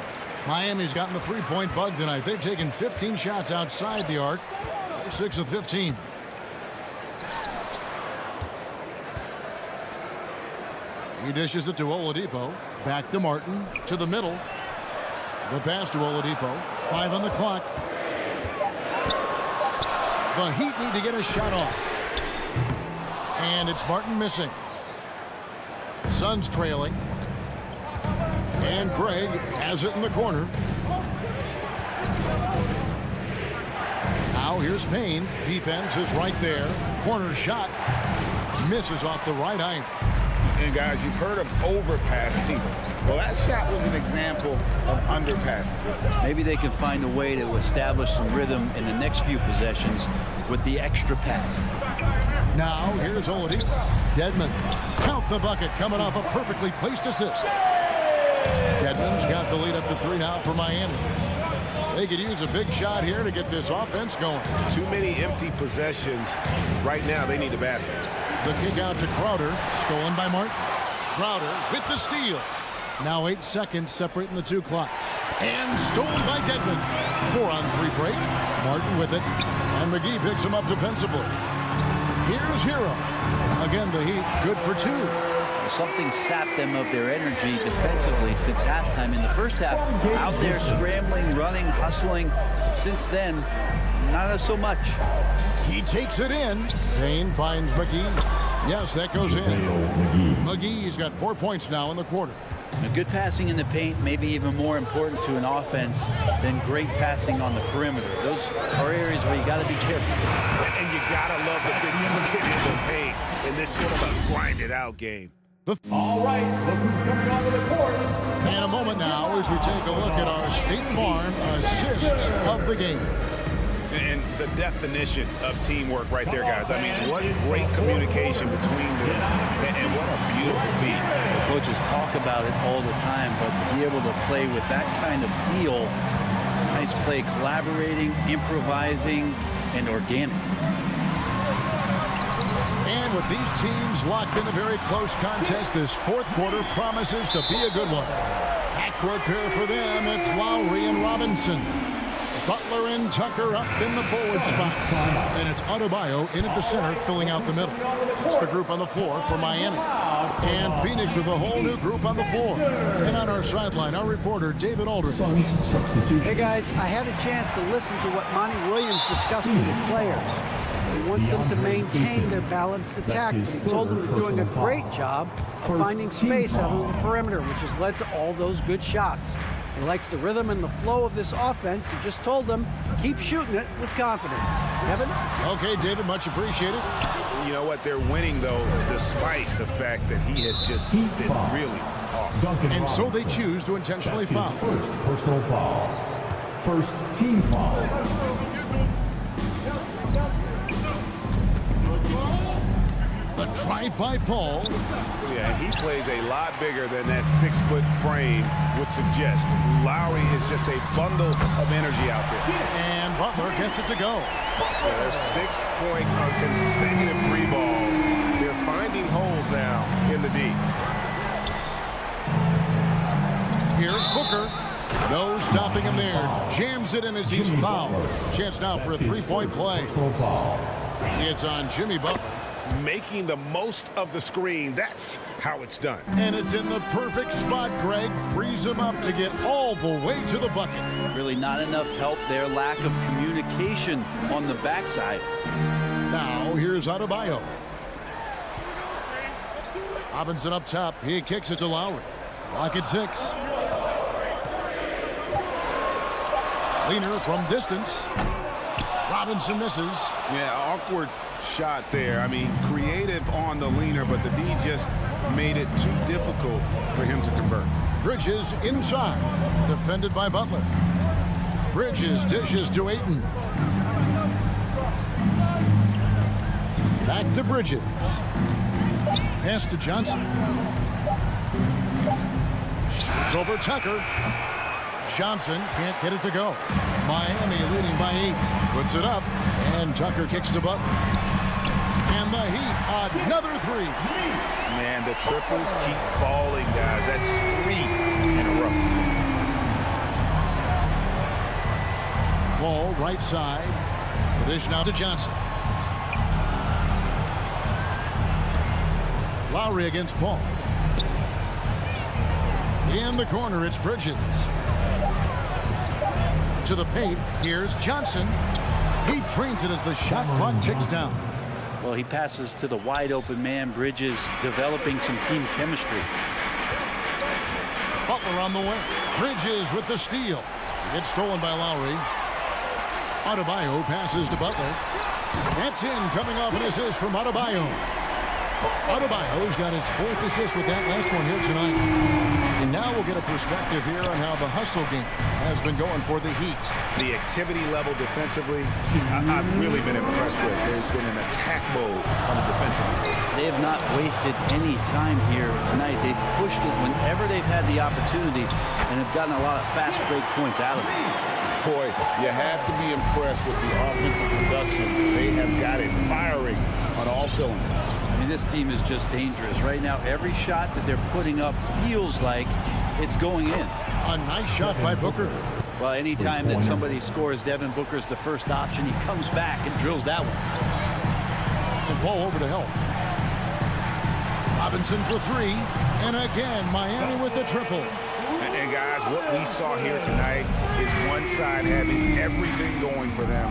Miami's gotten the three-point bug tonight. They've taken 15 shots outside the arc. They're 6 of 15. He dishes it to Oladipo. Back to Martin. To the middle. The pass to Oladipo. 5 on the clock. The Heat need to get a shot off. And it's Martin missing. Suns trailing. And Craig has it in the corner. Now here's Payne. Defense is right there. Corner shot. Misses off the right eye. And guys, you've heard of overpassing. Well, that shot was an example of underpassing. Maybe they can find a way to establish some rhythm in the next few possessions with the extra pass. Now here's Oladipo. Dedmon. Count the bucket coming off a perfectly placed assist. Dedmon's got the lead up to 3 now for Miami. They could use a big shot here to get this offense going. Too many empty possessions. Right now, they need a basket. The kick out to Crowder. Stolen by Martin. Crowder with the steal. Now 8 seconds separating the two clocks. And stolen by Dedmon. 4-on-3 break. Martin with it. And McGee picks him up defensively. Here's Hero. Again, the Heat good for 2. Something sapped them of their energy defensively since halftime. In the first half, out there scrambling, running, hustling. Since then, not so much. He takes it in. Payne finds McGee. Yes, that goes in. McGee's got 4 points now in the quarter. Now, good passing in the paint may be even more important to an offense than great passing on the perimeter. Those are areas where you got to be careful. And you got to love the big bucket in the paint in this sort of a grinded-out game. All right, look who's coming onto the court. In a moment now as we take a look at our State Farm assists of the game. And the definition of teamwork right there, guys. I mean, what great communication between them, and what a beautiful feat. Coaches talk about it all the time, but to be able to play with that kind of feel, nice play, collaborating, improvising, and organic. And with these teams locked in a very close contest, this fourth quarter promises to be a good one. Backcourt pair for them, it's Lowry and Robinson. Butler and Tucker up in the forward spot. And it's Adebayo in at the center, filling out the middle. It's the group on the floor for Miami. And Phoenix with a whole new group on the floor. And on our sideline, our reporter, David Aldridge. Hey, guys, I had a chance to listen to what Monty Williams discussed with his players. He wants them to maintain their balanced attack. He told them they're doing a great job of finding space out on the perimeter, which has led to all those good shots. He likes the rhythm and the flow of this offense. He just told them, keep shooting it with confidence. Kevin? Okay, David, much appreciated. You know what? They're winning, though, despite the fact that he has just been really off. And so they choose to intentionally foul. First personal foul. First team foul. The drive by Paul. Yeah, he plays a lot bigger than that 6-foot frame would suggest. Lowry is just a bundle of energy out there. And Butler gets it to go. Yeah, there's 6 points on consecutive 3 balls. They're finding holes now in the D. Here's Booker. No stopping him there. Jams it in as he's fouled. Chance now for a 3-point play. It's on Jimmy Butler. making the most of the screen. That's how it's done. And it's in the perfect spot, Greg. Frees him up to get all the way to the bucket. Really not enough help there. Lack of communication on the backside. Now, here's Adebayo. Robinson up top. He kicks it to Lowry. Clock at 6. Leaner from distance. Robinson misses. Yeah, awkward shot there. I mean, creative on the leaner, but the D just made it too difficult for him to convert. Bridges inside. Defended by Butler. Bridges dishes to Ayton. Back to Bridges. Pass to Johnson. Shoots over Tucker. Johnson can't get it to go. Miami leading by 8. Puts it up. And Tucker kicks to Butler. And the Heat, another 3. Man, the triples keep falling, guys. That's 3 in a row. Ball right side. The dish now to Johnson. Lowry against Paul. In the corner, it's Bridges. To the paint, here's Johnson. He trains it as the shot clock ticks down. Well, he passes to the wide open man. Bridges developing some team chemistry. Butler on the way. Bridges with the steal. Gets stolen by Lowry. Adebayo passes to Butler. That's in, coming off an assist from Adebayo. Adebayo's got his 4th assist with that last one here tonight. And now we'll get a perspective here on how the hustle game has been going for the Heat. The activity level defensively, I've really been impressed with. There's been an attack mode on the defensive end. They have not wasted any time here tonight. They've pushed it whenever they've had the opportunity and have gotten a lot of fast break points out of it. Boy, you have to be impressed with the offensive production. They have got it firing on all cylinders. I mean, this team is just dangerous. Right now, every shot that they're putting up feels like it's going in. A nice shot by Booker. Well, anytime that somebody scores, Devin Booker's the first option. He comes back and drills that one. And Paul over to help. Robinson for 3. And again, Miami with the triple. And guys, what we saw here tonight is one side having everything going for them.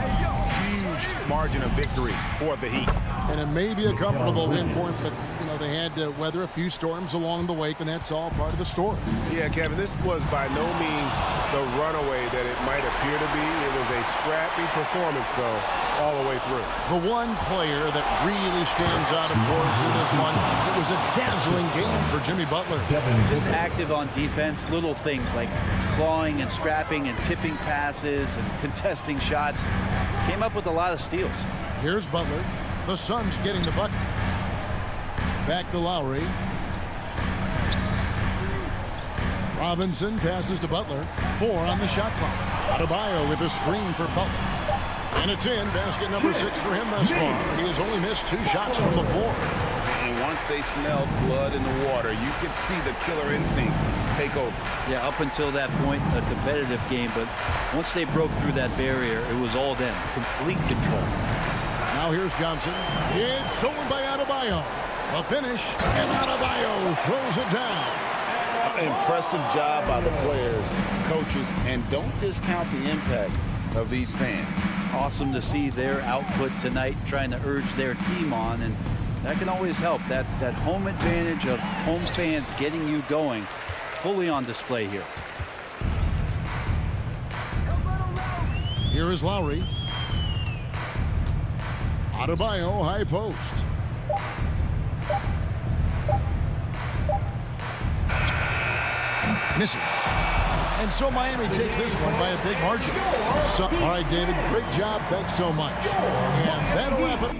Huge margin of victory for the Heat. And it may be a comfortable win for them, but, you know, they had to weather a few storms along the way, and that's all part of the story. Yeah, Kevin, this was by no means the runaway that it might appear to be. It was a scrappy performance, though, all the way through. The one player that really stands out, of course, in this one, it was a dazzling game for Jimmy Butler. Just active on defense, little things like clawing and scrapping and tipping passes and contesting shots. Came up with a lot of steals. Here's Butler. The Suns getting the bucket. Back to Lowry. Robinson passes to Butler. 4 on the shot clock. Adebayo with a screen for Butler. And it's in. Basket number 6 for him thus far. He has only missed 2 shots from the floor. And once they smelled blood in the water, you could see the killer instinct take over. Yeah, up until that point, a competitive game, but once they broke through that barrier, it was all them. Complete control. Now here's Johnson. It's stolen by Adebayo. A finish, and Adebayo throws it down. Impressive job by the players, coaches, and don't discount the impact of these fans. Awesome to see their output tonight, trying to urge their team on, and that can always help. That home advantage of home fans getting you going, fully on display here. Here is Lowry. Adebayo, high post. Misses. And so Miami takes this one by a big margin. So, all right, David, great job. Thanks so much. And that'll wrap it.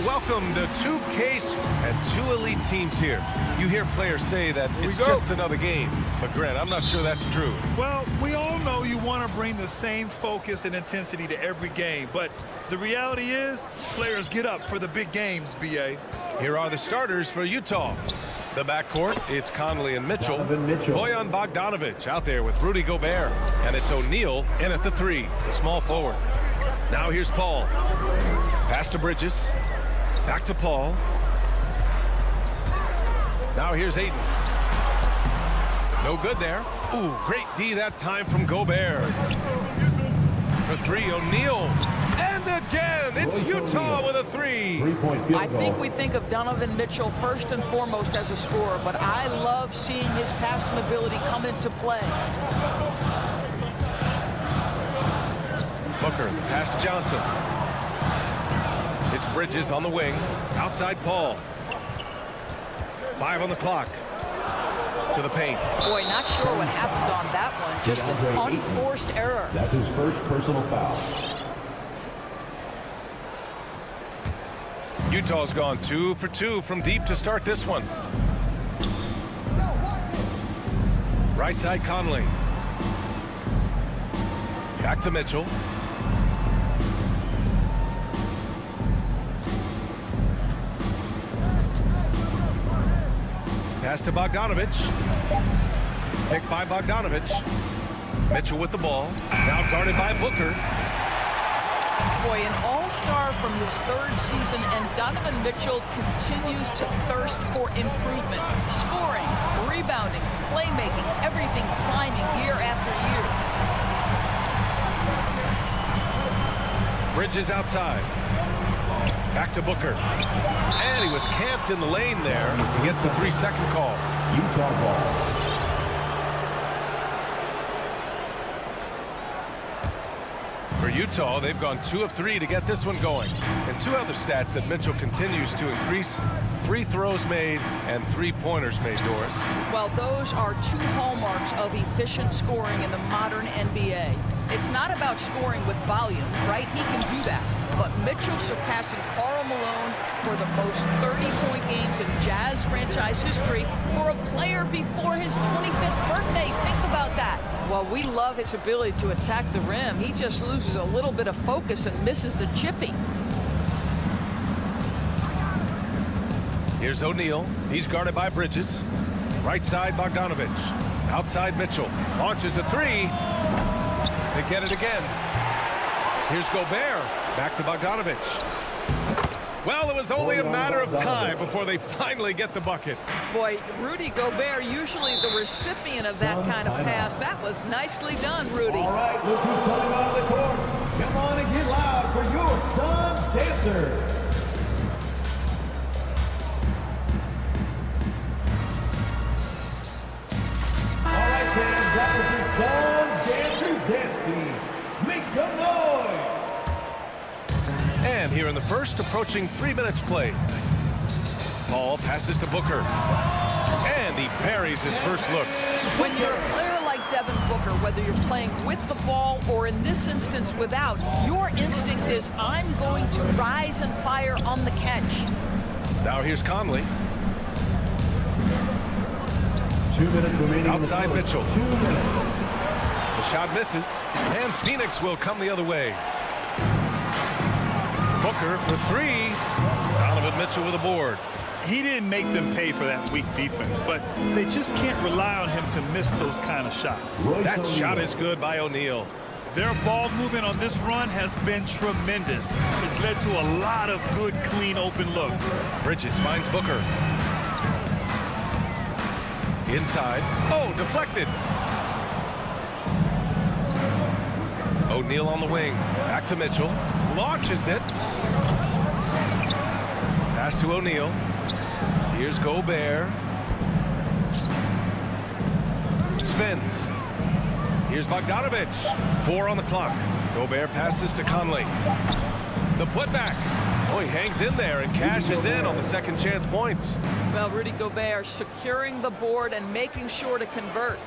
welcome to two case and two elite teams here. You hear players say that it's just another game. But, Grant, I'm not sure that's true. Well, we all know you want to bring the same focus and intensity to every game. But the reality is, players get up for the big games, B.A. Here are the starters for Utah. The backcourt, it's Conley and Mitchell. Bojan Bogdanovic out there with Rudy Gobert. And it's O'Neal in at the 3, the small forward. Now here's Paul. Pass to Bridges. Back to Paul. Now here's Ayton. No good there. Ooh, great D that time from Gobert. For 3, O'Neal. And again, it's Utah with a 3. I think we think of Donovan Mitchell first and foremost as a scorer, but I love seeing his passing ability come into play. Booker, pass to Johnson. It's Bridges on the wing. Outside Paul. 5 on the clock. To the paint. Boy, not sure what happened on that one. Just an unforced error. That's his first personal foul. Utah's gone 2 for 2 from deep to start this one. Right side Conley. Back to Mitchell. Pass to Bogdanovic. Picked by Bogdanovic. Mitchell with the ball. Now guarded by Booker. Boy, an all-star from his 3rd season, and Donovan Mitchell continues to thirst for improvement. Scoring, rebounding, playmaking, everything climbing year after year. Bridges outside. Back to Booker. And he was camped in the lane there. He gets the 3-second call. Utah ball. For Utah, they've gone 2 of 3 to get this one going. And 2 other stats that Mitchell continues to increase: free throws made and 3-pointers made, Doris. Well, those are 2 hallmarks of efficient scoring in the modern NBA. It's not about scoring with volume, right? He can do that. But Mitchell surpassing Karl Malone for the most 30-point games in Jazz franchise history for a player before his 25th birthday. Think about that. Well, we love his ability to attack the rim. He just loses a little bit of focus and misses the chipping. Here's O'Neal. He's guarded by Bridges. Right side Bogdanovic. Outside Mitchell. Launches a 3. They get it again. Here's Gobert. Back to Bogdanovic. Well, it was only a matter of time before they finally get the bucket. Boy, Rudy Gobert, usually the recipient of that kind of pass. That was nicely done, Rudy. All right, look who's coming on the court. Come on and get loud for your Suns dancers. All right, fans, that was your Suns dancers dance team. Make some noise. And here in the first, approaching 3 minutes played. Paul passes to Booker. And he parries his first look. When you're a player like Devin Booker, whether you're playing with the ball or in this instance without, your instinct is, I'm going to rise and fire on the catch. Now here's Conley. 2 minutes remaining. Outside Mitchell. 2 minutes. The shot misses. And Phoenix will come the other way. Booker for 3. Donovan Mitchell with a board. He didn't make them pay for that weak defense, but they just can't rely on him to miss those kind of shots. That shot is good by O'Neal. Their ball movement on this run has been tremendous. It's led to a lot of good, clean, open looks. Bridges finds Booker. Inside. Oh, deflected. O'Neal on the wing. Back to Mitchell. Launches it. Pass to O'Neal. Here's Gobert. Spins. Here's Bogdanovic. 4 on the clock. Gobert passes to Conley. The putback. Oh, he hangs in there and cashes in on the second chance points. Well, Rudy Gobert securing the board and making sure to convert.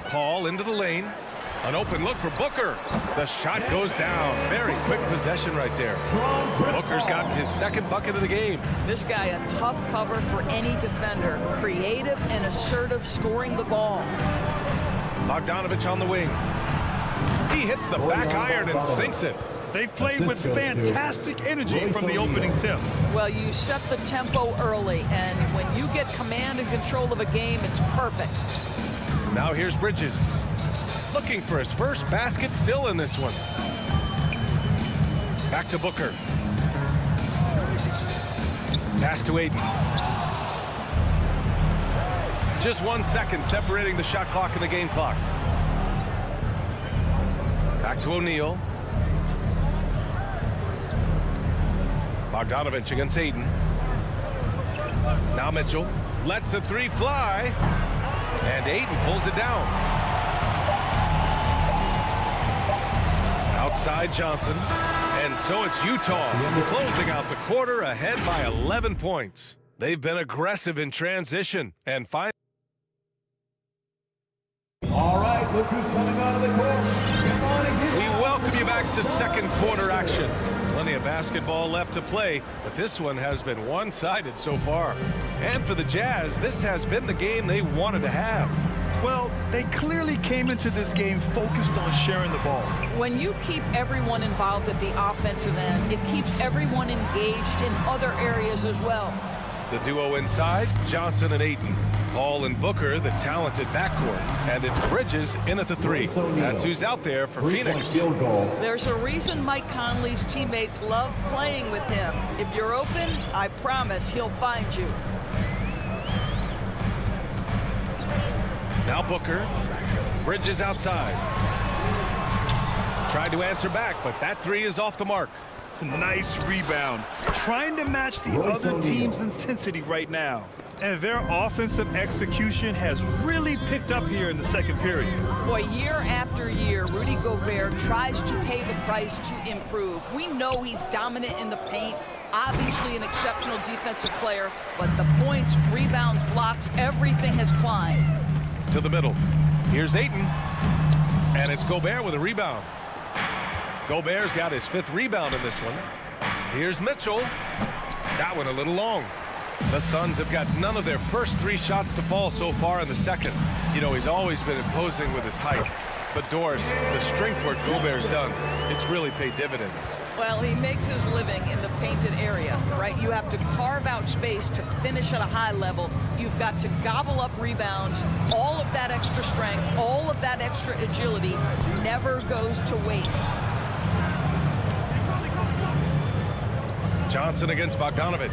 Paul into the lane. An open look for Booker. The shot goes down. Very quick possession right there. Booker's gotten his second bucket of the game. This guy, a tough cover for any defender. Creative and assertive scoring the ball. Bogdanovich on the wing. He hits the back iron and sinks it. They've played with fantastic energy from the opening tip. Well, you set the tempo early, and when you get command and control of a game, it's perfect. Now here's Bridges. Looking for his first basket, still in this one. Back to Booker. Pass to Aiden. Just 1 second separating the shot clock and the game clock. Back to O'Neal. Bogdanovich against Aiden. Now Mitchell lets the three fly. And Aiden pulls it down. Outside Johnson. And so it's Utah closing out the quarter ahead by 11 points. They've been aggressive in transition and finally. All right, look who's coming out of the court. Come on and get We welcome you back to second quarter action. Plenty of basketball left to play, but this one has been one-sided so far. And for the Jazz, this has been the game they wanted to have. Well, they clearly came into this game focused on sharing the ball. When you keep everyone involved at the offensive end, it keeps everyone engaged in other areas as well. The duo inside, Johnson and Aiden. Paul and Booker, the talented backcourt. And it's Bridges in at the three. That's who's out there for Phoenix. There's a reason Mike Conley's teammates love playing with him. If you're open, I promise he'll find you. Now Booker. Bridges outside. Tried to answer back, but that three is off the mark. Nice rebound. Trying to match the other team's intensity right now. And their offensive execution has really picked up here in the second period. Boy, year after year, Rudy Gobert tries to pay the price to improve. We know he's dominant in the paint, obviously an exceptional defensive player, but the points, rebounds, blocks, everything has climbed. To the middle. Here's Ayton. And it's Gobert with a rebound. Gobert's got his fifth rebound in this one. Here's Mitchell. That one a little long. The Suns have got none of their first three shots to fall so far in the second. You know, he's always been imposing with his height. But Doris, the strength work Gobert's done, it's really paid dividends. Well, he makes his living in the painted area, right? You have to carve out space to finish at a high level. You've got to gobble up rebounds. All of that extra strength, all of that extra agility never goes to waste. Johnson against Bogdanovich.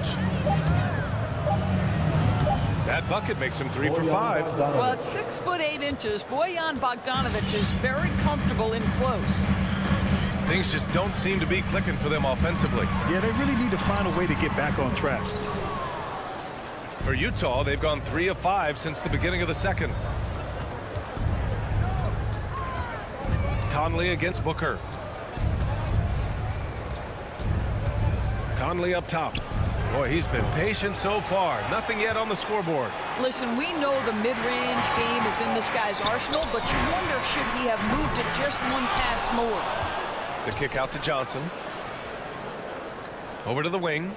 That bucket makes him 3 for 5. Well, at 6'8". Bojan Bogdanovich is very comfortable in close. Things just don't seem to be clicking for them offensively. Yeah, they really need to find a way to get back on track. For Utah, they've gone 3 of 5 since the beginning of the second. Conley against Booker. Conley up top. Boy, he's been patient so far. Nothing yet on the scoreboard. Listen, we know the mid-range game is in this guy's arsenal, but you wonder should he have moved it just one pass more. The kick out to Johnson. Over to the wing.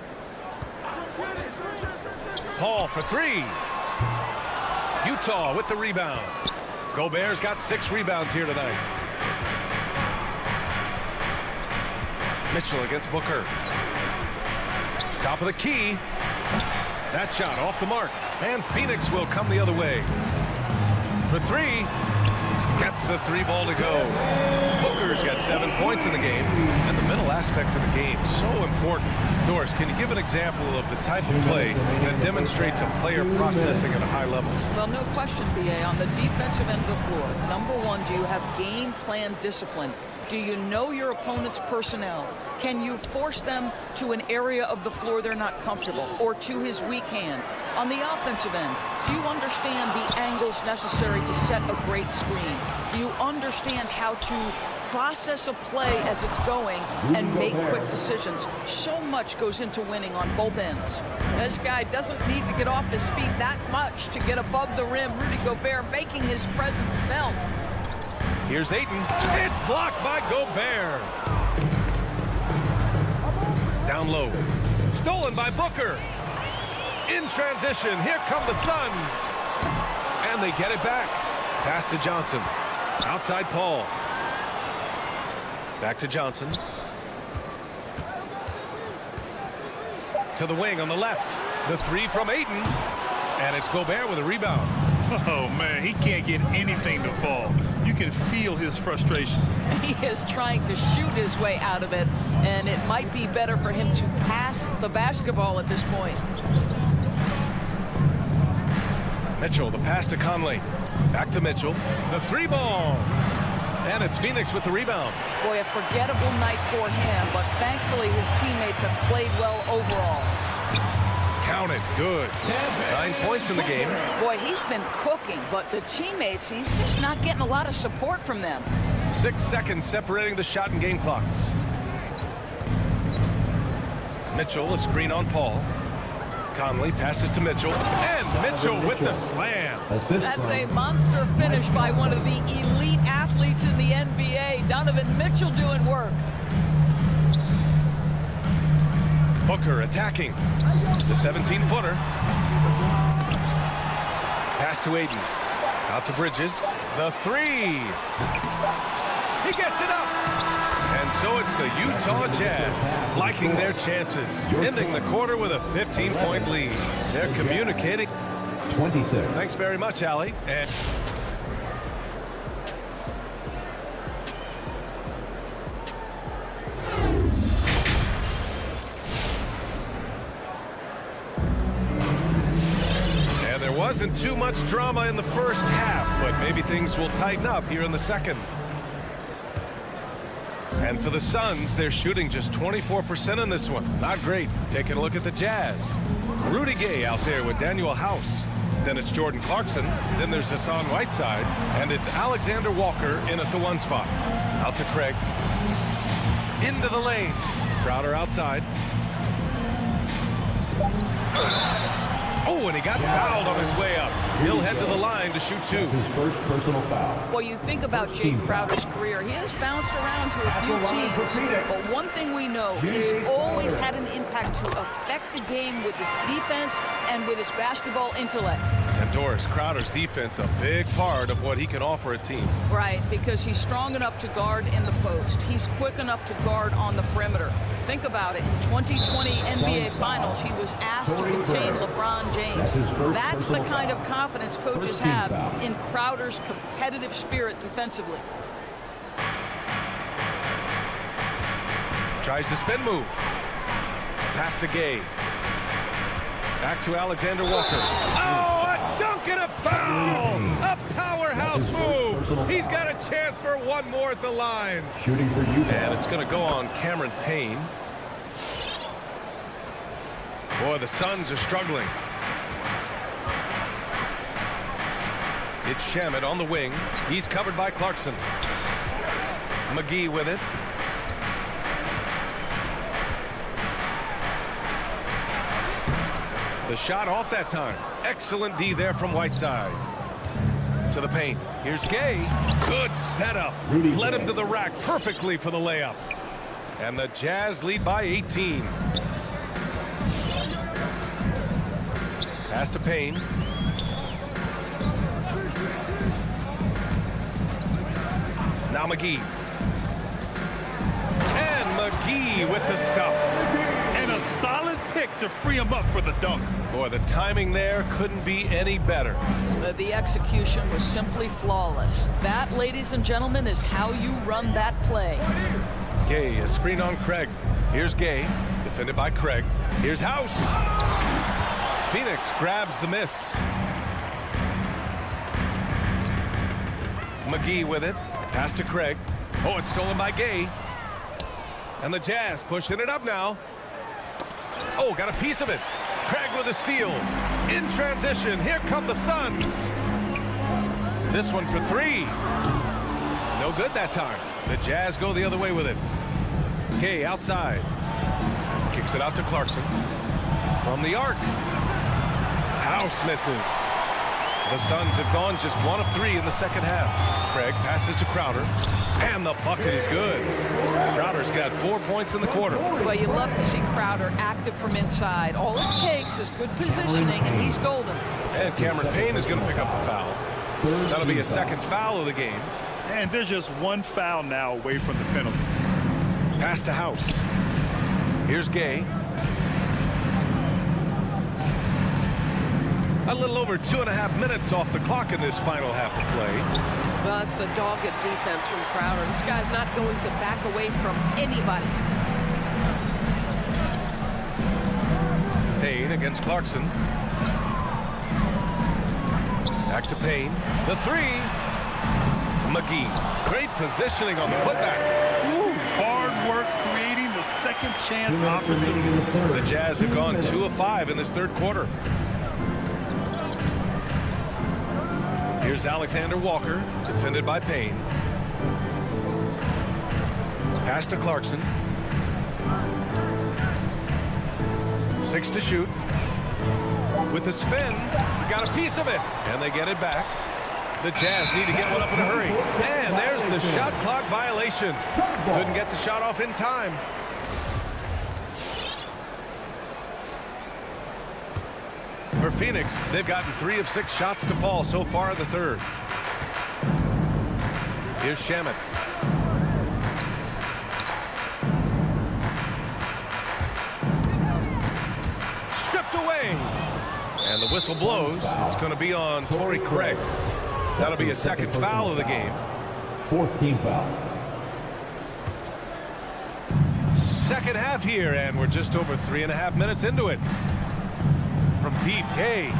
Paul for three. Utah with the rebound. Gobert's got 6 rebounds here tonight. Mitchell against Booker. Top of the key. That shot off the mark. And Phoenix will come the other way. For three. Gets the 3 ball to go. Booker's got 7 points in the game. And the middle aspect of the game, so important. Doris, can you give an example of the type of play that demonstrates a player processing at a high level? Well, no question, B.A. On the defensive end of the floor, number one, do you have game plan discipline? Do you know your opponent's personnel? Can you force them to an area of the floor they're not comfortable or to his weak hand? On the offensive end, do you understand the angles necessary to set a great screen? Do you understand how to process a play as it's going and make quick decisions? So much goes into winning on both ends. This guy doesn't need to get off his feet that much to get above the rim. Rudy Gobert making his presence felt. Here's Ayton. It's blocked by Gobert. Down low. Stolen by Booker. In transition, here come the Suns. And they get it back. Pass to Johnson. Outside Paul. Back to Johnson. To the wing on the left. The three from Ayton. And it's Gobert with a rebound. Oh, man, he can't get anything to fall. You can feel his frustration. He is trying to shoot his way out of it, and it might be better for him to pass the basketball at this point. Mitchell, the pass to Conley. Back to Mitchell. The three ball. And it's Phoenix with the rebound. Boy, a forgettable night for him, but thankfully his teammates have played well overall. Count it. Good. 9 points in the game. Boy, he's been cooking, but the teammates, he's just not getting a lot of support from them. 6 seconds separating the shot and game clocks. Mitchell, a screen on Paul. Conley passes to Mitchell. And Mitchell with the slam. That's a monster finish by one of the elite athletes in the NBA. Donovan Mitchell doing work. Booker attacking. The 17-footer. Pass to Ayton. Out to Bridges. The three. He gets it up. And so it's the Utah Jazz liking their chances, ending the quarter with a 15-point lead. They're communicating. 26. Thanks very much, Allie. And there wasn't too much drama in the first half, but maybe things will tighten up here in the second. And for the Suns, they're shooting just 24% in this one. Not great. Taking a look at the Jazz. Rudy Gay out there with Daniel House. Then it's Jordan Clarkson. Then there's Hassan Whiteside. And it's Alexander Walker in at the 1 spot. Out to Craig. Into the lane. Crowder outside. Oh, and he got fouled on his way up. He'll head to the line to shoot 2. That's his first personal foul. Well, you think about Jay Crowder's career, he has bounced around to a few teams. But one thing we know, he's always had an impact to affect the game with his defense and with his basketball intellect. And Doris, Crowder's defense, a big part of what he can offer a team. Right, because he's strong enough to guard in the post. He's quick enough to guard on the perimeter. Think about it. In 2020 NBA Finals, he was asked to contain LeBron James. That's the kind of confidence coaches have in Crowder's competitive spirit defensively. Tries the spin move. Pass to Gay. Back to Alexander Walker. Oh, a dunk and a foul! A powerhouse move! He's got a chance for one more at the line. Shooting for Utah. And it's going to go on Cameron Payne. Boy, the Suns are struggling. It's Shamet on the wing. He's covered by Clarkson. McGee with it. The shot off that time. Excellent D there from Whiteside. To the paint. Here's Gay. Good setup. Led him to the rack perfectly for the layup. And the Jazz lead by 18. Pass to Payne. Now McGee. And McGee with the stuff. And a solid pick to free him up for the dunk. Boy, the timing there couldn't be any better. The execution was simply flawless. That, ladies and gentlemen, is how you run that play. Gay, a screen on Craig. Here's Gay, defended by Craig. Here's House. Phoenix grabs the miss. McGee with it. Pass to Craig. Oh, it's stolen by Gay. And the Jazz pushing it up now. Oh, got a piece of it. Craig with a steal. In transition, here come the Suns. This one for 3. No good that time. The Jazz go the other way with it. Gay outside. Kicks it out to Clarkson. From the arc. House misses. The Suns have gone just 1 of 3 in the second half. Craig passes to Crowder, and the bucket is good. Crowder's got 4 points in the quarter. Well, you love to see Crowder active from inside. All it takes is good positioning, and he's golden. And Cameron Payne is going to pick up the foul. That'll be a second foul of the game. And there's just one foul now away from the penalty. Pass to House. Here's Gay. A little over 2.5 minutes off the clock in this final half of play. Well, it's the dogged defense from Crowder. This guy's not going to back away from anybody. Payne against Clarkson. Back to Payne. The three. McGee. Great positioning on the putback. Ooh, hard work creating the second chance opportunity. The Jazz have gone 2 of 5 in this third quarter. Here's Alexander Walker, defended by Payne. Pass to Clarkson. 6 to shoot. With the spin, got a piece of it, and they get it back. The Jazz need to get one up in a hurry. And there's the shot clock violation. Couldn't get the shot off in time. For Phoenix, they've gotten 3 of 6 shots to fall so far in the third. Here's Shamet. Stripped away. And the whistle blows. It's going to be on Torrey Craig. That'll be a second foul of the game. 4th team foul. Second half here, and we're just over 3.5 minutes into it. From deep, Gay.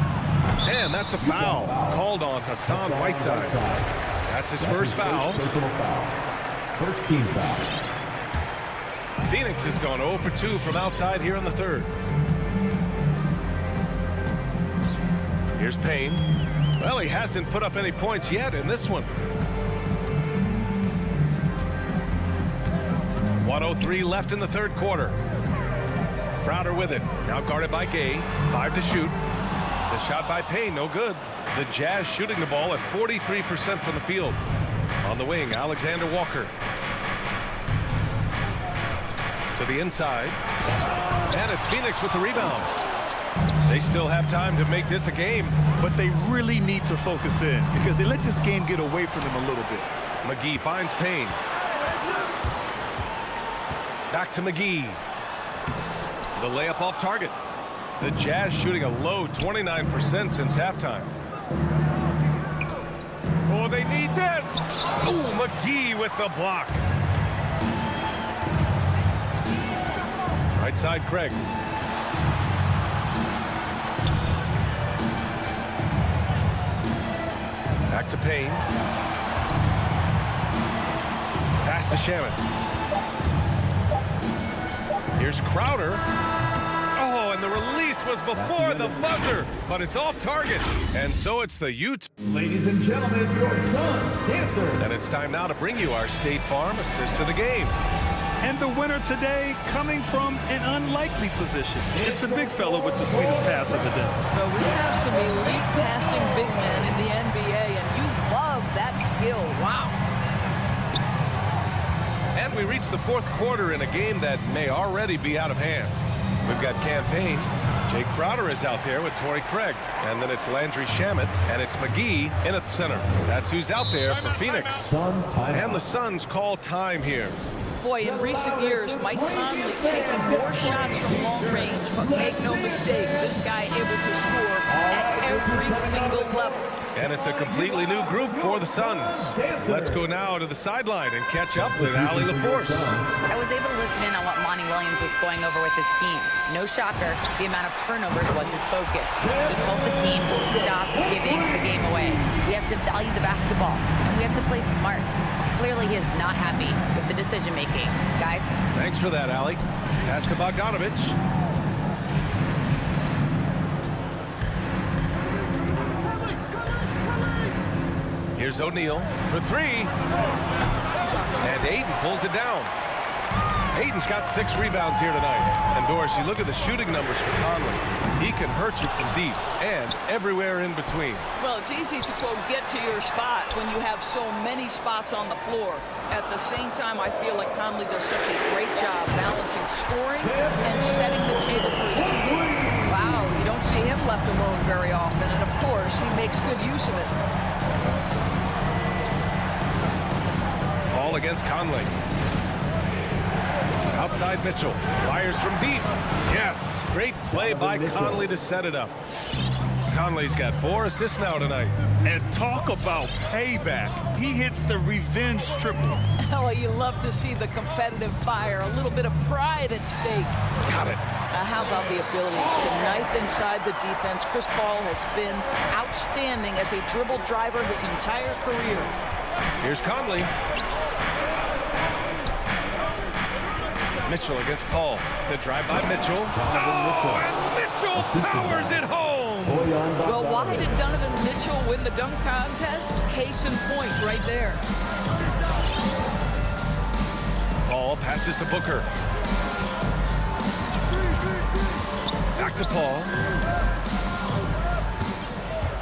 And that's a foul called on Hassan Whiteside. That's his first foul. First team foul. Phoenix has gone 0 for 2 from outside here in the third. Here's Payne. Well, he hasn't put up any points yet in this one. 1:03 left in the third quarter. Crowder with it. Now guarded by Gay. 5 to shoot. The shot by Payne, no good. The Jazz shooting the ball at 43% from the field. On the wing, Alexander Walker. To the inside. And it's Phoenix with the rebound. They still have time to make this a game. But they really need to focus in because they let this game get away from them a little bit. McGee finds Payne. Back to McGee. The layup off target. The Jazz shooting a low 29% since halftime. Oh, they need this. Oh, McGee with the block. Right side, Craig. Back to Payne. Pass to Shamet. Here's Crowder. Oh, and the release was before the buzzer, but it's off target. And so it's the Utes. Ladies and gentlemen, your Suns dancer. And it's time now to bring you our State Farm assist to the game. And the winner today coming from an unlikely position. It's the big fella with the sweetest pass of the day. So we have some elite passing big men in the NBA, and you love that skill. Wow. And we reach the fourth quarter in a game that may already be out of hand. We've got Cam Payne. Jay Crowder is out there with Torrey Craig. And then it's Landry Shamet, and it's McGee in at the center. That's who's out there for Phoenix. And the Suns call time here. Boy, in recent years, Mike Conley taking more shots from long range, but make no mistake, this guy able to score at every single level. And it's a completely new group for the Suns. Let's go now to the sideline and catch up with Allie LaForce. I was able to listen in on what Monty Williams was going over with his team. No shocker, the amount of turnovers was his focus. He told the team, stop giving the game away. We have to value the basketball, and we have to play smart. Clearly, he is not happy with the decision-making. Guys? Thanks for that, Allie. Pass to Bogdanovich. Here's O'Neal for 3. And Aiden pulls it down. Ayton's got 6 rebounds here tonight. And Doris, you look at the shooting numbers for Conley. He can hurt you from deep and everywhere in between. Well, it's easy to, quote, get to your spot when you have so many spots on the floor. At the same time, I feel like Conley does such a great job balancing scoring and setting the table for his teammates. Wow, you don't see him left alone very often, and of course, he makes good use of it. Ball against Conley. Outside Mitchell. Fires from deep. Yes. Great play by Conley to set it up. Conley's got 4 assists now tonight. And talk about payback. He hits the revenge triple. Oh, you love to see the competitive fire. A little bit of pride at stake. Got it. How about the ability to knife inside the defense? Chris Paul has been outstanding as a dribble driver his entire career. Here's Conley. Mitchell against Paul. The drive by Mitchell. Oh, and Mitchell powers it home. Well, why did Donovan Mitchell win the dunk contest? Case in point right there. Paul passes to Booker. Back to Paul.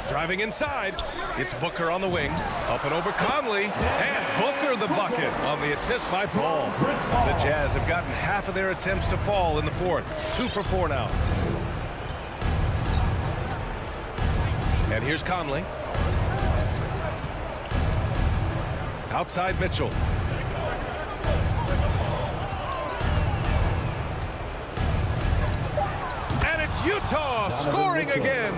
Driving inside. It's Booker on the wing. Up and over Conley. And Booker the bucket on the assist by Paul. The Jazz have gotten half of their attempts to fall in the fourth. 2 for 4 now. And here's Conley. Outside Mitchell. And it's Utah scoring again.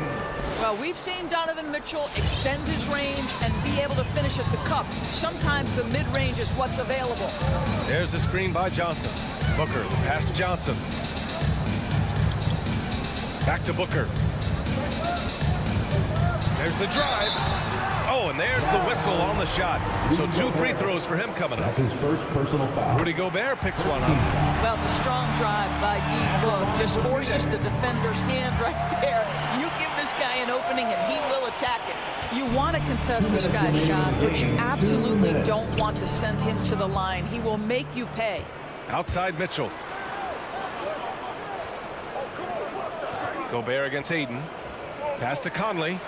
Well, we've seen Donovan Mitchell extend his range and be able to finish at the cup. Sometimes the mid-range is what's available. There's the screen by Johnson. Booker, the pass to Johnson. Back to Booker. There's the drive. Oh, and there's the whistle on the shot. So 2 free throws for him coming up. That's his first personal foul. Rudy Gobert picks one up. Well, the strong drive by D-Book just forces the defender's hand right there. You give this guy an opening and he will attack it. You want to contest this guy's shot, but you absolutely don't want to send him to the line. He will make you pay. Outside Mitchell. Gobert against Ayton. Pass to Conley.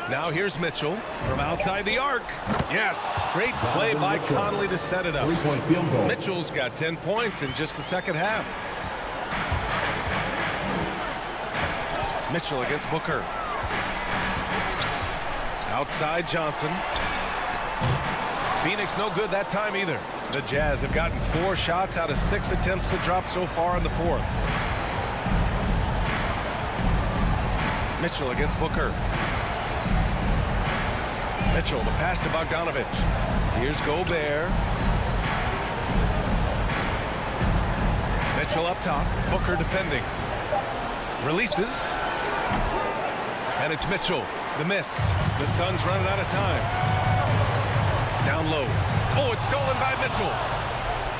Now here's Mitchell from outside the arc. Yes, great play by Conley to set it up. Mitchell's got 10 points in just the second half. Mitchell against Booker. Outside Johnson. Phoenix no good that time either. The Jazz have gotten 4 shots out of 6 attempts to drop so far in the fourth. Mitchell against Booker. Mitchell, the pass to Bogdanovich. Here's Gobert. Mitchell up top. Booker defending. Releases. And it's Mitchell. The miss. The Suns running out of time. Down low. Oh, it's stolen by Mitchell.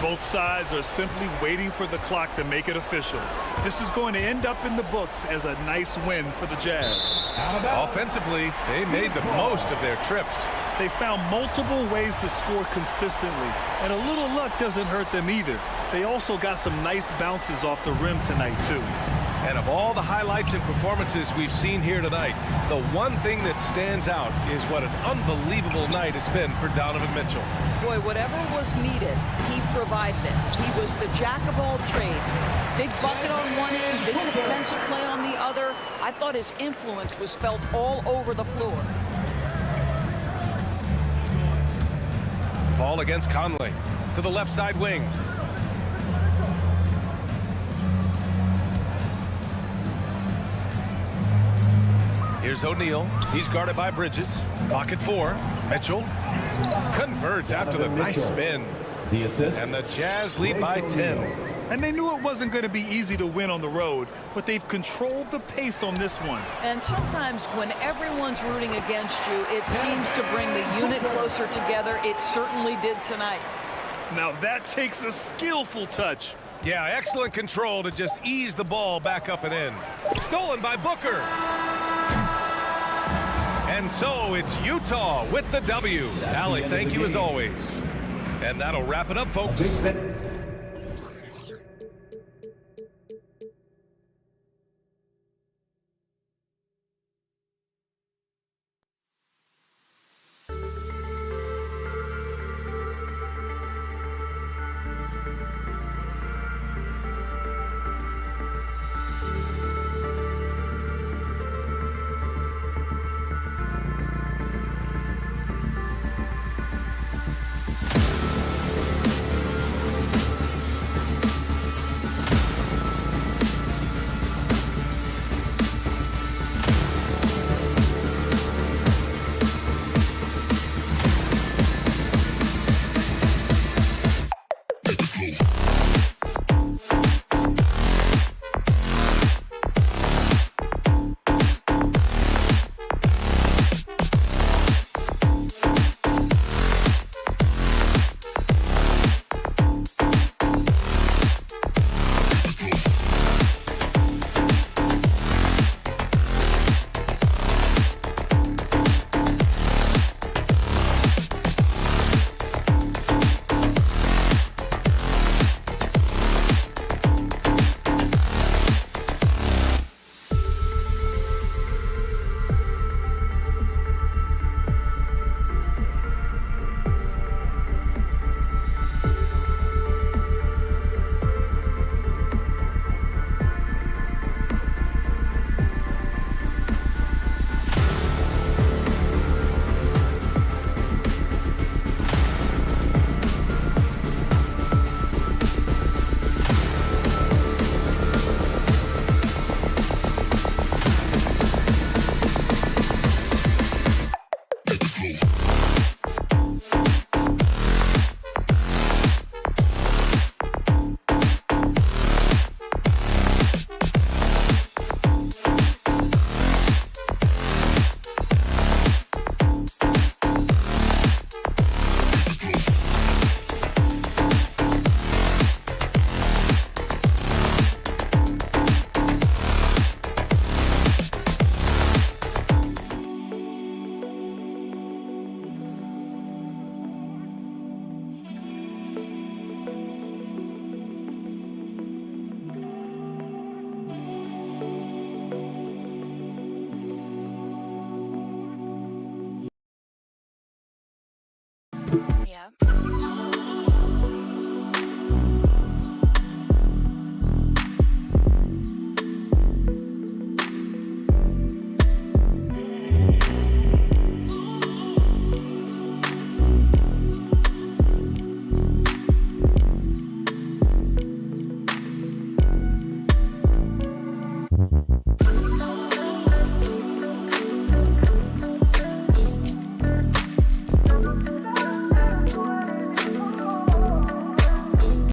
Both sides are simply waiting for the clock to make it official. This is going to end up in the books as a nice win for the Jazz. Offensively, they made the most of their trips. They found multiple ways to score consistently, and a little luck doesn't hurt them either. They also got some nice bounces off the rim tonight, too. And of all the highlights and performances we've seen here tonight, the one thing that stands out is what an unbelievable night it's been for Donovan Mitchell. Boy, whatever was needed, he provided it. He was the jack of all trades. Big bucket on one end, big defensive play on the other. I thought his influence was felt all over the floor. Paul against Conley to the left side wing. Here's O'Neal. He's guarded by Bridges. Clock at 4. Mitchell converts after the nice spin. The assist. And the Jazz lead by 10. And they knew it wasn't going to be easy to win on the road, but they've controlled the pace on this one. And sometimes when everyone's rooting against you, it seems to bring the unit closer together. It certainly did tonight. Now that takes a skillful touch. Yeah, excellent control to just ease the ball back up and in. Stolen by Booker. And so it's Utah with the W. Allie, thank you as always. And that'll wrap it up, folks. Let's go.